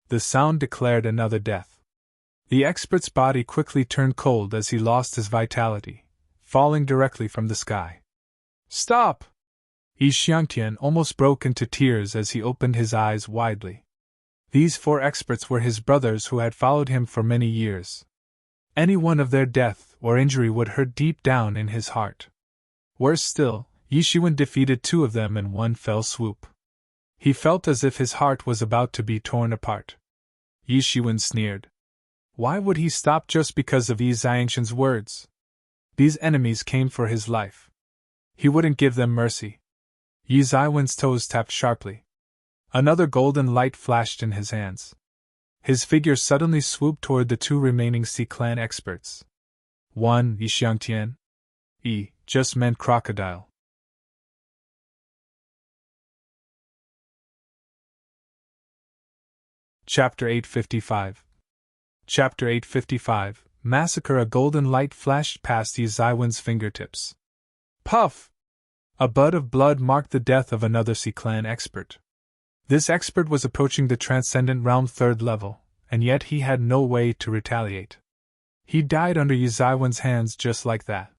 The sound declared another death. The expert's body quickly turned cold as he lost his vitality, falling directly from the sky. Stop! Yi Xiangtian almost broke into tears as he opened his eyes widely. These 4 experts were his brothers who had followed him for many years. Any one of their death or injury would hurt deep down in his heart. Worse still, Yi Shiwen defeated 2 of them in one fell swoop. He felt as if his heart was about to be torn apart. Yi Shiwen sneered. Why would he stop just because of Yi Xiangshan's words? These enemies came for his life. He wouldn't give them mercy. Yi Zaiwen's toes tapped sharply. Another golden light flashed in his hands. His figure suddenly swooped toward the 2 remaining Sea Clan experts. One, Yi Xiangtian. Yi just meant crocodile. Chapter 855. Chapter 855, Massacre. A golden light flashed past Yi Zaiwen's fingertips. Puff! A bud of blood marked the death of another Sea Clan expert. This expert was approaching the Transcendent Realm 3rd level, and yet he had no way to retaliate. He died under Yi Zaiwen's hands just like that.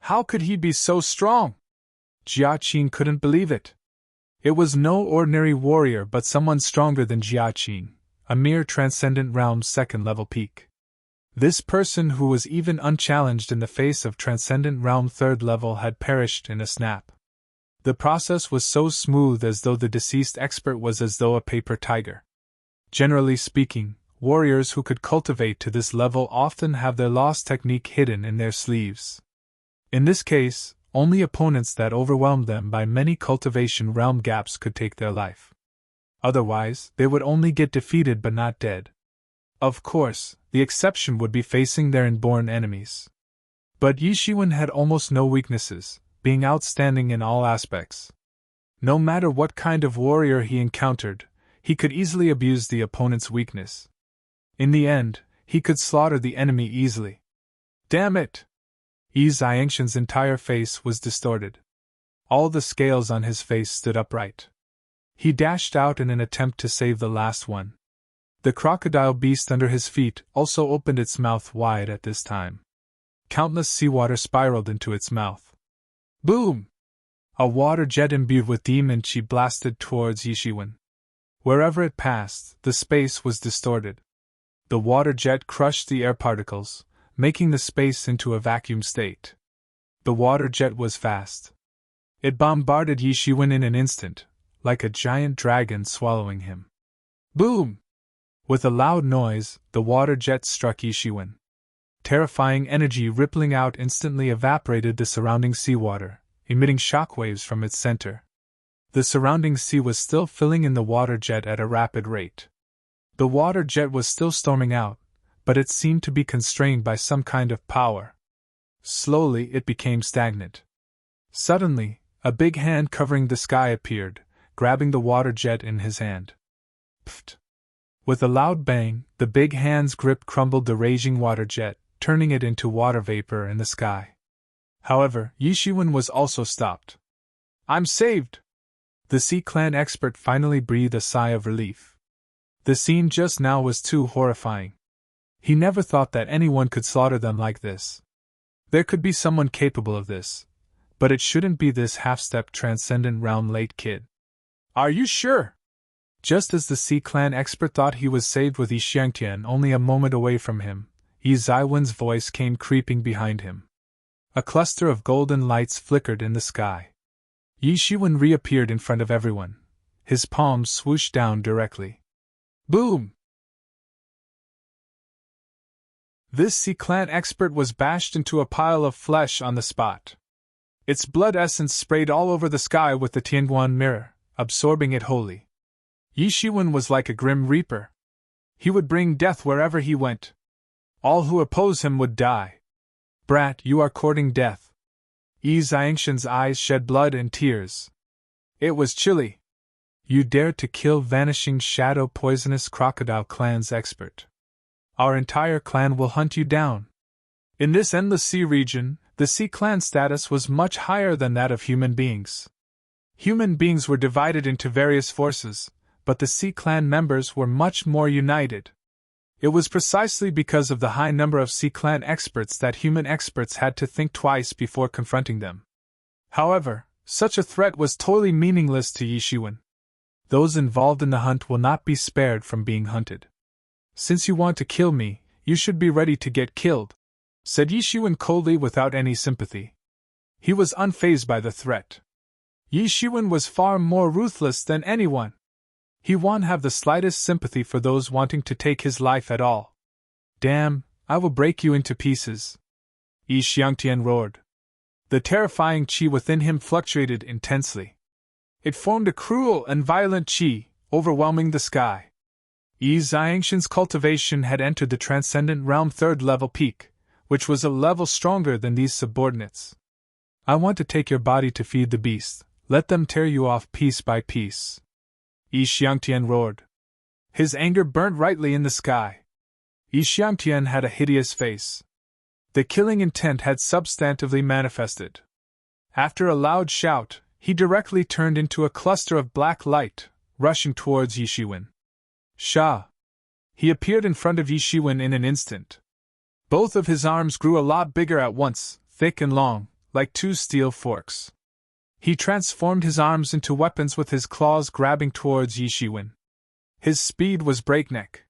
How could he be so strong? Jia Qin couldn't believe it. It was no ordinary warrior but someone stronger than Jia Qin, a mere Transcendent Realm's 2nd level peak. This person who was even unchallenged in the face of Transcendent Realm 3rd level had perished in a snap. The process was so smooth as though the deceased expert was as though a paper tiger. Generally speaking, warriors who could cultivate to this level often have their lost technique hidden in their sleeves. In this case, only opponents that overwhelmed them by many cultivation realm gaps could take their life. Otherwise, they would only get defeated but not dead. Of course, the exception would be facing their inborn enemies. But Yi Shiwen had almost no weaknesses, being outstanding in all aspects. No matter what kind of warrior he encountered, he could easily abuse the opponent's weakness. In the end, he could slaughter the enemy easily. Damn it! Yi Xiangshan's entire face was distorted. All the scales on his face stood upright. He dashed out in an attempt to save the last one. The crocodile beast under his feet also opened its mouth wide at this time. Countless seawater spiraled into its mouth. Boom! A water jet imbued with demon chi blasted towards Yi Shiwen. Wherever it passed, the space was distorted. The water jet crushed the air particles, making the space into a vacuum state. The water jet was fast. It bombarded Yi Shiwen in an instant, like a giant dragon swallowing him. Boom! With a loud noise, the water jet struck Yi Shiwen. Terrifying energy rippling out instantly evaporated the surrounding seawater, emitting shockwaves from its center. The surrounding sea was still filling in the water jet at a rapid rate. The water jet was still storming out, but it seemed to be constrained by some kind of power. Slowly it became stagnant. Suddenly, a big hand covering the sky appeared, grabbing the water jet in his hand. Pfft! With a loud bang, the big hand's grip crumbled the raging water jet, turning it into water vapor in the sky. However, Yi Shiwen was also stopped. I'm saved! The Sea Clan expert finally breathed a sigh of relief. The scene just now was too horrifying. He never thought that anyone could slaughter them like this. There could be someone capable of this, but it shouldn't be this half-step Transcendent Realm late kid. Are you sure? Just as the Sea Clan expert thought he was saved with Yi Xiangtian only a moment away from him, Yi Zaiwen's voice came creeping behind him. A cluster of golden lights flickered in the sky. Yi Shiwen reappeared in front of everyone. His palms swooshed down directly. Boom! This Sea Clan expert was bashed into a pile of flesh on the spot. Its blood essence sprayed all over the sky with the Tianguan mirror, absorbing it wholly. Yi Shiwen was like a grim reaper. He would bring death wherever he went. All who oppose him would die. Brat, you are courting death. Yi Xiangshan's eyes shed blood and tears. It was chilly. You dared to kill Vanishing Shadow Poisonous Crocodile Clan's expert. Our entire clan will hunt you down. In this endless sea region, the Sea Clan status was much higher than that of human beings. Human beings were divided into various forces, but the Sea Clan members were much more united. It was precisely because of the high number of Sea Clan experts that human experts had to think twice before confronting them. However, such a threat was totally meaningless to Yi Shiwen. Those involved in the hunt will not be spared from being hunted. Since you want to kill me, you should be ready to get killed, said Yi Shiwen coldly without any sympathy. He was unfazed by the threat. Yi Shiwen was far more ruthless than anyone. He won't have the slightest sympathy for those wanting to take his life at all. Damn, I will break you into pieces. Yi Xiangtian roared. The terrifying qi within him fluctuated intensely. It formed a cruel and violent qi, overwhelming the sky. Yi Xiangshan's cultivation had entered the Transcendent Realm 3rd level peak, which was a level stronger than these subordinates. I want to take your body to feed the beast. Let them tear you off piece by piece. Yi Xiangtian roared. His anger burnt brightly in the sky. Yi Xiangtian had a hideous face. The killing intent had substantively manifested. After a loud shout, he directly turned into a cluster of black light, rushing towards Yi Shiwen. Sha! He appeared in front of Yi Shiwen in an instant. Both of his arms grew a lot bigger at once, thick and long, like two steel forks. He transformed his arms into weapons with his claws grabbing towards Yi Shiwen. His speed was breakneck.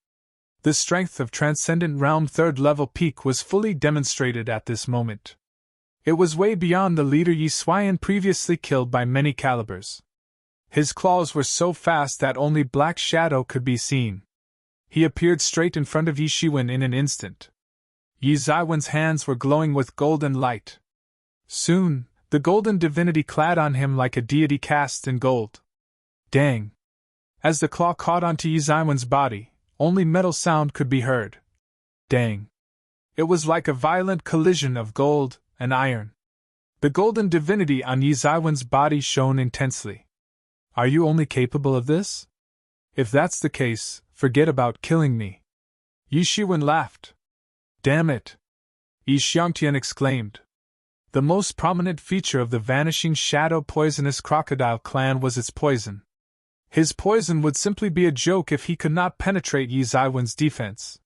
The strength of Transcendent Realm 3rd level peak was fully demonstrated at this moment. It was way beyond the leader Yi Xuan previously killed by many calibers. His claws were so fast that only black shadow could be seen. He appeared straight in front of Yi Shiwen in an instant. Yi Zaiwen's hands were glowing with golden light. Soon, the golden divinity clad on him like a deity cast in gold. Dang! As the claw caught onto Yi Zaiwen's body, only metal sound could be heard. Dang! It was like a violent collision of gold and iron. The golden divinity on Yi Zaiwen's body shone intensely. Are you only capable of this? If that's the case, forget about killing me. Yi Shiwen laughed. Damn it! Yi Xiangtian exclaimed. The most prominent feature of the Vanishing Shadow Poisonous Crocodile clan was its poison. His poison would simply be a joke if he could not penetrate Yi Zaiwen's defense.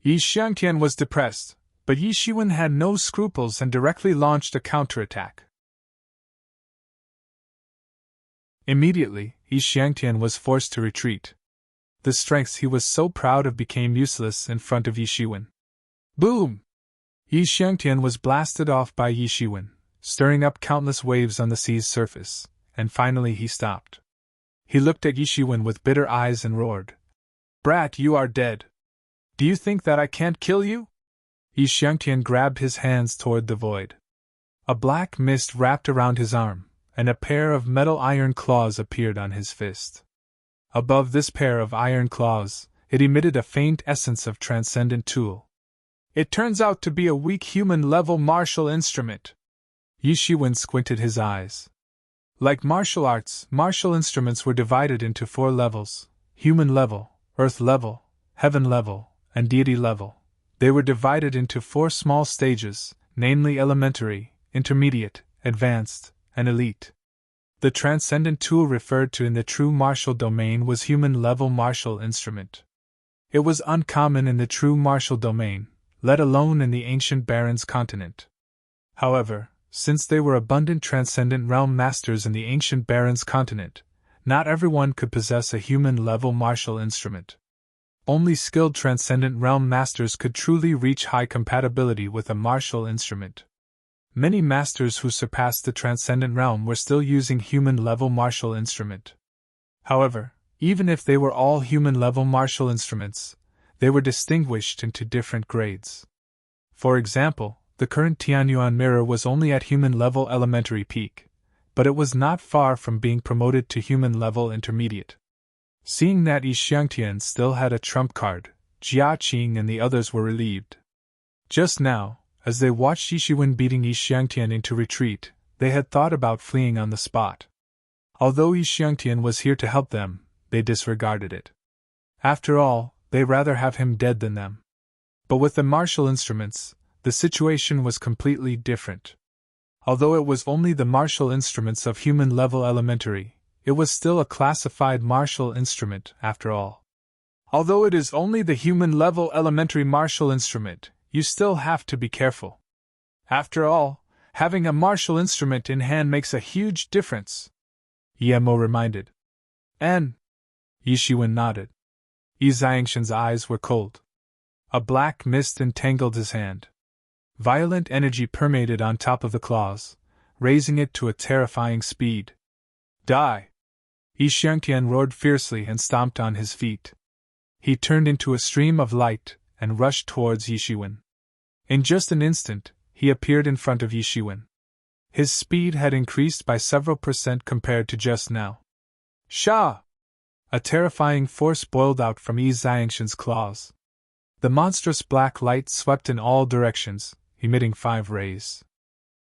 Yi Xiangtian was depressed, but Yi Shiwen had no scruples and directly launched a counterattack. Immediately, Yi Xiangtian was forced to retreat. The strengths he was so proud of became useless in front of Yi Shiwen. Boom! Yi Xiangtian was blasted off by Yi Shiwen, stirring up countless waves on the sea's surface, and finally he stopped. He looked at Yi Shiwen with bitter eyes and roared. Brat, you are dead. Do you think that I can't kill you? Yi Xiangtian grabbed his hands toward the void. A black mist wrapped around his arm, and a pair of metal iron claws appeared on his fist. Above this pair of iron claws, it emitted a faint essence of transcendent tool. It turns out to be a weak human-level martial instrument. Yi Shiwen squinted his eyes. Like martial arts, martial instruments were divided into 4 levels: human level, earth level, heaven level, and deity level. They were divided into 4 small stages, namely elementary, intermediate, advanced, and elite. The transcendent tool referred to in the true martial domain was human-level martial instrument. It was uncommon in the true martial domain, let alone in the ancient Barrens continent. However, since they were abundant transcendent realm masters in the ancient Barrens continent, not everyone could possess a human-level martial instrument. Only skilled Transcendent Realm masters could truly reach high compatibility with a martial instrument. Many masters who surpassed the Transcendent Realm were still using human-level martial instrument. However, even if they were all human-level martial instruments, they were distinguished into different grades. For example, the current Tianyuan mirror was only at human-level elementary peak, but it was not far from being promoted to human-level intermediate. Seeing that Yi Xiangtian still had a trump card, Jia Qing and the others were relieved. Just now, as they watched Yishiwen beating Yi Xiangtian into retreat, they had thought about fleeing on the spot. Although Yi Xiangtian was here to help them, they disregarded it. After all, they'd rather have him dead than them. But with the martial instruments, the situation was completely different. Although it was only the martial instruments of human-level elementary, it was still a classified martial instrument, after all. Although it is only the human-level elementary martial instrument, you still have to be careful. After all, having a martial instrument in hand makes a huge difference, Yemo reminded. And Yishiwen nodded. Yi Xiangshan's eyes were cold. A black mist entangled his hand. Violent energy permeated on top of the claws, raising it to a terrifying speed. Die! Yi Xiangtian roared fiercely and stomped on his feet. He turned into a stream of light and rushed towards Yishiwen. In just an instant, he appeared in front of Yishiwen. His speed had increased by several % compared to just now. Sha! A terrifying force boiled out from Yi Xiangshan's claws. The monstrous black light swept in all directions, emitting 5 rays.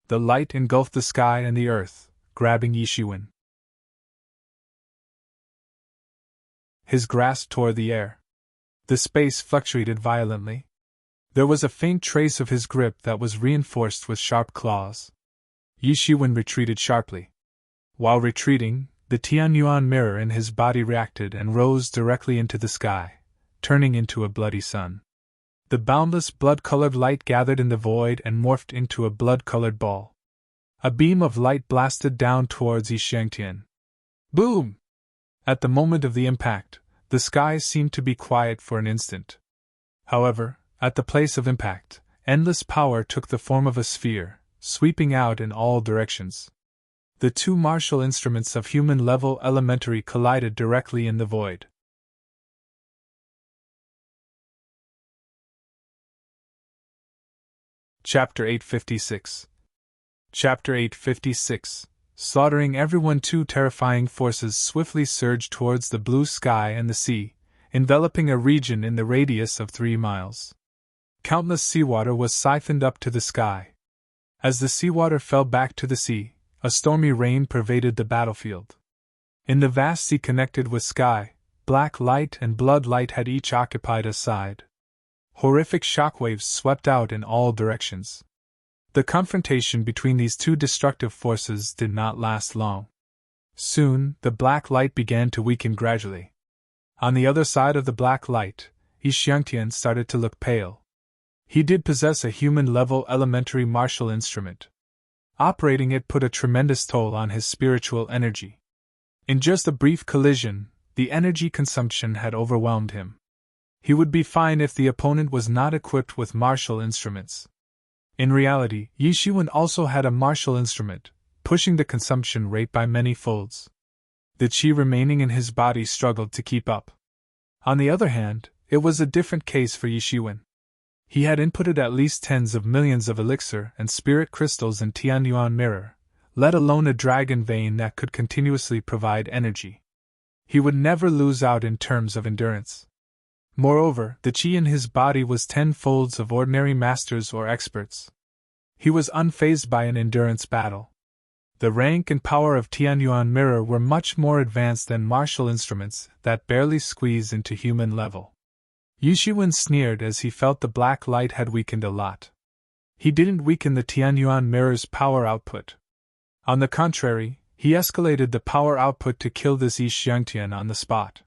The light engulfed the sky and the earth, grabbing Yishiwen. His grasp tore the air. The space fluctuated violently. There was a faint trace of his grip that was reinforced with sharp claws. Yishiwen retreated sharply. While retreating, the Tianyuan mirror in his body reacted and rose directly into the sky, turning into a bloody sun. The boundless blood-colored light gathered in the void and morphed into a blood-colored ball. A beam of light blasted down towards Yi Xiangtian. Boom! At the moment of the impact, the sky seemed to be quiet for an instant. However, at the place of impact, endless power took the form of a sphere, sweeping out in all directions. The two martial instruments of human-level elementary collided directly in the void. Chapter 856. Chapter 856. Slaughtering everyone. 2 terrifying forces swiftly surged towards the blue sky and the sea, enveloping a region in the radius of 3 miles. Countless seawater was siphoned up to the sky. As the seawater fell back to the sea, a stormy rain pervaded the battlefield. In the vast sea connected with sky, black light and blood light had each occupied a side. Horrific shockwaves swept out in all directions. The confrontation between these two destructive forces did not last long. Soon, the black light began to weaken gradually. On the other side of the black light, Yi Xiangtian started to look pale. He did possess a human-level elementary martial instrument. Operating it put a tremendous toll on his spiritual energy. In just a brief collision, the energy consumption had overwhelmed him. He would be fine if the opponent was not equipped with martial instruments. In reality, Yishiwen also had a martial instrument, pushing the consumption rate by many folds. The qi remaining in his body struggled to keep up. On the other hand, it was a different case for Yishiwen. He had inputted at least tens of millions of elixir and spirit crystals in Tianyuan mirror, let alone a dragon vein that could continuously provide energy. He would never lose out in terms of endurance. Moreover, the qi in his body was 10 folds of ordinary masters or experts. He was unfazed by an endurance battle. The rank and power of Tianyuan mirror were much more advanced than martial instruments that barely squeeze into human level. Yishiwen sneered as he felt the black light had weakened a lot. He didn't weaken the Tianyuan mirror's power output. On the contrary, he escalated the power output to kill this Yi Xiangtian on the spot.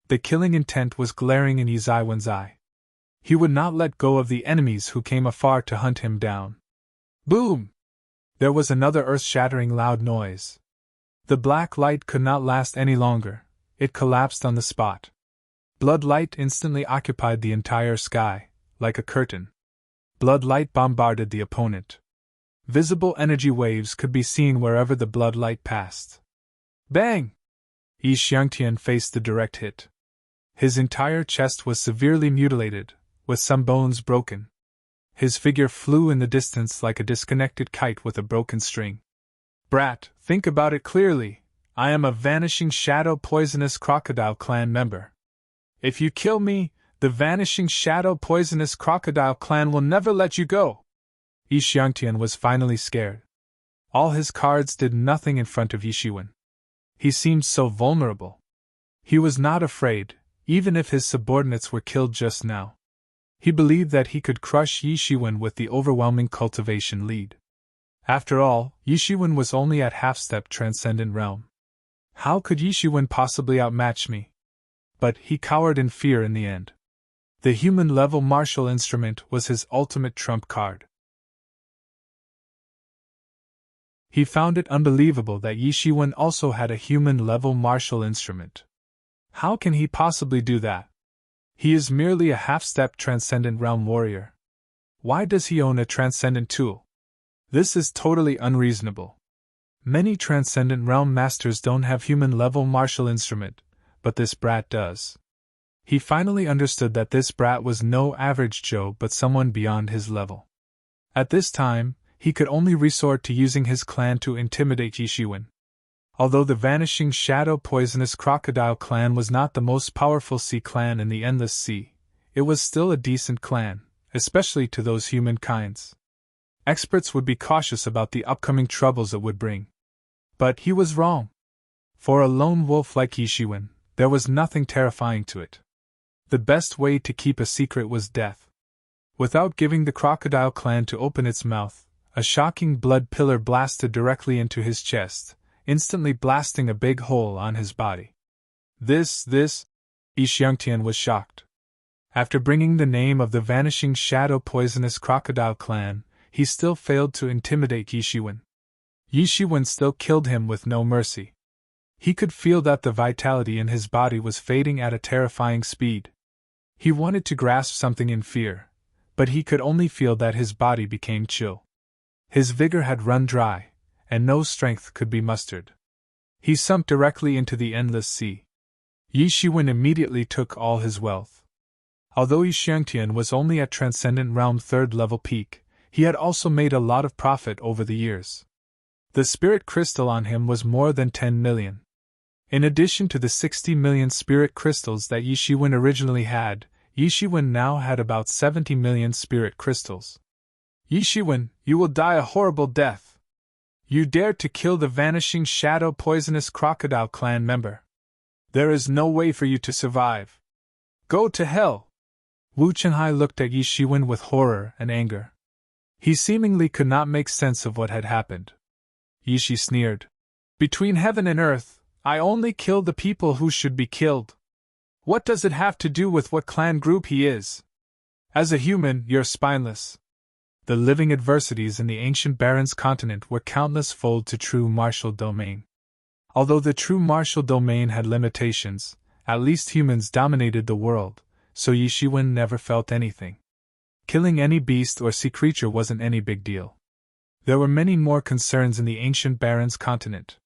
The killing intent was glaring in Yi Xiawen's eye. He would not let go of the enemies who came afar to hunt him down. Boom! There was another earth-shattering loud noise. The black light could not last any longer. It collapsed on the spot. Blood light instantly occupied the entire sky, like a curtain. Blood light bombarded the opponent. Visible energy waves could be seen wherever the blood light passed. Bang! Yi Xiangtian faced the direct hit. His entire chest was severely mutilated, with some bones broken. His figure flew in the distance like a disconnected kite with a broken string. Brat, think about it clearly. I am a Vanishing Shadow Poisonous Crocodile Clan member. If you kill me, the Vanishing Shadow Poisonous Crocodile Clan will never let you go. Yi Xiangtian was finally scared. All his cards did nothing in front of Yi Shiwen. He seemed so vulnerable. He was not afraid, even if his subordinates were killed just now. He believed that he could crush Yi Shiwen with the overwhelming cultivation lead. After all, Yi Shiwen was only at half-step transcendent realm. How could Yi Shiwen possibly outmatch me? But he cowered in fear in the end. The human-level martial instrument was his ultimate trump card. He found it unbelievable that Yi Shiwen also had a human-level martial instrument. How can he possibly do that? He is merely a half-step transcendent realm warrior. Why does he own a transcendent tool? This is totally unreasonable. Many transcendent realm masters don't have human-level martial instrument, but this brat does. He finally understood that this brat was no average Joe but someone beyond his level. At this time, he could only resort to using his clan to intimidate Yi Shiwen. Although the Vanishing Shadow Poisonous Crocodile Clan was not the most powerful sea clan in the Endless Sea, it was still a decent clan, especially to those human kinds. Experts would be cautious about the upcoming troubles it would bring. But he was wrong. For a lone wolf like Yi Shiwen, there was nothing terrifying to it. The best way to keep a secret was death. Without giving the crocodile clan to open its mouth, a shocking blood pillar blasted directly into his chest, instantly blasting a big hole on his body. This, Yi Xiangtian was shocked. After bringing the name of the Vanishing Shadow Poisonous Crocodile Clan, he still failed to intimidate Yi Shiwen. Yi Shiwen still killed him with no mercy. He could feel that the vitality in his body was fading at a terrifying speed. He wanted to grasp something in fear, but he could only feel that his body became chill. His vigor had run dry, and no strength could be mustered. He sunk directly into the endless sea. Yi Shiwen immediately took all his wealth. Although Yi Xiangtian was only at Transcendent Realm 3rd level peak, he had also made a lot of profit over the years. The spirit crystal on him was more than 10 million. In addition to the 60 million spirit crystals that Yi Shiwen originally had, Yi Shiwen now had about 70 million spirit crystals. Yi Shiwen, you will die a horrible death. You dared to kill the Vanishing Shadow Poisonous Crocodile Clan member. There is no way for you to survive. Go to hell! Wu Chenhai looked at Yi Shiwen with horror and anger. He seemingly could not make sense of what had happened. Yi Shi sneered. Between heaven and earth, I only kill the people who should be killed. What does it have to do with what clan group he is? As a human, you're spineless. The living adversities in the ancient Baron's continent were countless-fold to true martial domain. Although the true martial domain had limitations, at least humans dominated the world, so Yi Shiwen never felt anything. Killing any beast or sea creature wasn't any big deal. There were many more concerns in the ancient Baron's continent.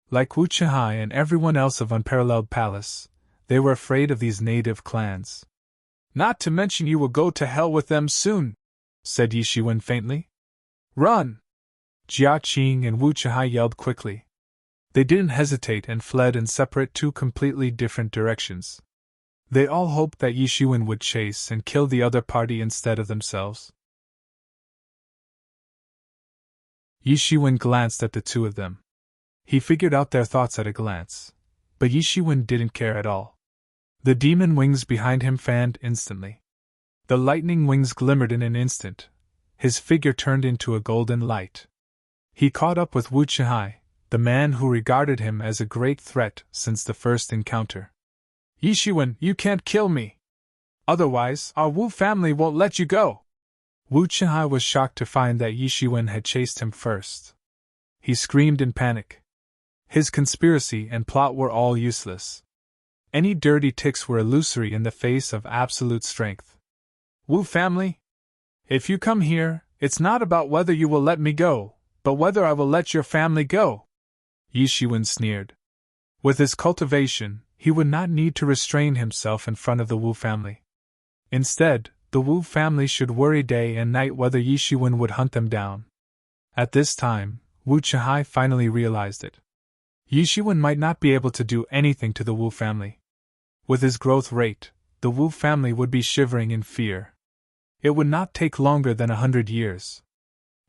Like Wu Chenhai and everyone else of Unparalleled Palace, they were afraid of these native clans. Not to mention you will go to hell with them soon, said Yi Shiwen faintly. Run! Jia Qing and Wu Chenhai yelled quickly. They didn't hesitate and fled in separate two completely different directions. They all hoped that Yi Shiwen would chase and kill the other party instead of themselves. Yi Shiwen glanced at the two of them. He figured out their thoughts at a glance, but Yi Shiwen didn't care at all. The demon wings behind him fanned instantly. The lightning wings glimmered in an instant. His figure turned into a golden light. He caught up with Wu Chenhai, the man who regarded him as a great threat since the first encounter. Yi Shiwen, you can't kill me. Otherwise, our Wu family won't let you go. Wu Chenhai was shocked to find that Yi Shiwen had chased him first. He screamed in panic. His conspiracy and plot were all useless. Any dirty ticks were illusory in the face of absolute strength. Wu family? If you come here, it's not about whether you will let me go, but whether I will let your family go. Yi Shiwen sneered. With his cultivation, he would not need to restrain himself in front of the Wu family. Instead, the Wu family should worry day and night whether Yi Shiwen would hunt them down. At this time, Wu Chihai finally realized it. Yi Shiwen might not be able to do anything to the Wu family. With his growth rate, the Wu family would be shivering in fear. It would not take longer than 100 years.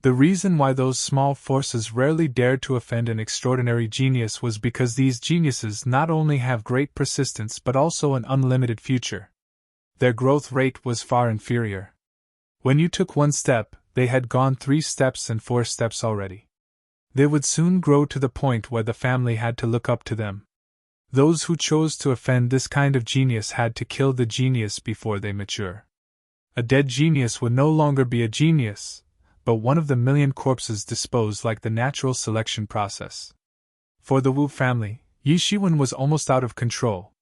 The reason why those small forces rarely dared to offend an extraordinary genius was because these geniuses not only have great persistence but also an unlimited future. Their growth rate was far inferior. When you took one step, they had gone 3 steps and 4 steps already. They would soon grow to the point where the family had to look up to them. Those who chose to offend this kind of genius had to kill the genius before they mature. A dead genius would no longer be a genius, but one of the million corpses disposed like the natural selection process. For the Wu family, Yi Shiwen was almost out of control.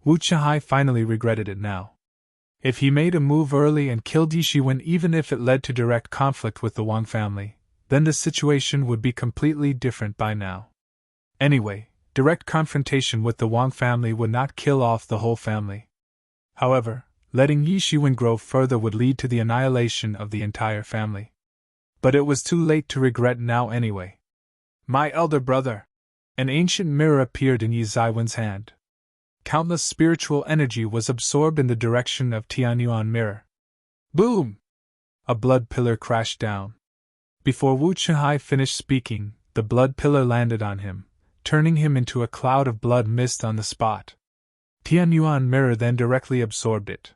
Wu Chihai finally regretted it now. If he made a move early and killed Yi Shiwen, even if it led to direct conflict with the Wang family, then the situation would be completely different by now. Anyway, direct confrontation with the Wang family would not kill off the whole family. However, letting Yi Shiwen grow further would lead to the annihilation of the entire family. But it was too late to regret now anyway. My elder brother! An ancient mirror appeared in Yi Zaiwen's hand. Countless spiritual energy was absorbed in the direction of Tianyuan mirror. Boom! A blood pillar crashed down. Before Wu Chihai finished speaking, the blood pillar landed on him, turning him into a cloud of blood mist on the spot. Tianyuan mirror then directly absorbed it.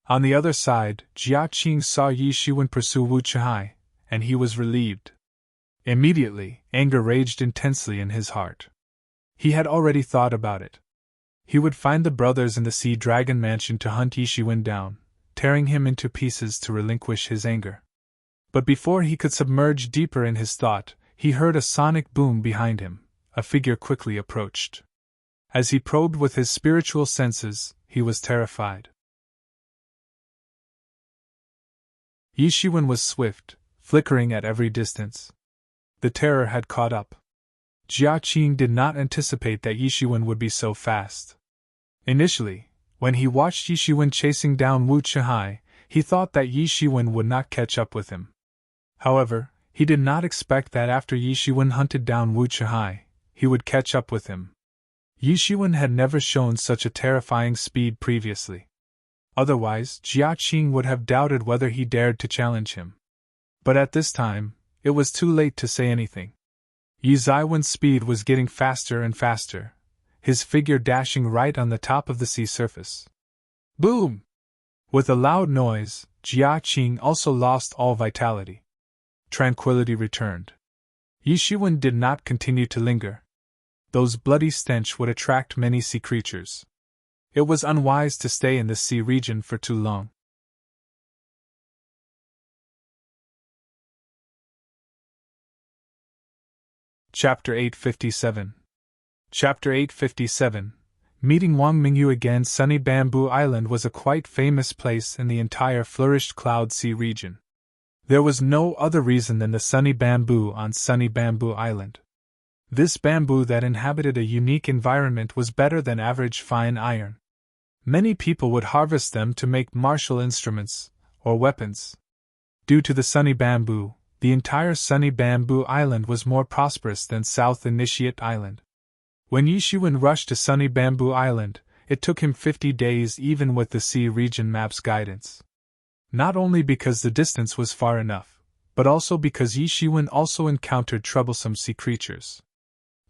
On the other side, Jia Qing saw Yi Shiwen pursue Wu Chihai, and he was relieved. Immediately, anger raged intensely in his heart. He had already thought about it. He would find the brothers in the Sea Dragon Mansion to hunt Yi Shiwen down, tearing him into pieces to relinquish his anger. But before he could submerge deeper in his thought, he heard a sonic boom behind him. A figure quickly approached. As he probed with his spiritual senses, he was terrified. Yi Shiwen was swift, flickering at every distance. The terror had caught up. Jia Qing did not anticipate that Yi Shiwen would be so fast. Initially, when he watched Yi Shiwen chasing down Wu Chihai, he thought that Yi Shiwen would not catch up with him. However, he did not expect that after Yi Shiwen hunted down Wu Chihai, he would catch up with him. Yi Shiwen had never shown such a terrifying speed previously. Otherwise, Jia Qing would have doubted whether he dared to challenge him. But at this time, it was too late to say anything. Yi Zaiwen's speed was getting faster and faster, his figure dashing right on the top of the sea surface. Boom! With a loud noise, Jia Qing also lost all vitality. Tranquility returned. Yi Shiwen did not continue to linger. Those bloody stench would attract many sea creatures. It was unwise to stay in this sea region for too long. Chapter 857. Chapter 857. Meeting Wang Mingyu again. Sunny Bamboo Island was a quite famous place in the entire flourished Cloud Sea region. There was no other reason than the sunny bamboo on Sunny Bamboo Island. This bamboo that inhabited a unique environment was better than average fine iron. Many people would harvest them to make martial instruments, or weapons. Due to the sunny bamboo, the entire Sunny Bamboo Island was more prosperous than South Initiate Island. When Yi Shiwen rushed to Sunny Bamboo Island, it took him 50 days even with the sea region map's guidance. Not only because the distance was far enough, but also because Yi Shiwen also encountered troublesome sea creatures.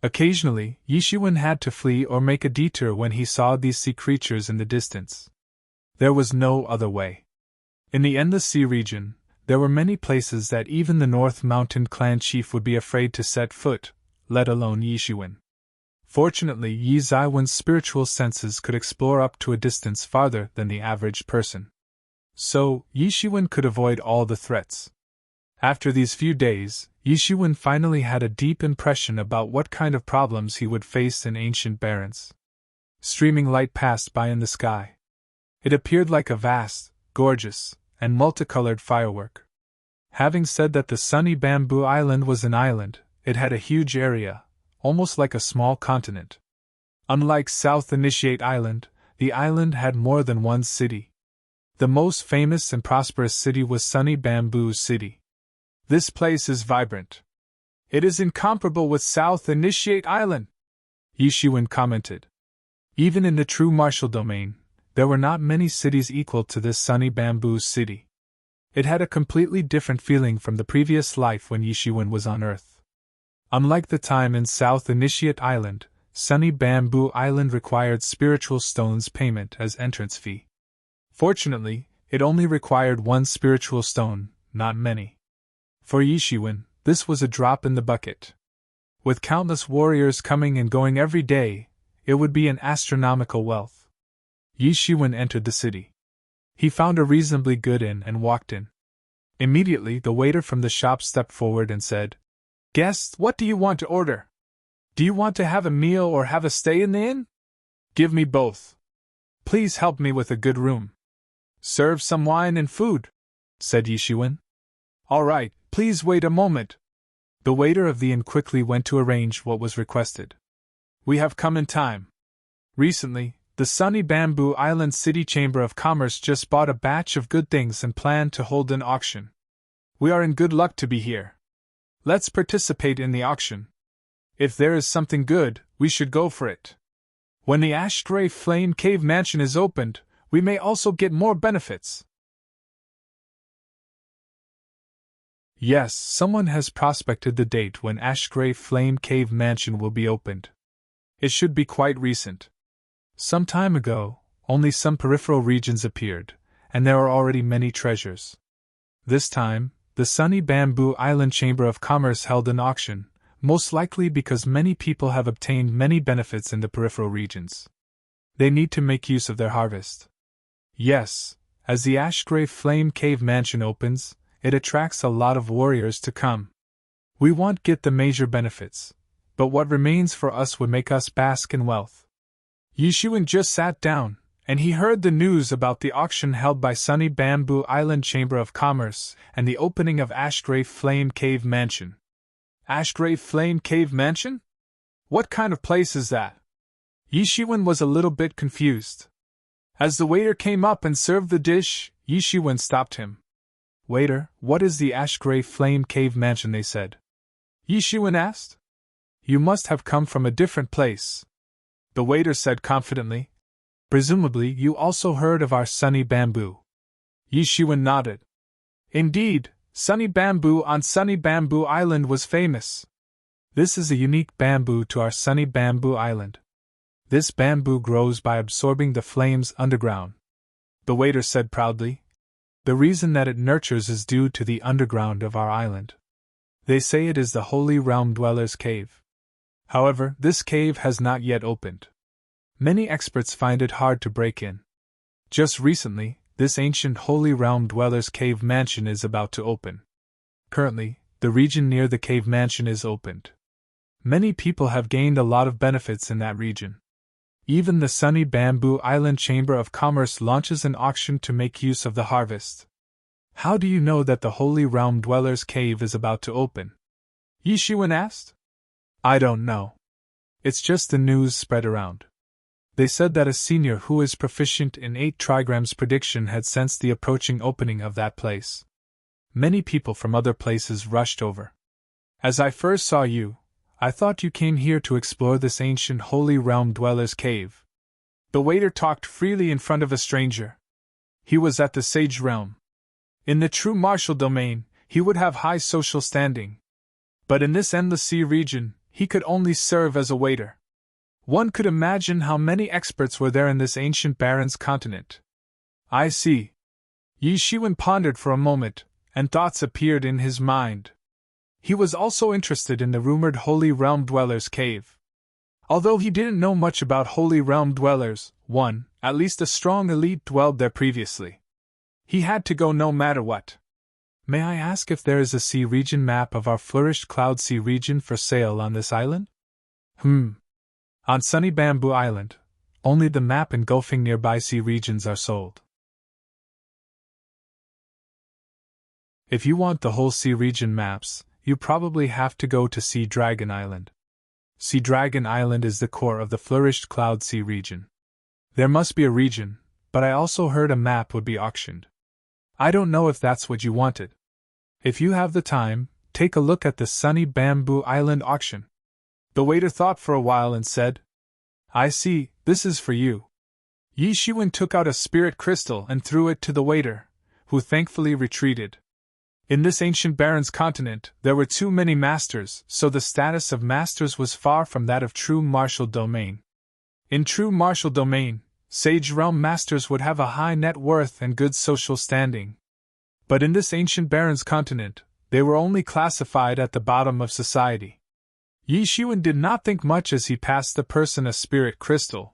Occasionally, Yi Shiwen had to flee or make a detour when he saw these sea creatures in the distance. There was no other way. In the endless sea region, there were many places that even the North Mountain clan chief would be afraid to set foot, let alone Yi Shiwen. Fortunately, Yi Zaiwen's spiritual senses could explore up to a distance farther than the average person. So, Yi Shiwen could avoid all the threats. After these few days, Yi Shiwen finally had a deep impression about what kind of problems he would face in ancient barrens. streaming light passed by in the sky. It appeared like a vast, gorgeous, and multicolored firework. Having said that the sunny bamboo island was an island, it had a huge area, almost like a small continent. Unlike South Initiate Island, the island had more than one city. The most famous and prosperous city was Sunny Bamboo City. This place is vibrant. It is incomparable with South Initiate Island, Yishiwen commented. Even in the true martial domain, there were not many cities equal to this Sunny Bamboo City. It had a completely different feeling from the previous life when Yishiwen was on Earth. Unlike the time in South Initiate Island, Sunny Bamboo Island required spiritual stones payment as entrance fee. Fortunately, it only required one spiritual stone, not many. For Yishiwen, this was a drop in the bucket. With countless warriors coming and going every day, it would be an astronomical wealth. Yishiwen entered the city. He found a reasonably good inn and walked in. Immediately, the waiter from the shop stepped forward and said, "Guest, what do you want to order? Do you want to have a meal or have a stay in the inn? Give me both. Please help me with a good room. Serve some wine and food," said Yishiwen. "All right, please wait a moment." The waiter of the inn quickly went to arrange what was requested. "We have come in time. Recently, the Sunny Bamboo Island City Chamber of Commerce just bought a batch of good things and planned to hold an auction. We are in good luck to be here. Let's participate in the auction. If there is something good, we should go for it. When the Ashgrave Flame Cave Mansion is opened, we may also get more benefits." Yes, someone has prospected the date when Ashgrave Flame Cave Mansion will be opened. It should be quite recent. Some time ago, only some peripheral regions appeared, and there are already many treasures. This time, the Sunny Bamboo Island Chamber of Commerce held an auction, most likely because many people have obtained many benefits in the peripheral regions. They need to make use of their harvest. Yes, as the Ashgrave Flame Cave Mansion opens, it attracts a lot of warriors to come. We won't get the major benefits, but what remains for us would make us bask in wealth. Yishiwen just sat down, and he heard the news about the auction held by Sunny Bamboo Island Chamber of Commerce and the opening of Ashgrave Flame Cave Mansion. Ashgrave Flame Cave Mansion? What kind of place is that? Yishiwen was a little bit confused. As the waiter came up and served the dish, Yishiwen stopped him. "Waiter, what is the Ashgrave Flame Cave Mansion?" they said. Yishiwen asked. "You must have come from a different place," the waiter said confidently. "Presumably you also heard of our Sunny Bamboo." Yishiwen nodded. "Indeed, Sunny Bamboo on Sunny Bamboo Island was famous. This is a unique bamboo to our Sunny Bamboo Island. This bamboo grows by absorbing the flames underground," the waiter said proudly. "The reason that it nurtures is due to the underground of our island. They say it is the Holy Realm Dweller's Cave. However, this cave has not yet opened. Many experts find it hard to break in. Just recently, this ancient Holy Realm Dweller's Cave Mansion is about to open. Currently, the region near the cave mansion is opened. Many people have gained a lot of benefits in that region. Even the Sunny Bamboo Island Chamber of Commerce launches an auction to make use of the harvest. How do you know that the Holy Realm Dweller's Cave is about to open?" Yishiwen asked. "I don't know. It's just the news spread around. They said that a senior who is proficient in 8 trigrams prediction had sensed the approaching opening of that place. Many people from other places rushed over. As I first saw you, I thought you came here to explore this ancient Holy Realm Dweller's Cave." The waiter talked freely in front of a stranger. He was at the Sage Realm. In the true martial domain, he would have high social standing. But in this endless sea region, he could only serve as a waiter. One could imagine how many experts were there in this ancient Baron's continent. "I see." Yishiwen pondered for a moment, and thoughts appeared in his mind. He was also interested in the rumored Holy Realm Dweller's Cave. Although he didn't know much about Holy Realm Dwellers, at least a strong elite dwelled there previously. He had to go no matter what. "May I ask if there is a sea region map of our flourished Cloud Sea region for sale on this island?" On Sunny Bamboo Island, only the map engulfing nearby sea regions are sold. If you want the whole sea region maps, you probably have to go to Sea Dragon Island. Sea Dragon Island is the core of the flourished Cloud Sea region. There must be a region, but I also heard a map would be auctioned. I don't know if that's what you wanted. If you have the time, take a look at the Sunny Bamboo Island auction. The waiter thought for a while and said, I see, this is for you. Yi Shiwen took out a spirit crystal and threw it to the waiter, who thankfully retreated. In this ancient Baron's continent, there were too many masters, so the status of masters was far from that of true martial domain. In true martial domain, Sage Realm masters would have a high net worth and good social standing. But in this ancient Baron's continent, they were only classified at the bottom of society. Yi Shiwen did not think much as he passed the person a spirit crystal.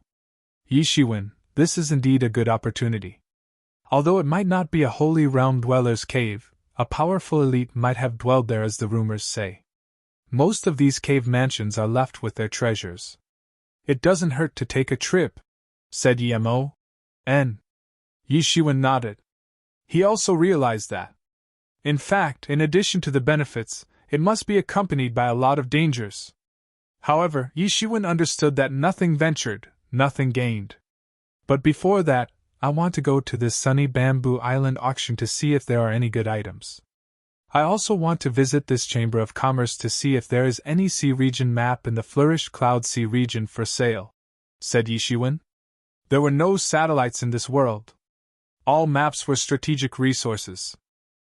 Yi Shiwen, this is indeed a good opportunity. Although it might not be a holy realm dweller's cave, a powerful elite might have dwelled there as the rumors say. Most of these cave mansions are left with their treasures. It doesn't hurt to take a trip, said Yemo. Yi Shiwen nodded. He also realized that. In fact, in addition to the benefits, it must be accompanied by a lot of dangers. However, Yi Shiwen understood that nothing ventured, nothing gained. But before that, I want to go to this Sunny Bamboo Island auction to see if there are any good items. I also want to visit this Chamber of Commerce to see if there is any sea region map in the flourished Cloud Sea region for sale, said Yi Shiwen. There were no satellites in this world. All maps were strategic resources.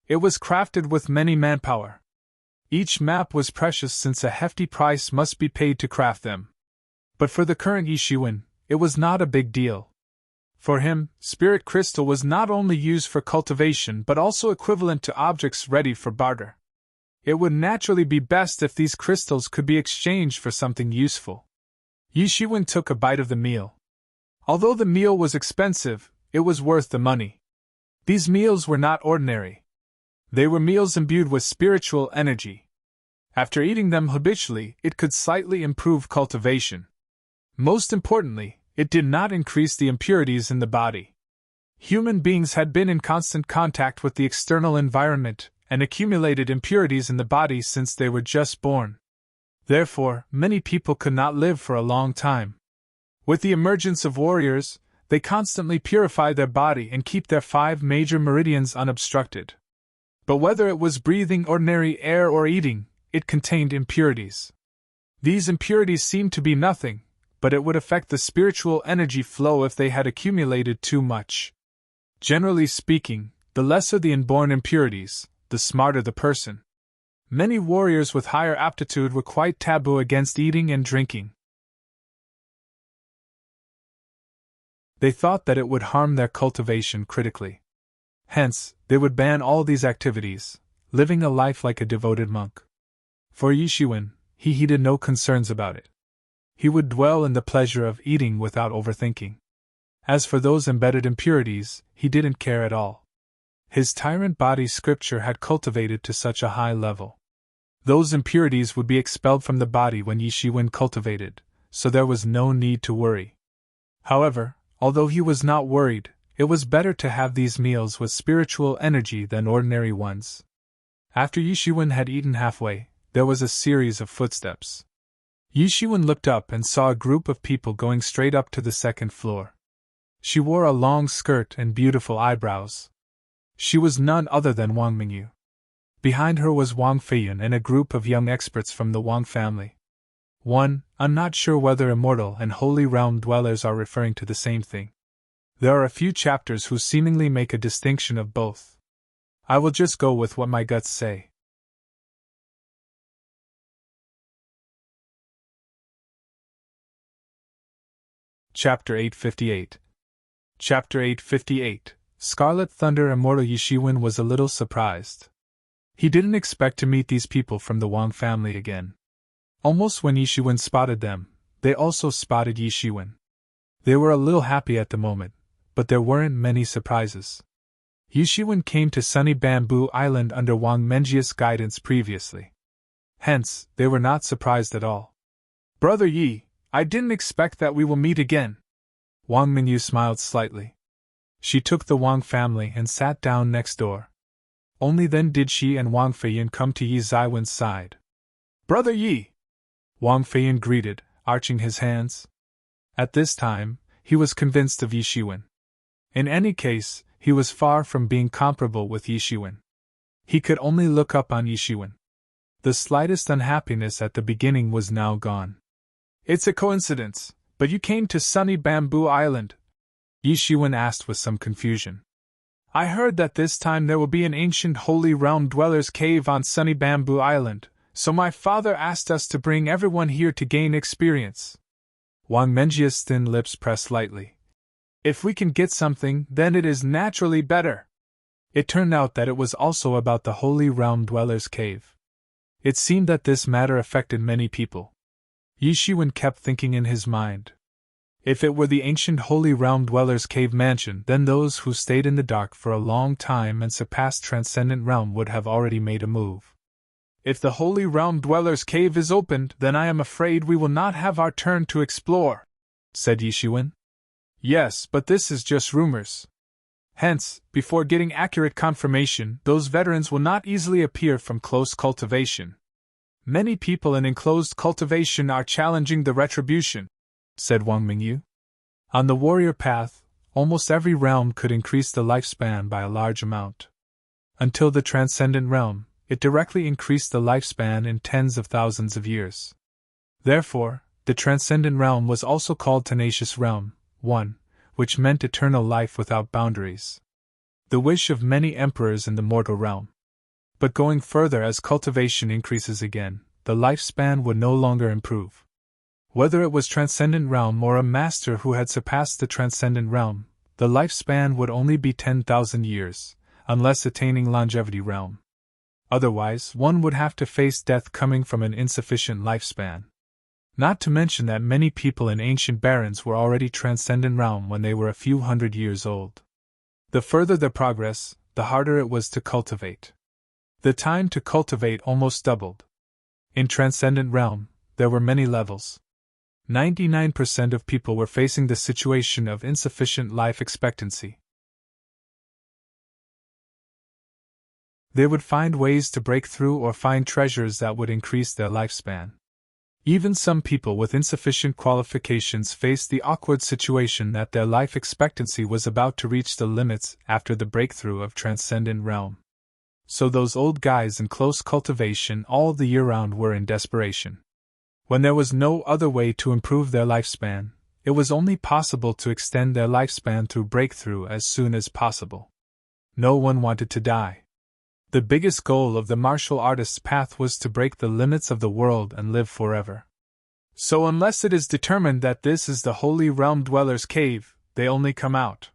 It was crafted with many manpower. Each map was precious since a hefty price must be paid to craft them. But for the current Yi Shiwen, it was not a big deal. For him, spirit crystal was not only used for cultivation but also equivalent to objects ready for barter. It would naturally be best if these crystals could be exchanged for something useful. Yi Shiwen took a bite of the meal. Although the meal was expensive, it was worth the money. These meals were not ordinary. They were meals imbued with spiritual energy. After eating them habitually, it could slightly improve cultivation. Most importantly, it did not increase the impurities in the body. Human beings had been in constant contact with the external environment and accumulated impurities in the body since they were just born. Therefore, many people could not live for a long time. With the emergence of warriors, they constantly purify their body and keep their 5 major meridians unobstructed. But whether it was breathing ordinary air or eating, it contained impurities. These impurities seemed to be nothing, but it would affect the spiritual energy flow if they had accumulated too much. Generally speaking, the lesser the inborn impurities, the smarter the person. Many warriors with higher aptitude were quite taboo against eating and drinking. They thought that it would harm their cultivation critically. Hence, they would ban all these activities, living a life like a devoted monk. For Yi Shiwen, he heeded no concerns about it. He would dwell in the pleasure of eating without overthinking. As for those embedded impurities, he didn't care at all. His tyrant body scripture had cultivated to such a high level. Those impurities would be expelled from the body when Yi Shiwen cultivated, so there was no need to worry. However, although he was not worried, it was better to have these meals with spiritual energy than ordinary ones. After Yi Shiwen had eaten halfway, there was a series of footsteps. Yi Shiwen looked up and saw a group of people going straight up to the second floor. She wore a long skirt and beautiful eyebrows. She was none other than Wang Mingyu. Behind her was Wang Feiyun and a group of young experts from the Wang family. I'm not sure whether immortal and holy realm dwellers are referring to the same thing. There are a few chapters who seemingly make a distinction of both. I will just go with what my guts say. Chapter 858. Chapter 858. Scarlet Thunder. Immortal Yi Shiwen was a little surprised. He didn't expect to meet these people from the Wang family again. Almost when Yi Shiwen spotted them, they also spotted Yi Shiwen. They were a little happy at the moment, but there weren't many surprises. Yi Shiwen came to Sunny Bamboo Island under Wang Menjia's guidance previously. Hence, they were not surprised at all. Brother Yi, I didn't expect that we will meet again. Wang Mingyu smiled slightly. She took the Wang family and sat down next door. Only then did she and Wang Feiyin come to Yi Zaiwen's side. "Brother Yi!" Wang Feiyin greeted, arching his hands. At this time, he was convinced of Yi Shiwen. In any case, he was far from being comparable with Yi Shiwen. He could only look up on Yi Shiwen. The slightest unhappiness at the beginning was now gone. "It's a coincidence, but you came to sunny Bamboo Island?" Yi Shiwen asked with some confusion. "I heard that this time there will be an ancient holy realm dweller's cave on sunny Bamboo Island, so my father asked us to bring everyone here to gain experience." Wang Menjia's thin lips pressed lightly. "If we can get something, then it is naturally better." It turned out that it was also about the holy realm dweller's cave. It seemed that this matter affected many people. Yi Shiwen kept thinking in his mind. If it were the ancient holy realm dweller's cave mansion, then those who stayed in the dark for a long time and surpassed transcendent realm would have already made a move. If the holy realm dweller's cave is opened, then I am afraid we will not have our turn to explore, said Yi Shiwen. Yes, but this is just rumors. Hence, before getting accurate confirmation, those veterans will not easily appear from close cultivation. Many people in enclosed cultivation are challenging the retribution, said Wang Mingyu. On the warrior path, almost every realm could increase the lifespan by a large amount. Until the transcendent realm, it directly increased the lifespan in tens of thousands of years. Therefore, the transcendent realm was also called tenacious realm, one, which meant eternal life without boundaries. The wish of many emperors in the mortal realm. But going further as cultivation increases again, the lifespan would no longer improve. Whether it was transcendent realm or a master who had surpassed the transcendent realm, the lifespan would only be 10,000 years, unless attaining longevity realm. Otherwise, one would have to face death coming from an insufficient lifespan. Not to mention that many people in ancient barons were already transcendent realm when they were a few hundred years old. The further the progress, the harder it was to cultivate. The time to cultivate almost doubled. In transcendent realm, there were many levels. 99% of people were facing the situation of insufficient life expectancy. They would find ways to break through or find treasures that would increase their lifespan. Even some people with insufficient qualifications faced the awkward situation that their life expectancy was about to reach the limits after the breakthrough of transcendent realm. So those old guys in close cultivation all the year round were in desperation. When there was no other way to improve their lifespan, it was only possible to extend their lifespan through breakthrough as soon as possible. No one wanted to die. The biggest goal of the martial artist's path was to break the limits of the world and live forever. So unless it is determined that this is the holy realm dweller's cave, they only come out.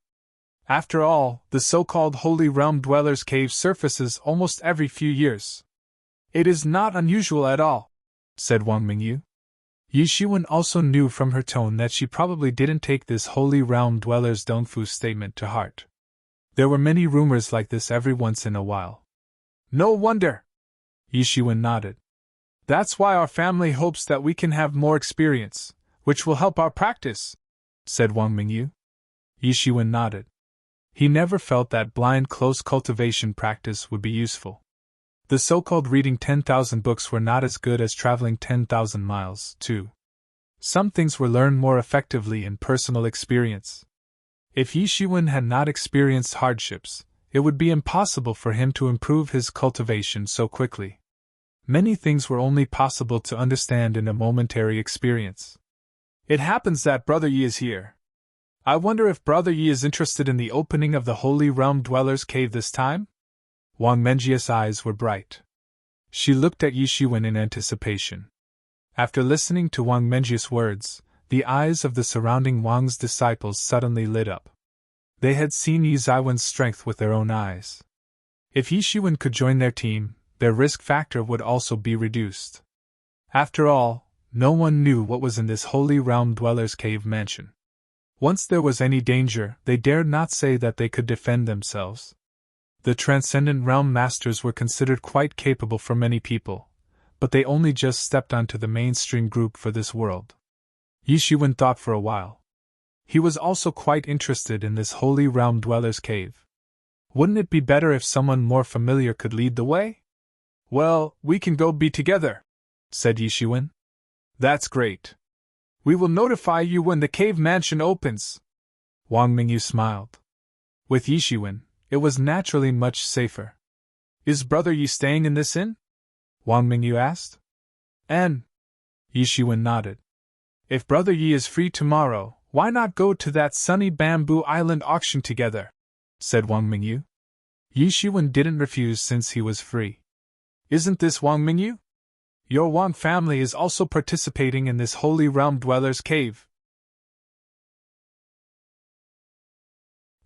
After all, the so-called holy realm dweller's cave surfaces almost every few years. It is not unusual at all, said Wang Mingyu. Yi Shiwen also knew from her tone that she probably didn't take this holy realm dweller's Dongfu statement to heart. There were many rumors like this every once in a while. No wonder! Yi Shiwen nodded. That's why our family hopes that we can have more experience, which will help our practice, said Wang Mingyu. Yi Shiwen nodded. He never felt that blind close cultivation practice would be useful. The so-called reading 10,000 books were not as good as traveling 10,000 miles, too. Some things were learned more effectively in personal experience. If Yi Shiwen had not experienced hardships, it would be impossible for him to improve his cultivation so quickly. Many things were only possible to understand in a momentary experience. It happens that Brother Yi is here. I wonder if Brother Yi is interested in the opening of the Holy Realm Dweller's Cave this time? Wang Menjia's eyes were bright. She looked at Yi Shiwen in anticipation. After listening to Wang Menjia's words, the eyes of the surrounding Wang's disciples suddenly lit up. They had seen Yi Zaiwen's strength with their own eyes. If Yi Shiwen could join their team, their risk factor would also be reduced. After all, no one knew what was in this Holy Realm Dweller's Cave mansion. Once there was any danger, they dared not say that they could defend themselves. The Transcendent Realm Masters were considered quite capable for many people, but they only just stepped onto the mainstream group for this world. Yi Shiwen thought for a while. He was also quite interested in this holy realm dweller's cave. Wouldn't it be better if someone more familiar could lead the way? Well, we can go be together, said Yishiwen. That's great. We will notify you when the cave mansion opens. Wang Mingyu smiled. With Yishiwen, it was naturally much safer. Is Brother Yi staying in this inn? Wang Mingyu asked. And Yishiwen nodded. If Brother Yi is free tomorrow, why not go to that sunny bamboo island auction together? Said Wang Mingyu. Yishiwen didn't refuse since he was free. Isn't this Wang Mingyu? Your Wang family is also participating in this holy realm dweller's cave.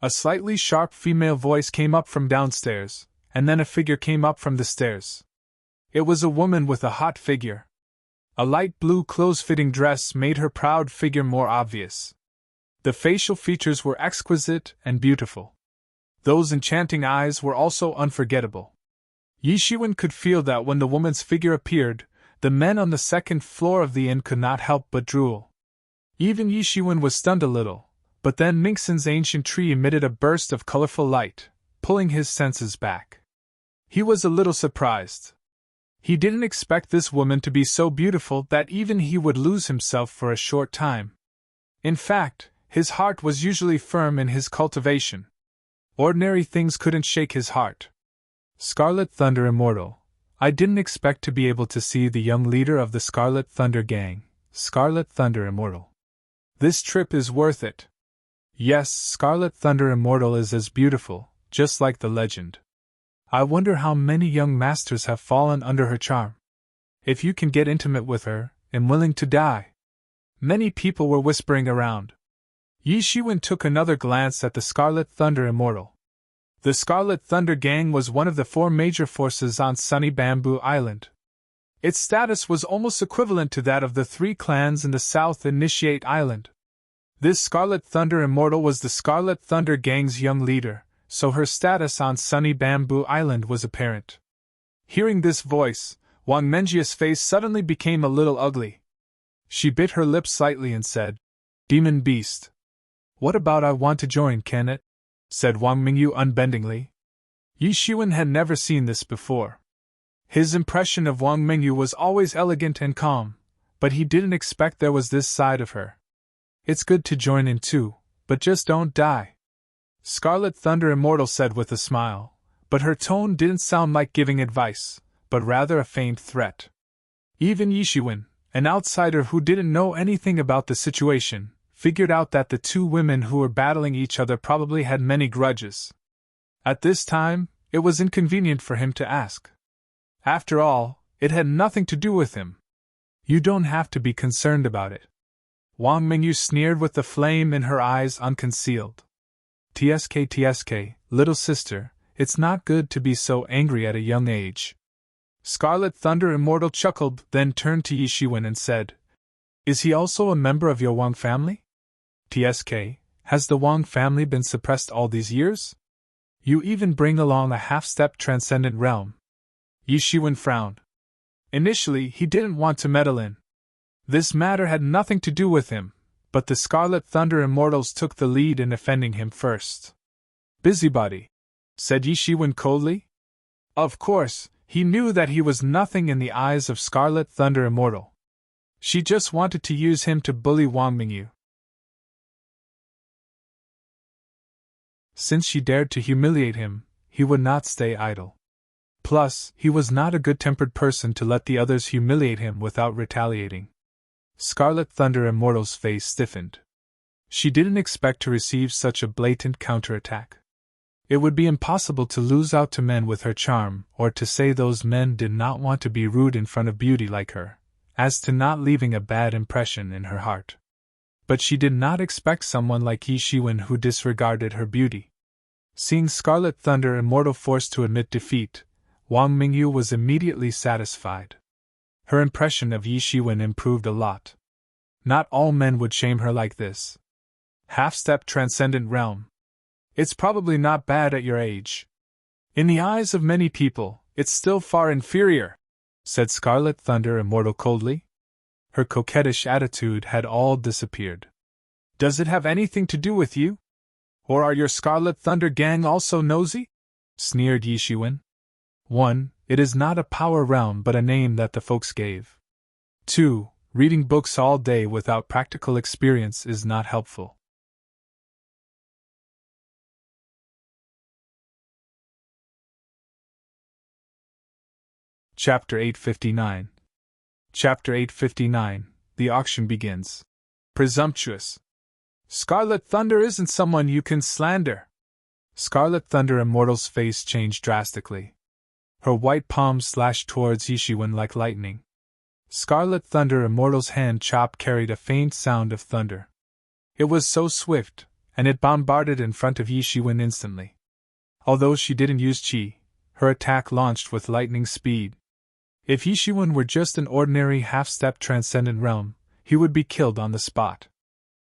A slightly sharp female voice came up from downstairs, and then a figure came up from the stairs. It was a woman with a hot figure. A light blue close-fitting dress made her proud figure more obvious. The facial features were exquisite and beautiful. Those enchanting eyes were also unforgettable. Yishiwen could feel that when the woman's figure appeared, the men on the second floor of the inn could not help but drool. Even Yishiwen was stunned a little, but then Mingxin's ancient tree emitted a burst of colorful light, pulling his senses back. He was a little surprised. He didn't expect this woman to be so beautiful that even he would lose himself for a short time. In fact, his heart was usually firm in his cultivation. Ordinary things couldn't shake his heart. Scarlet Thunder Immortal. I didn't expect to be able to see the young leader of the Scarlet Thunder Gang, Scarlet Thunder Immortal. This trip is worth it. Yes, Scarlet Thunder Immortal is as beautiful, just like the legend. I wonder how many young masters have fallen under her charm. If you can get intimate with her, I'm willing to die. Many people were whispering around. Yishiwen took another glance at the Scarlet Thunder Immortal. The Scarlet Thunder Gang was one of the 4 major forces on Sunny Bamboo Island. Its status was almost equivalent to that of the 3 clans in the South Initiate Island. This Scarlet Thunder Immortal was the Scarlet Thunder Gang's young leader, so her status on Sunny Bamboo Island was apparent. Hearing this voice, Wang Mengjia's face suddenly became a little ugly. She bit her lips slightly and said, "Demon beast. What about I want to join, can it?" said Wang Mingyu unbendingly. Yishiwen had never seen this before. His impression of Wang Mingyu was always elegant and calm, but he didn't expect there was this side of her. It's good to join in too, but just don't die. Scarlet Thunder Immortal said with a smile, but her tone didn't sound like giving advice, but rather a faint threat. Even Yishiwen, an outsider who didn't know anything about the situation, figured out that the 2 women who were battling each other probably had many grudges. At this time, it was inconvenient for him to ask. After all, it had nothing to do with him. You don't have to be concerned about it. Wang Mingyu sneered with the flame in her eyes unconcealed. TSK, little sister, it's not good to be so angry at a young age. Scarlet Thunder Immortal chuckled, then turned to Yishiwen and said, "Is he also a member of your Wang family? TSK, has the Wang family been suppressed all these years? You even bring along a half-step transcendent realm." Yishiwen frowned. Initially, he didn't want to meddle in. This matter had nothing to do with him, but the Scarlet Thunder Immortals took the lead in offending him first. "Busybody," said Yishiwen coldly. Of course, he knew that he was nothing in the eyes of Scarlet Thunder Immortal. She just wanted to use him to bully Wang Mingyu. Since she dared to humiliate him, he would not stay idle. Plus, he was not a good-tempered person to let the others humiliate him without retaliating. Scarlet Thunder Immortal's face stiffened. She didn't expect to receive such a blatant counterattack. It would be impossible to lose out to men with her charm, or to say those men did not want to be rude in front of beauty like her, as to not leaving a bad impression in her heart. But she did not expect someone like Yishiwen who disregarded her beauty. Seeing Scarlet Thunder Immortal forced to admit defeat, Wang Mingyu was immediately satisfied. Her impression of Yishiwen improved a lot. Not all men would shame her like this. Half-step transcendent realm. It's probably not bad at your age. In the eyes of many people, it's still far inferior, said Scarlet Thunder Immortal coldly. Her coquettish attitude had all disappeared. Does it have anything to do with you? Or are your Scarlet Thunder gang also nosy? Sneered Yishiwen. 1. It is not a power realm but a name that the folks gave. 2. Reading books all day without practical experience is not helpful. Chapter 859. Chapter 859. The auction begins. Presumptuous. Scarlet Thunder isn't someone you can slander. Scarlet Thunder Immortal's face changed drastically. Her white palm slashed towards Yishiwen like lightning. Scarlet Thunder Immortal's hand chop carried a faint sound of thunder. It was so swift, and it bombarded in front of Yishiwen instantly. Although she didn't use chi, her attack launched with lightning speed. If Yishiwen were just an ordinary half-step transcendent realm, he would be killed on the spot.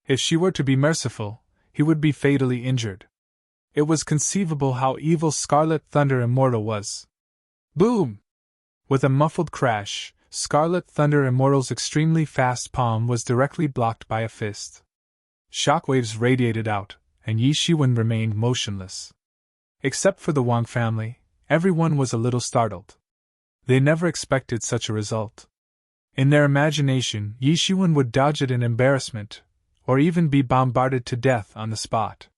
If she were to be merciful, he would be fatally injured. It was conceivable how evil Scarlet Thunder Immortal was. Boom! With a muffled crash, Scarlet Thunder Immortal's extremely fast palm was directly blocked by a fist. Shockwaves radiated out, and Yishiwen remained motionless. Except for the Wang family, everyone was a little startled. They never expected such a result. In their imagination, Yishiwen would dodge it in embarrassment, or even be bombarded to death on the spot.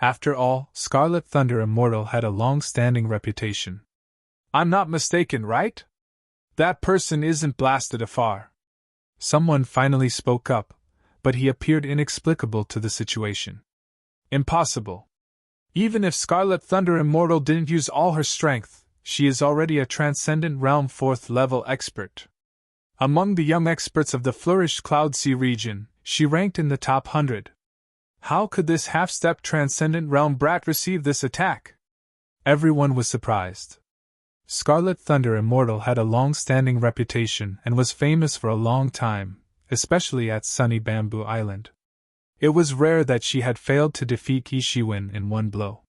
After all, Scarlet Thunder Immortal had a long-standing reputation. I'm not mistaken, right? That person isn't blasted afar. Someone finally spoke up, but he appeared inexplicable to the situation. Impossible. Even if Scarlet Thunder Immortal didn't use all her strength, she is already a Transcendent Realm 4th level expert. Among the young experts of the flourished Cloud Sea region, she ranked in the top 100. How could this half-step Transcendent Realm brat receive this attack? Everyone was surprised. Scarlet Thunder Immortal had a long-standing reputation and was famous for a long time, especially at Sunny Bamboo Island. It was rare that she had failed to defeat Yishiwen in one blow.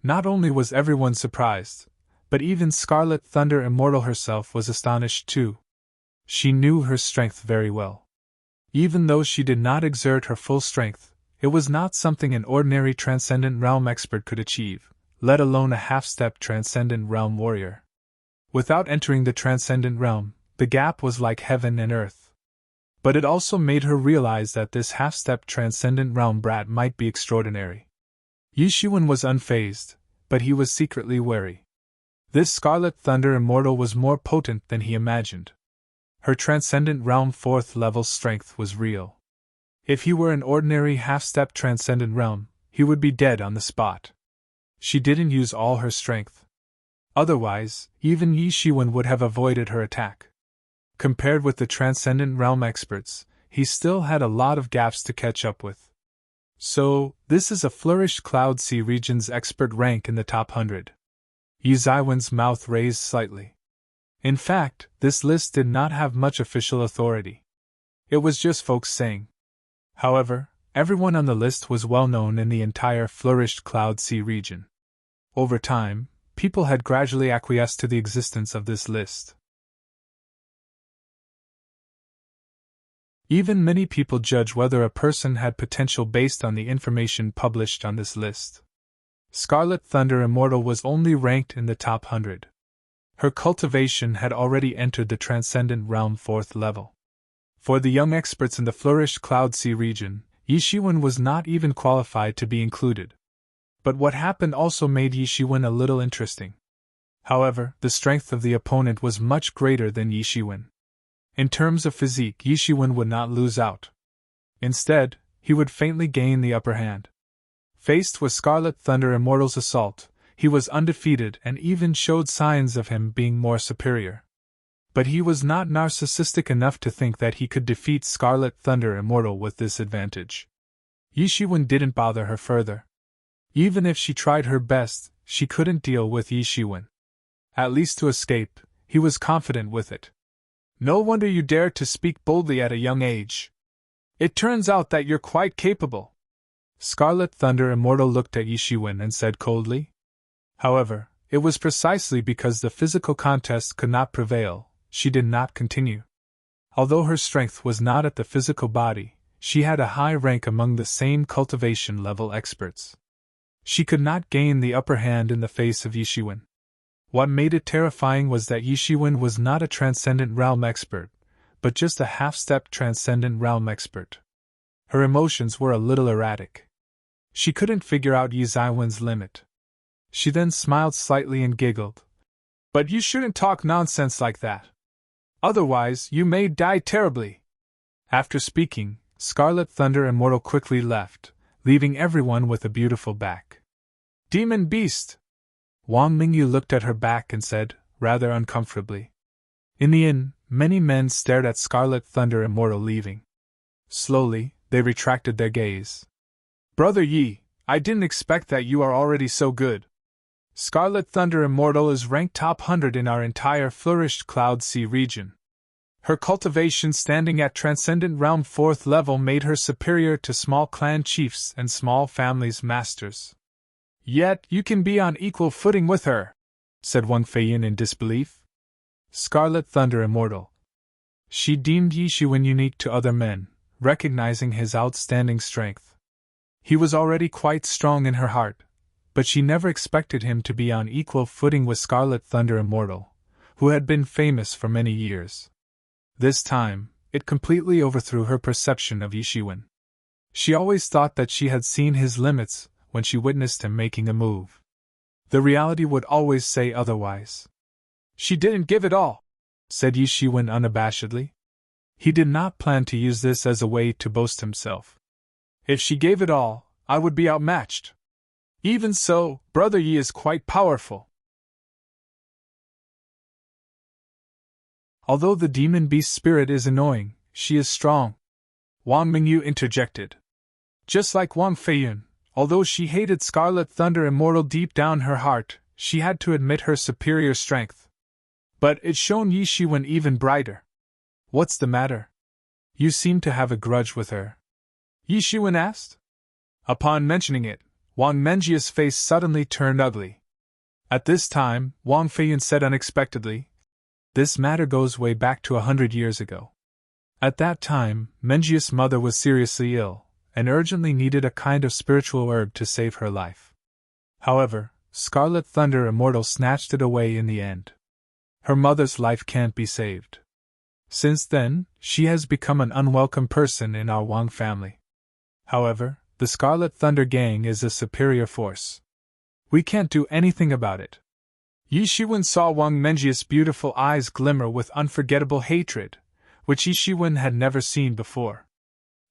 Not only was everyone surprised, but even Scarlet Thunder Immortal herself was astonished too. She knew her strength very well. Even though she did not exert her full strength, it was not something an ordinary Transcendent Realm expert could achieve, let alone a half-step Transcendent Realm warrior. Without entering the Transcendent Realm, the gap was like heaven and earth. But it also made her realize that this half-step Transcendent Realm brat might be extraordinary. Yishiwen was unfazed, but he was secretly wary. This Scarlet Thunder Immortal was more potent than he imagined. Her Transcendent Realm 4th level strength was real. If he were an ordinary half-step Transcendent Realm, he would be dead on the spot. She didn't use all her strength. Otherwise, even Yishiwen would have avoided her attack. Compared with the Transcendent Realm experts, he still had a lot of gaps to catch up with. So, this is a flourished Cloud Sea region's expert rank in the top 100. Yizaiwen's mouth raised slightly. In fact, this list did not have much official authority. It was just folks saying. However, everyone on the list was well known in the entire flourished Cloud Sea region. Over time, people had gradually acquiesced to the existence of this list. Even many people judge whether a person had potential based on the information published on this list. Scarlet Thunder Immortal was only ranked in the top 100. Her cultivation had already entered the Transcendent Realm 4th level. For the young experts in the flourished Cloud Sea region, Yishiwen was not even qualified to be included. But what happened also made Yishiwen a little interesting. However, the strength of the opponent was much greater than Yishiwen. In terms of physique, Yishiwen would not lose out. Instead, he would faintly gain the upper hand. Faced with Scarlet Thunder Immortal's assault, he was undefeated and even showed signs of him being more superior. But he was not narcissistic enough to think that he could defeat Scarlet Thunder Immortal with this advantage. Yishiwen didn't bother her further. Even if she tried her best, she couldn't deal with Yishiwen. At least to escape, he was confident with it. No wonder you dared to speak boldly at a young age. It turns out that you're quite capable. Scarlet Thunder Immortal looked at Yishiwen and said coldly. However, it was precisely because the physical contest could not prevail, she did not continue. Although her strength was not at the physical body, she had a high rank among the same cultivation level experts. She could not gain the upper hand in the face of Yishiwen. What made it terrifying was that Yishiwen was not a Transcendent Realm expert, but just a half-step Transcendent Realm expert. Her emotions were a little erratic. She couldn't figure out Yizaiwen's limit. She then smiled slightly and giggled. But you shouldn't talk nonsense like that. Otherwise, you may die terribly. After speaking, Scarlet Thunder Immortal quickly left, leaving everyone with a beautiful back. Demon Beast! Wang Mingyu looked at her back and said, rather uncomfortably. In the inn, many men stared at Scarlet Thunder Immortal leaving. Slowly, they retracted their gaze. Brother Yi, I didn't expect that you are already so good. Scarlet Thunder Immortal is ranked top 100 in our entire Flourished Cloud Sea region. Her cultivation standing at Transcendent Realm 4th level made her superior to small clan chiefs and small families' masters. Yet you can be on equal footing with her, said Wang Feiyin in disbelief. Scarlet Thunder Immortal. She deemed Yishiwen unique to other men, recognizing his outstanding strength. He was already quite strong in her heart, but she never expected him to be on equal footing with Scarlet Thunder Immortal, who had been famous for many years. This time, it completely overthrew her perception of Yishiwen. She always thought that she had seen his limits when she witnessed him making a move. The reality would always say otherwise. She didn't give it all, said Yishiwen unabashedly. He did not plan to use this as a way to boast himself. If she gave it all, I would be outmatched. Even so, Brother Yi is quite powerful. Although the demon beast spirit is annoying, she is strong. Wang Mingyu interjected. Just like Wang Feiyin, although she hated Scarlet Thunder Immortal deep down her heart, she had to admit her superior strength. But it shone Yishiwen even brighter. What's the matter? You seem to have a grudge with her. Yishiwen asked. Upon mentioning it, Wang Menjia's face suddenly turned ugly. At this time, Wang Feiyin said unexpectedly, this matter goes way back to 100 years ago. At that time, Menjia's mother was seriously ill, and urgently needed a kind of spiritual herb to save her life. However, Scarlet Thunder Immortal snatched it away in the end. Her mother's life can't be saved. Since then, she has become an unwelcome person in our Wang family. However, the Scarlet Thunder Gang is a superior force. We can't do anything about it. Yishiwen saw Wang Menjia's beautiful eyes glimmer with unforgettable hatred, which Yishiwen had never seen before.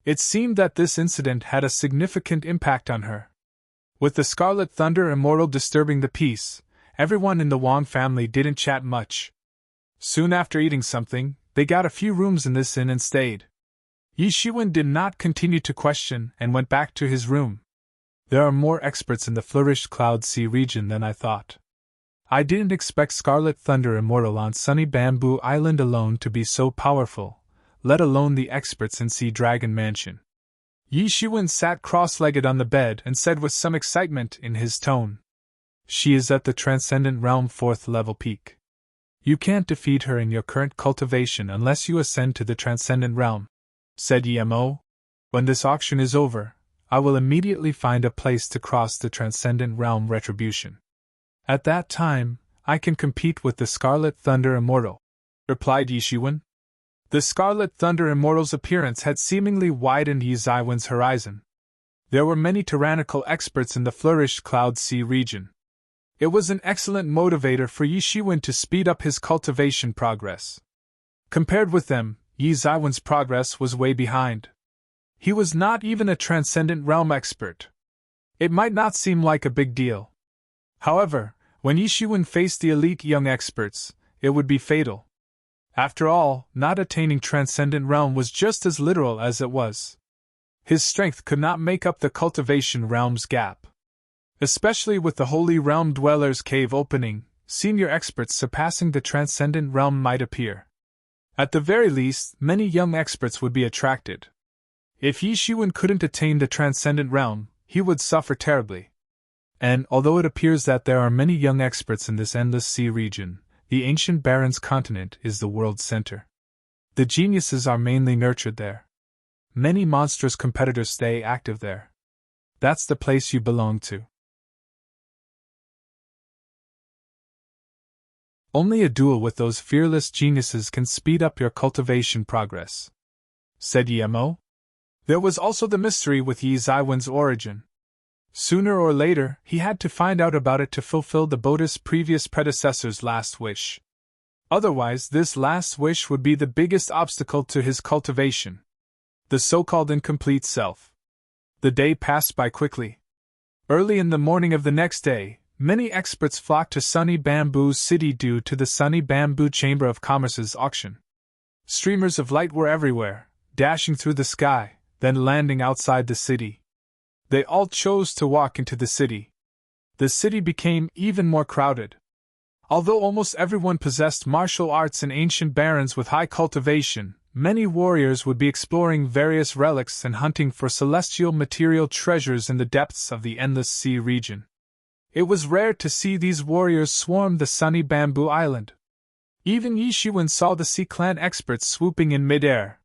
It seemed that this incident had a significant impact on her. With the Scarlet Thunder Immortal disturbing the peace, everyone in the Wang family didn't chat much. Soon after eating something, they got a few rooms in this inn and stayed. Yishiwen did not continue to question and went back to his room. There are more experts in the Flourished Cloud Sea region than I thought. I didn't expect Scarlet Thunder Immortal on Sunny Bamboo Island alone to be so powerful, let alone the experts in Sea Dragon Mansion. Yishiwen sat cross-legged on the bed and said with some excitement in his tone, she is at the Transcendent Realm 4th level peak. You can't defeat her in your current cultivation unless you ascend to the Transcendent Realm, said Yemo. When this auction is over, I will immediately find a place to cross the Transcendent Realm Retribution. At that time, I can compete with the Scarlet Thunder Immortal, replied Yishiwen. The Scarlet Thunder Immortal's appearance had seemingly widened Yizaiwen's horizon. There were many tyrannical experts in the Flourished Cloud Sea region. It was an excellent motivator for Yishiwen to speed up his cultivation progress. Compared with them, Yizaiwen's progress was way behind. He was not even a Transcendent Realm expert. It might not seem like a big deal. However, when Yishiwen faced the elite young experts, it would be fatal. After all, not attaining Transcendent Realm was just as literal as it was. His strength could not make up the cultivation realm's gap. Especially with the Holy Realm Dweller's Cave opening, senior experts surpassing the Transcendent Realm might appear. At the very least, many young experts would be attracted. If Yishiwen couldn't attain the Transcendent Realm, he would suffer terribly. And, although it appears that there are many young experts in this endless sea region, the ancient Barrens continent is the world's center. The geniuses are mainly nurtured there. Many monstrous competitors stay active there. That's the place you belong to. Only a duel with those fearless geniuses can speed up your cultivation progress, said Yemo. There was also the mystery with Yi Zaiwen's origin. Sooner or later, he had to find out about it to fulfill the Buddhist's previous predecessor's last wish. Otherwise, this last wish would be the biggest obstacle to his cultivation. The so-called incomplete self. The day passed by quickly. Early in the morning of the next day, many experts flocked to Sunny Bamboo City due to the Sunny Bamboo Chamber of Commerce's auction. Streamers of light were everywhere, dashing through the sky, then landing outside the city. They all chose to walk into the city. The city became even more crowded. Although almost everyone possessed martial arts and ancient barons with high cultivation, many warriors would be exploring various relics and hunting for celestial material treasures in the depths of the Endless Sea region. It was rare to see these warriors swarm the sunny bamboo island. Even Yi Shiwen saw the Sea Clan experts swooping in midair.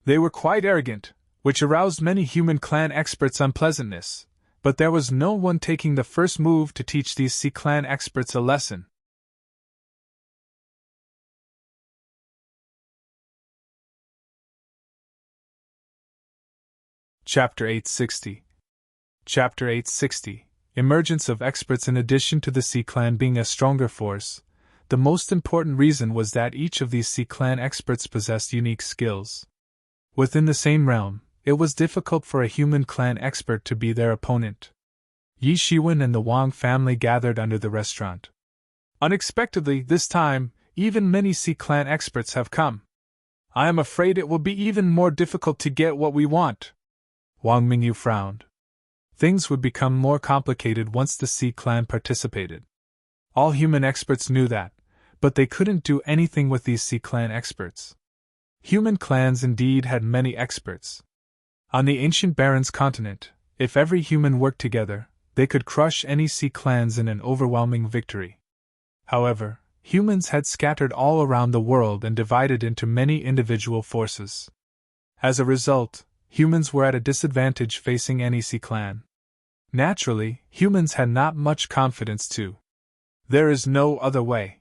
They were quite arrogant, which aroused many human clan experts' unpleasantness, but there was no one taking the first move to teach these Sea Clan experts a lesson. Chapter 860. Chapter 860. Emergence of experts. In addition to the Sea Clan being a stronger force, the most important reason was that each of these Sea Clan experts possessed unique skills. Within the same realm, it was difficult for a human clan expert to be their opponent. Yi Shiwen and the Wang family gathered under the restaurant. Unexpectedly, this time, even many Sea Clan experts have come. I am afraid it will be even more difficult to get what we want. Wang Mingyu frowned. Things would become more complicated once the Sea Clan participated. All human experts knew that, but they couldn't do anything with these Sea Clan experts. Human clans indeed had many experts. On the ancient Baron's continent, if every human worked together, they could crush any Sea Clans in an overwhelming victory. However, humans had scattered all around the world and divided into many individual forces. As a result, humans were at a disadvantage facing any Sea Clan. Naturally, humans had not much confidence too. There is no other way.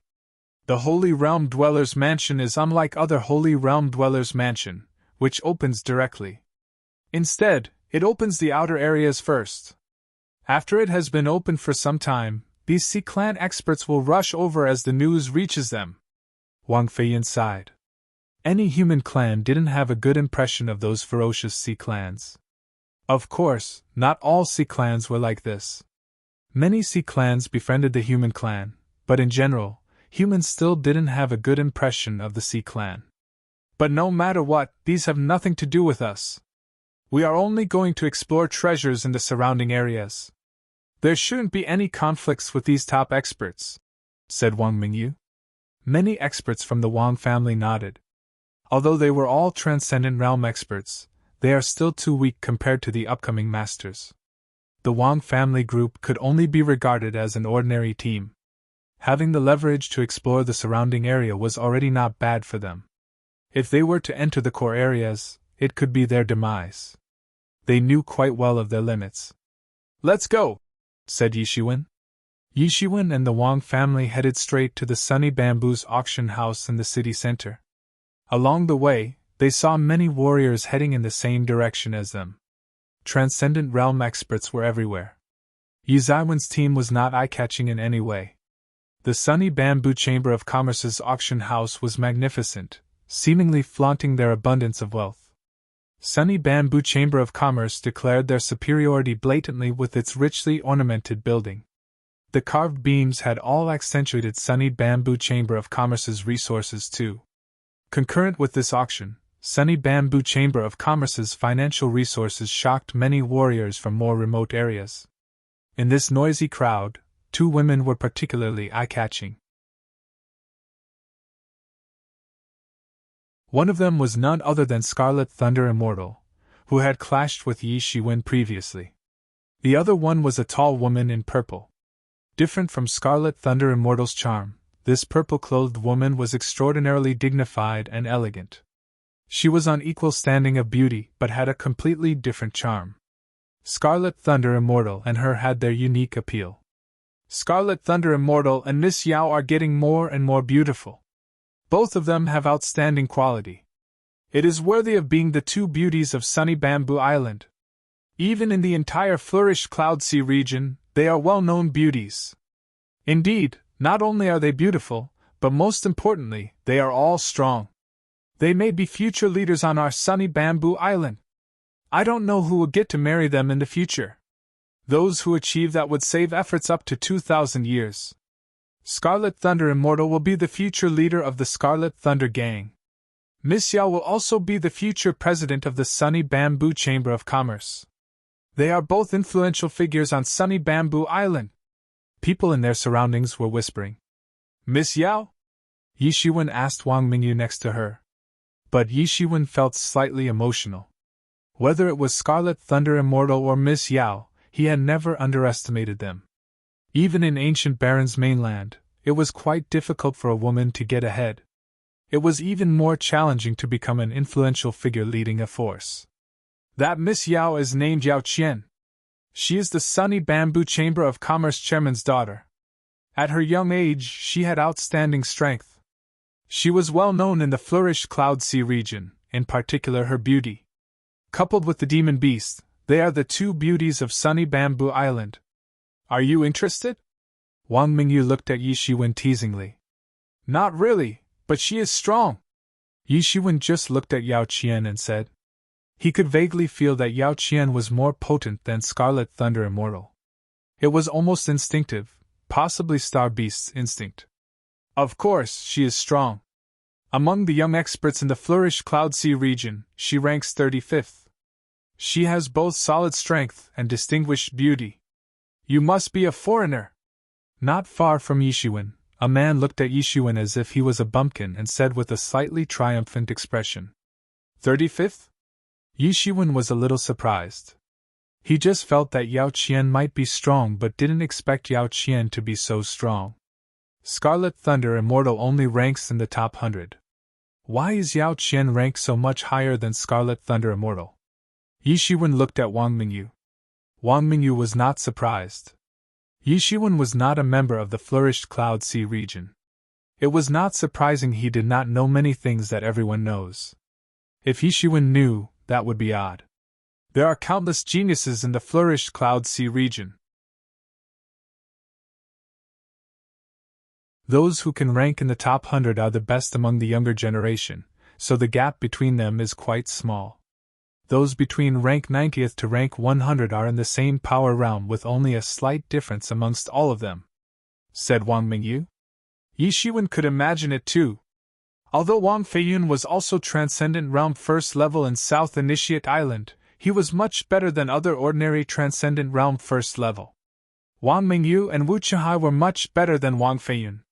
The Holy Realm Dweller's Mansion is unlike other Holy Realm Dweller's Mansion, which opens directly. Instead, it opens the outer areas first. After it has been open for some time, these Sea Clan experts will rush over as the news reaches them. Wang Feiyin sighed. Any human clan didn't have a good impression of those ferocious Sea Clans. Of course, not all Sea Clans were like this. Many Sea Clans befriended the human clan, but in general, humans still didn't have a good impression of the Sea Clan. But no matter what, these have nothing to do with us. We are only going to explore treasures in the surrounding areas. There shouldn't be any conflicts with these top experts, said Wang Mingyu. Many experts from the Wang family nodded. Although they were all transcendent realm experts, they are still too weak compared to the upcoming masters. The Wang family group could only be regarded as an ordinary team. Having the leverage to explore the surrounding area was already not bad for them. If they were to enter the core areas, it could be their demise. They knew quite well of their limits. Let's go, said Yi Shiwen. Yi Shiwen and the Wang family headed straight to the Sunny Bamboo's auction house in the city center. Along the way, they saw many warriors heading in the same direction as them. Transcendent realm experts were everywhere. Yi Zaiwen's team was not eye-catching in any way. The Sunny Bamboo Chamber of Commerce's auction house was magnificent, seemingly flaunting their abundance of wealth. Sunny Bamboo Chamber of Commerce declared their superiority blatantly with its richly ornamented building. The carved beams had all accentuated Sunny Bamboo Chamber of Commerce's resources too. Concurrent with this auction, Sunny Bamboo Chamber of Commerce's financial resources shocked many warriors from more remote areas. In this noisy crowd, 2 women were particularly eye-catching. One of them was none other than Scarlet Thunder Immortal, who had clashed with Yi Shiwen previously. The other one was a tall woman in purple. Different from Scarlet Thunder Immortal's charm, this purple-clothed woman was extraordinarily dignified and elegant. She was on equal standing of beauty, but had a completely different charm. Scarlet Thunder Immortal and her had their unique appeal. Scarlet Thunder Immortal and Miss Yao are getting more and more beautiful. Both of them have outstanding quality. It is worthy of being the two beauties of sunny Bamboo Island. Even in the entire flourished Cloud Sea region, they are well-known beauties. Indeed, not only are they beautiful, but most importantly, they are all strong. They may be future leaders on our sunny Bamboo Island. I don't know who will get to marry them in the future. Those who achieve that would save efforts up to 2,000 years. Scarlet Thunder Immortal will be the future leader of the Scarlet Thunder Gang. Miss Yao will also be the future president of the Sunny Bamboo Chamber of Commerce. They are both influential figures on Sunny Bamboo Island. People in their surroundings were whispering. Miss Yao? Yi Shiwen asked Wang Mingyu next to her. But Yi Shiwen felt slightly emotional. Whether it was Scarlet Thunder Immortal or Miss Yao, he had never underestimated them. Even in ancient Baron's mainland, it was quite difficult for a woman to get ahead. It was even more challenging to become an influential figure leading a force. That Miss Yao is named Yao Qian. She is the Sunny Bamboo Chamber of Commerce chairman's daughter. At her young age, she had outstanding strength. She was well known in the flourished Cloud Sea region, in particular her beauty. Coupled with the demon beast, they are the two beauties of sunny Bamboo Island. Are you interested? Wang Mingyu looked at Yi Shiwen teasingly. Not really, but she is strong. Yi Shiwen just looked at Yao Qian and said. He could vaguely feel that Yao Qian was more potent than Scarlet Thunder Immortal. It was almost instinctive, possibly Star Beast's instinct. Of course, she is strong. Among the young experts in the flourished Cloud Sea region, she ranks 35th. She has both solid strength and distinguished beauty. You must be a foreigner. Not far from Yi Shiwen, a man looked at Yi Shiwen as if he was a bumpkin and said with a slightly triumphant expression. 35th? Yi Shiwen was a little surprised. He just felt that Yao Qian might be strong but didn't expect Yao Qian to be so strong. Scarlet Thunder Immortal only ranks in the top 100. Why is Yao Qian ranked so much higher than Scarlet Thunder Immortal? Yi Shiwen looked at Wang Mingyu. Wang Mingyu was not surprised. Yi Shiwen was not a member of the flourished Cloud Sea region. It was not surprising he did not know many things that everyone knows. If Yi Shiwen knew, that would be odd. There are countless geniuses in the flourished Cloud Sea region. Those who can rank in the top 100 are the best among the younger generation, so the gap between them is quite small. Those between rank 90th to rank 100 are in the same power realm with only a slight difference amongst all of them, said Wang Mingyu. Yi Shiwen could imagine it too. Although Wang Feiyun was also Transcendent Realm First Level in South Initiate Island, he was much better than other ordinary Transcendent Realm First Level. Wang Mingyu and Wu Chihai were much better than Wang Feiyun.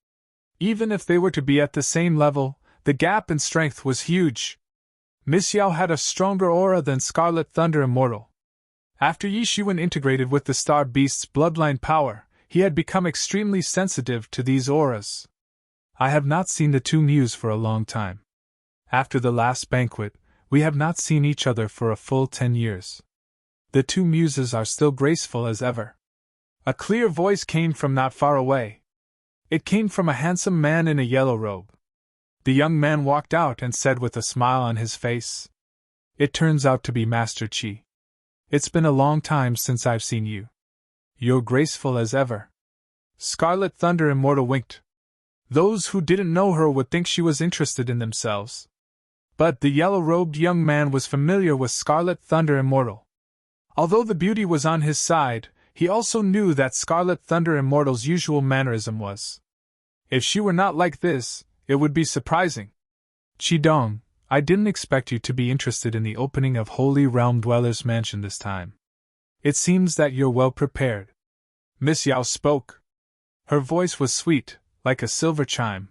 Even if they were to be at the same level, the gap in strength was huge. Miss Yao had a stronger aura than Scarlet Thunder Immortal. After Yi Shiwen integrated with the Star Beast's bloodline power, he had become extremely sensitive to these auras. I have not seen the two Mews for a long time. After the last banquet, we have not seen each other for a full 10 years. The two Muses are still graceful as ever. A clear voice came from not far away. It came from a handsome man in a yellow robe. The young man walked out and said with a smile on his face, "It turns out to be Master Qi. It's been a long time since I've seen you. You're graceful as ever." Scarlet Thunder Immortal winked. Those who didn't know her would think she was interested in themselves. But the yellow-robed young man was familiar with Scarlet Thunder Immortal. Although the beauty was on his side, he also knew that Scarlet Thunder Immortal's usual mannerism was. If she were not like this, it would be surprising. Qidong, I didn't expect you to be interested in the opening of Holy Realm Dweller's Mansion this time. It seems that you're well prepared. Miss Yao spoke. Her voice was sweet, like a silver chime.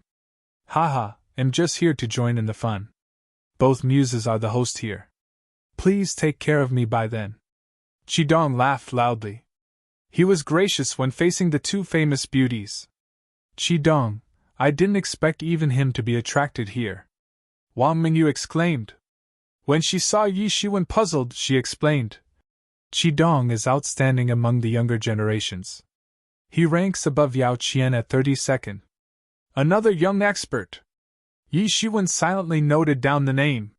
Haha, I'm just here to join in the fun. Both Muses are the host here. Please take care of me by then. Qidong laughed loudly. He was gracious when facing the two famous beauties. Qidong, I didn't expect even him to be attracted here. Wang Mingyu exclaimed. When she saw Yi Shiwen puzzled, she explained. Qidong is outstanding among the younger generations. He ranks above Yao Qian at 32nd. Another young expert. Yi Shiwen silently noted down the name.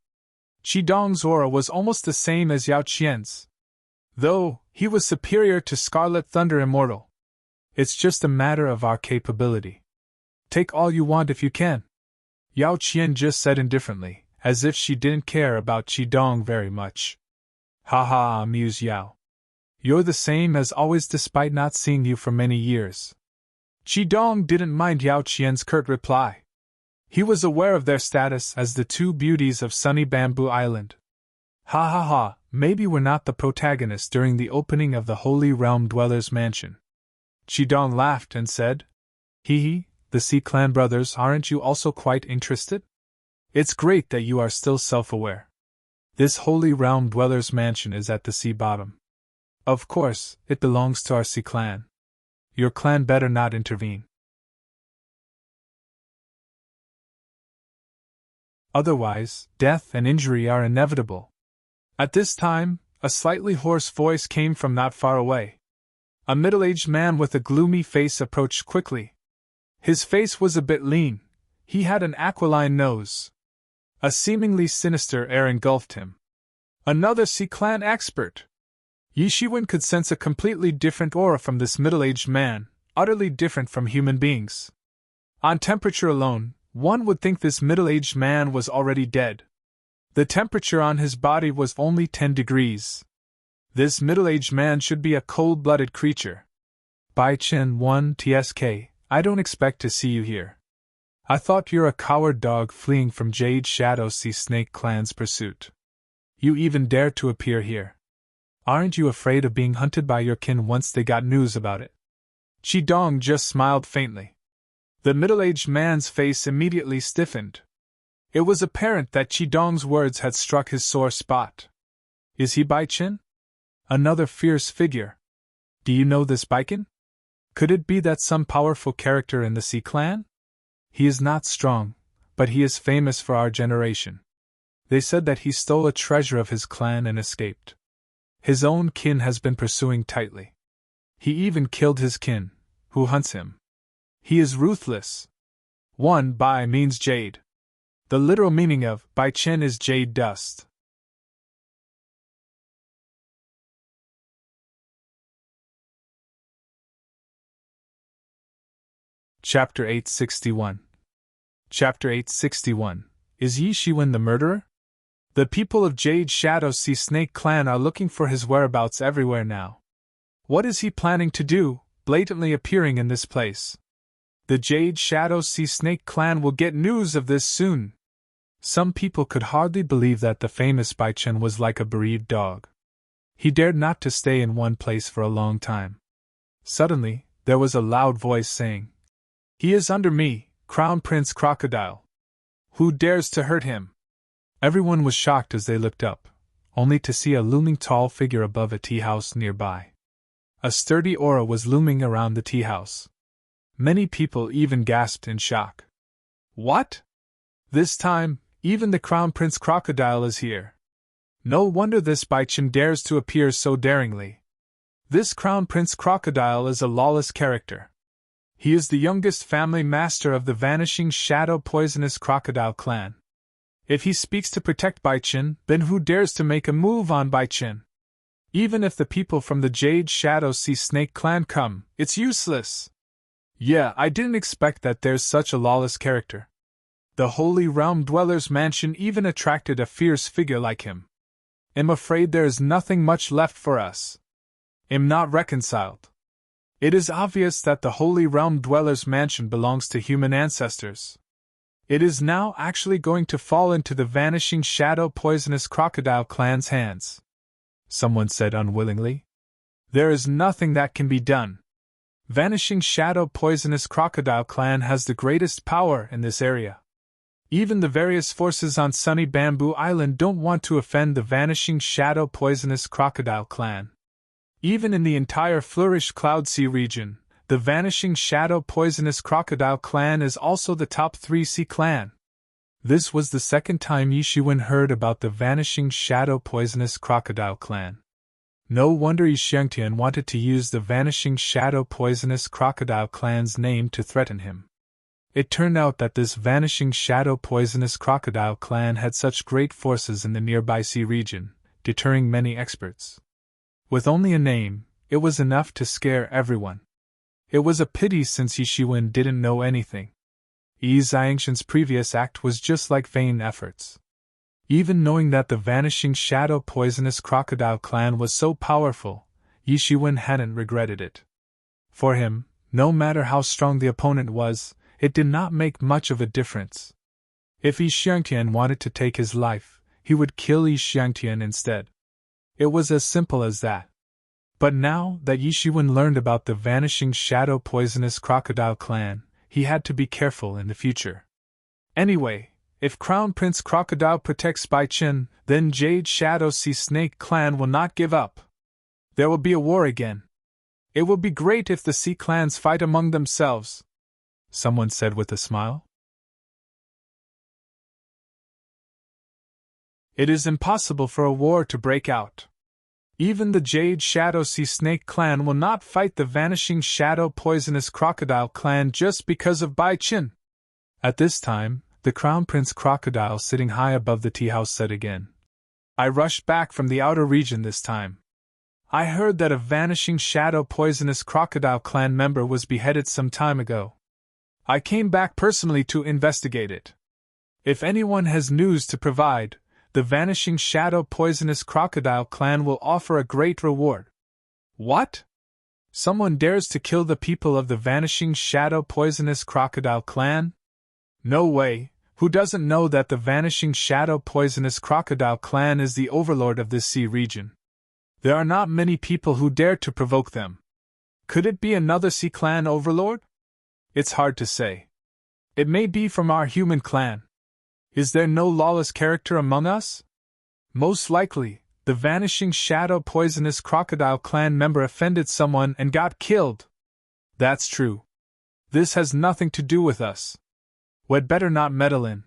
Qidong's aura was almost the same as Yao Qian's, though he was superior to Scarlet Thunder Immortal. It's just a matter of our capability. Take all you want if you can. Yao Qian just said indifferently, as if she didn't care about Qidong very much. Ha ha, mused Yao. You're the same as always despite not seeing you for many years. Qidong didn't mind Yao Qian's curt reply. He was aware of their status as the two beauties of sunny Bamboo Island. Ha ha ha, maybe we're not the protagonists during the opening of the Holy Realm Dweller's Mansion. Qidong laughed and said, Hee hee, the Sea Clan brothers, aren't you also quite interested? It's great that you are still self-aware. This Holy Realm Dweller's Mansion is at the sea bottom. Of course, it belongs to our Sea Clan. Your clan better not intervene. Otherwise, death and injury are inevitable. At this time, a slightly hoarse voice came from not far away. A middle-aged man with a gloomy face approached quickly. His face was a bit lean. He had an aquiline nose. A seemingly sinister air engulfed him. Another Sea Clan expert! Yi Shiwen could sense a completely different aura from this middle-aged man, utterly different from human beings. On temperature alone, one would think this middle-aged man was already dead. The temperature on his body was only 10 degrees. This middle-aged man should be a cold-blooded creature. Bai Chen 1 TSK, I don't expect to see you here. I thought you're a coward dog fleeing from Jade Shadow Sea Snake Clan's pursuit. You even dare to appear here. Aren't you afraid of being hunted by your kin once they got news about it? Qidong just smiled faintly. The middle-aged man's face immediately stiffened. It was apparent that Qidong's words had struck his sore spot. Is he Bai Chen? Another fierce figure. Do you know this Baiken? Could it be that some powerful character in the Sea Clan? He is not strong, but he is famous for our generation. They said that he stole a treasure of his clan and escaped. His own kin has been pursuing tightly. He even killed his kin, who hunts him. He is ruthless. One Bai means jade. The literal meaning of Bai Chen is jade dust. Chapter 861. Chapter 861. Is Yi Shiwen the murderer? The people of Jade Shadow Sea Snake Clan are looking for his whereabouts everywhere now. What is he planning to do, blatantly appearing in this place? The Jade Shadow Sea Snake Clan will get news of this soon. Some people could hardly believe that the famous Bai Chen was like a bereaved dog. He dared not to stay in one place for a long time. Suddenly, there was a loud voice saying, He is under me, Crown Prince Crocodile. Who dares to hurt him? Everyone was shocked as they looked up, only to see a looming tall figure above a tea house nearby. A sturdy aura was looming around the tea house. Many people even gasped in shock. What? This time, even the Crown Prince Crocodile is here. No wonder this Bai Chen dares to appear so daringly. This Crown Prince Crocodile is a lawless character. He is the youngest family master of the Vanishing Shadow Poisonous Crocodile clan. If he speaks to protect Bai Chen, then who dares to make a move on Bai Chen? Even if the people from the Jade Shadow Sea Snake clan come, it's useless. Yeah, I didn't expect that there's such a lawless character. The Holy Realm Dweller's Mansion even attracted a fierce figure like him. I'm afraid there is nothing much left for us. I'm not reconciled. It is obvious that the Holy Realm Dweller's Mansion belongs to human ancestors. It is now actually going to fall into the Vanishing Shadow Poisonous Crocodile clan's hands. Someone said unwillingly. There is nothing that can be done. Vanishing Shadow Poisonous Crocodile clan has the greatest power in this area. Even the various forces on sunny Bamboo Island don't want to offend the Vanishing Shadow Poisonous Crocodile clan. Even in the entire Flourish Cloud Sea region, the Vanishing Shadow Poisonous Crocodile clan is also the top 3 sea clan. This was the second time Yishiwen heard about the vanishing shadow poisonous crocodile clan. No wonder Yixiangtian wanted to use the vanishing shadow poisonous crocodile clan's name to threaten him. It turned out that this vanishing shadow poisonous crocodile clan had such great forces in the nearby sea region, deterring many experts. With only a name, it was enough to scare everyone. It was a pity since Yishiwen didn't know anything. Yi Xiangshan's previous act was just like vain efforts. Even knowing that the vanishing shadow poisonous crocodile clan was so powerful, Yishiwen hadn't regretted it. For him, no matter how strong the opponent was, it did not make much of a difference. If Yixiangtian wanted to take his life, he would kill Yixiangtian instead. It was as simple as that. But now that Yishiwen learned about the vanishing shadow poisonous crocodile clan, he had to be careful in the future. Anyway, if Crown Prince Crocodile protects Baichen, then Jade Shadow Sea Snake clan will not give up. There will be a war again. It will be great if the sea clans fight among themselves, someone said with a smile. It is impossible for a war to break out. Even the Jade Shadow Sea Snake clan will not fight the vanishing shadow poisonous crocodile clan just because of Baichen. At this time, the Crown Prince Crocodile sitting high above the tea house said again. I rushed back from the outer region this time. I heard that a vanishing shadow poisonous crocodile clan member was beheaded some time ago. I came back personally to investigate it. If anyone has news to provide, the vanishing shadow poisonous crocodile clan will offer a great reward. What? Someone dares to kill the people of the vanishing shadow poisonous crocodile clan? No way. Who doesn't know that the vanishing shadow poisonous crocodile clan is the overlord of this sea region? There are not many people who dare to provoke them. Could it be another sea clan overlord? It's hard to say. It may be from our human clan. Is there no lawless character among us? Most likely, the vanishing shadow poisonous crocodile clan member offended someone and got killed. That's true. This has nothing to do with us. We'd better not meddle in.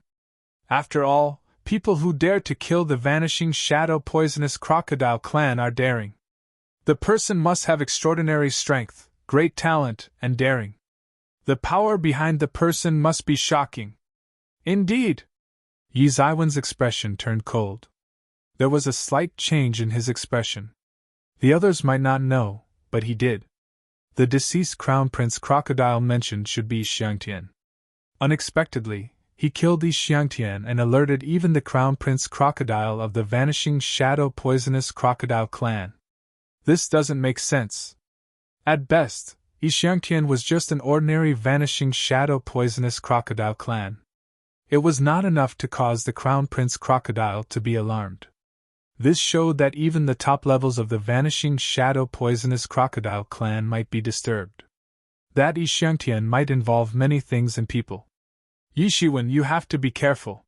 After all, people who dare to kill the vanishing shadow poisonous crocodile clan are daring. The person must have extraordinary strength, great talent, and daring. The power behind the person must be shocking. Indeed! Yi Zaiwen's expression turned cold. There was a slight change in his expression. The others might not know, but he did. The deceased Crown Prince Crocodile mentioned should be Xiangtian. Unexpectedly, he killed Xiangtian and alerted even the Crown Prince Crocodile of the vanishing shadow poisonous crocodile clan. This doesn't make sense. At best, Xiangtian was just an ordinary vanishing shadow poisonous crocodile clan. It was not enough to cause the Crown Prince Crocodile to be alarmed. This showed that even the top levels of the vanishing shadow poisonous crocodile clan might be disturbed. That Xiangtian might involve many things and people. Yishiwen, you have to be careful.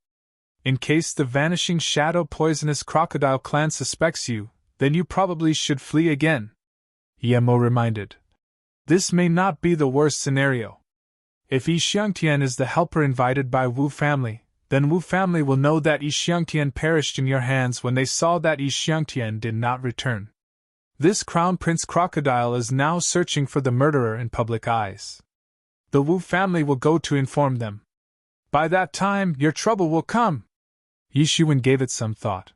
In case the vanishing shadow poisonous crocodile clan suspects you, then you probably should flee again. Yemo reminded. This may not be the worst scenario. If Yixiangtian is the helper invited by Wu family, then Wu family will know that Yixiangtian perished in your hands when they saw that Yixiangtian did not return. This Crown Prince Crocodile is now searching for the murderer in public eyes. The Wu family will go to inform them. By that time, your trouble will come. Yishiwen gave it some thought.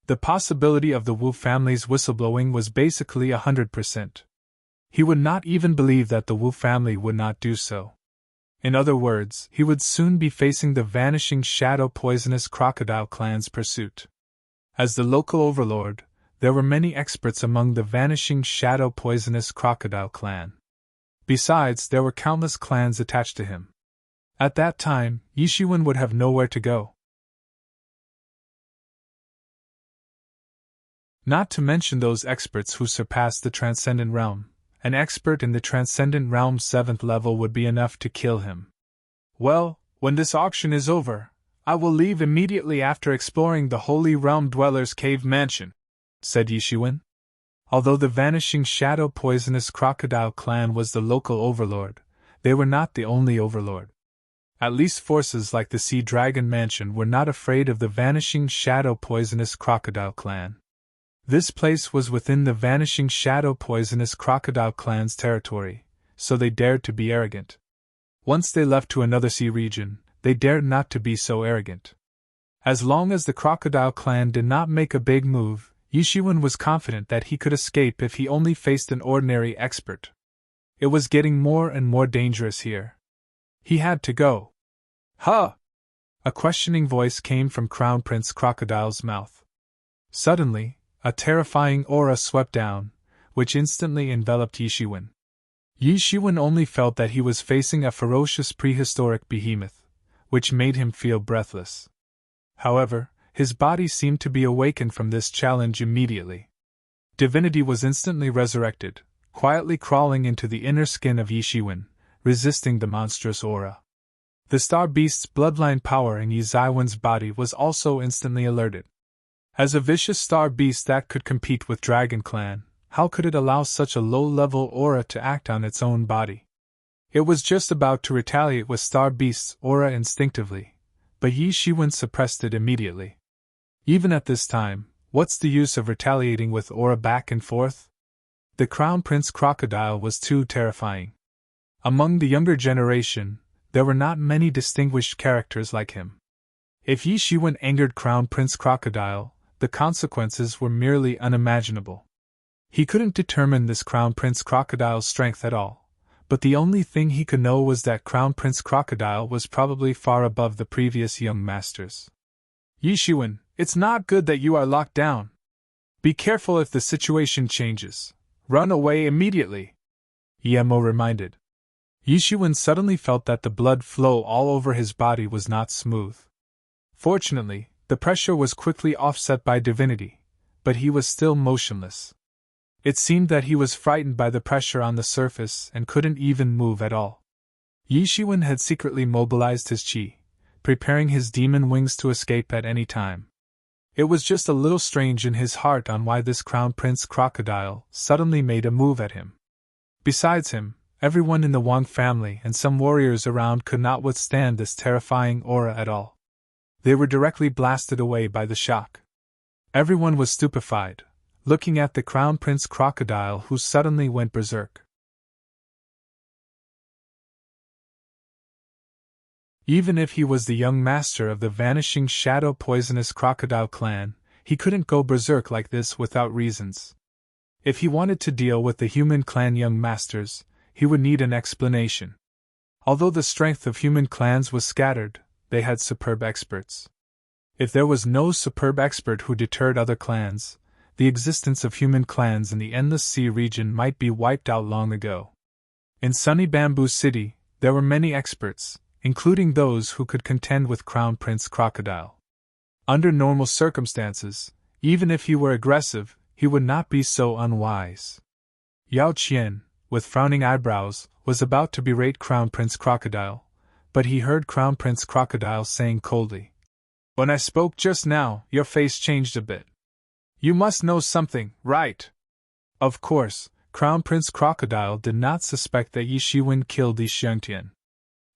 The possibility of the Wu family's whistleblowing was basically 100%. He would not even believe that the Wu family would not do so. In other words, he would soon be facing the vanishing shadow poisonous crocodile clan's pursuit. As the local overlord, there were many experts among the vanishing shadow poisonous crocodile clan. Besides, there were countless clans attached to him. At that time, Yishiwen would have nowhere to go. Not to mention those experts who surpassed the Transcendent Realm. An expert in the Transcendent Realm's 7th level would be enough to kill him. Well, when this auction is over, I will leave immediately after exploring the Holy Realm Dweller's Cave Mansion, said Yishiwen. Although the vanishing shadow poisonous crocodile clan was the local overlord, they were not the only overlord. At least forces like the Sea Dragon Mansion were not afraid of the Vanishing Shadow Poisonous Crocodile Clan. This place was within the Vanishing Shadow Poisonous Crocodile Clan's territory, so they dared to be arrogant. Once they left to another sea region, they dared not to be so arrogant. As long as the Crocodile Clan did not make a big move, Yishiwen was confident that he could escape if he only faced an ordinary expert. It was getting more and more dangerous here. He had to go. Huh! A questioning voice came from Crown Prince Crocodile's mouth. Suddenly, a terrifying aura swept down, which instantly enveloped Yishiwen. Yishiwen only felt that he was facing a ferocious prehistoric behemoth, which made him feel breathless. However, his body seemed to be awakened from this challenge immediately. Divinity was instantly resurrected, quietly crawling into the inner skin of Yishiwen, resisting the monstrous aura. The Star Beast's bloodline power in Yizaiwen's body was also instantly alerted. As a vicious Star Beast that could compete with Dragon Clan, how could it allow such a low-level aura to act on its own body? It was just about to retaliate with Star Beast's aura instinctively, but Yishiwen suppressed it immediately. Even at this time, what's the use of retaliating with aura back and forth? The Crown Prince Crocodile was too terrifying. Among the younger generation, there were not many distinguished characters like him. If Yishiwen angered Crown Prince Crocodile, the consequences were merely unimaginable. He couldn't determine this Crown Prince Crocodile's strength at all, but the only thing he could know was that Crown Prince Crocodile was probably far above the previous young masters. Yishiwen, it's not good that you are locked down. Be careful if the situation changes. Run away immediately, Yemo reminded. Yishiwen suddenly felt that the blood flow all over his body was not smooth. Fortunately, the pressure was quickly offset by divinity, but he was still motionless. It seemed that he was frightened by the pressure on the surface and couldn't even move at all. Yishiwen had secretly mobilized his chi, preparing his demon wings to escape at any time. It was just a little strange in his heart on why this Crown Prince Crocodile suddenly made a move at him. Besides him, everyone in the Wang family and some warriors around could not withstand this terrifying aura at all. They were directly blasted away by the shock. Everyone was stupefied, looking at the Crown Prince Crocodile who suddenly went berserk. Even if he was the young master of the Vanishing Shadow Poisonous Crocodile Clan, he couldn't go berserk like this without reasons. If he wanted to deal with the human clan young masters, he would need an explanation. Although the strength of human clans was scattered, they had superb experts. If there was no superb expert who deterred other clans, the existence of human clans in the Endless Sea region might be wiped out long ago. In sunny Bamboo City, there were many experts, including those who could contend with Crown Prince Crocodile. Under normal circumstances, even if he were aggressive, he would not be so unwise. Yao Qian, with frowning eyebrows, was about to berate Crown Prince Crocodile, but he heard Crown Prince Crocodile saying coldly, "When I spoke just now, your face changed a bit. You must know something, right?" Of course, Crown Prince Crocodile did not suspect that Yishiwen killed Yixiangtian.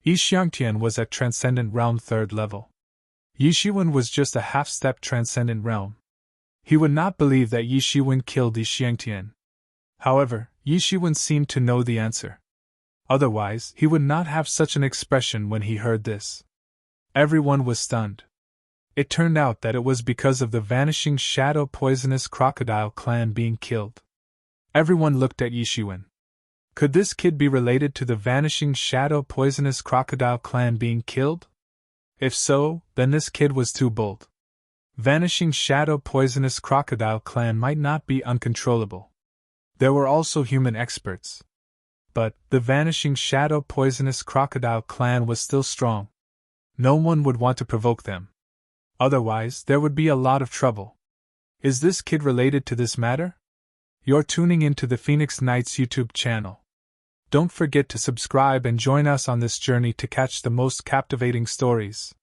Yixiangtian was at Transcendent Realm 3rd level. Yishiwen was just a half-step Transcendent Realm. He would not believe that Yishiwen killed Yixiangtian. However, Yishiwen seemed to know the answer. Otherwise, he would not have such an expression when he heard this. Everyone was stunned. It turned out that it was because of the Vanishing Shadow Poisonous Crocodile Clan being killed. Everyone looked at Yishiwen. Could this kid be related to the Vanishing Shadow Poisonous Crocodile Clan being killed? If so, then this kid was too bold. Vanishing Shadow Poisonous Crocodile Clan might not be uncontrollable. There were also human experts. But the Vanishing Shadow Poisonous Crocodile Clan was still strong. No one would want to provoke them. Otherwise, there would be a lot of trouble. Is this kid related to this matter? You're tuning into the Phoenix Knights YouTube channel. Don't forget to subscribe and join us on this journey to catch the most captivating stories.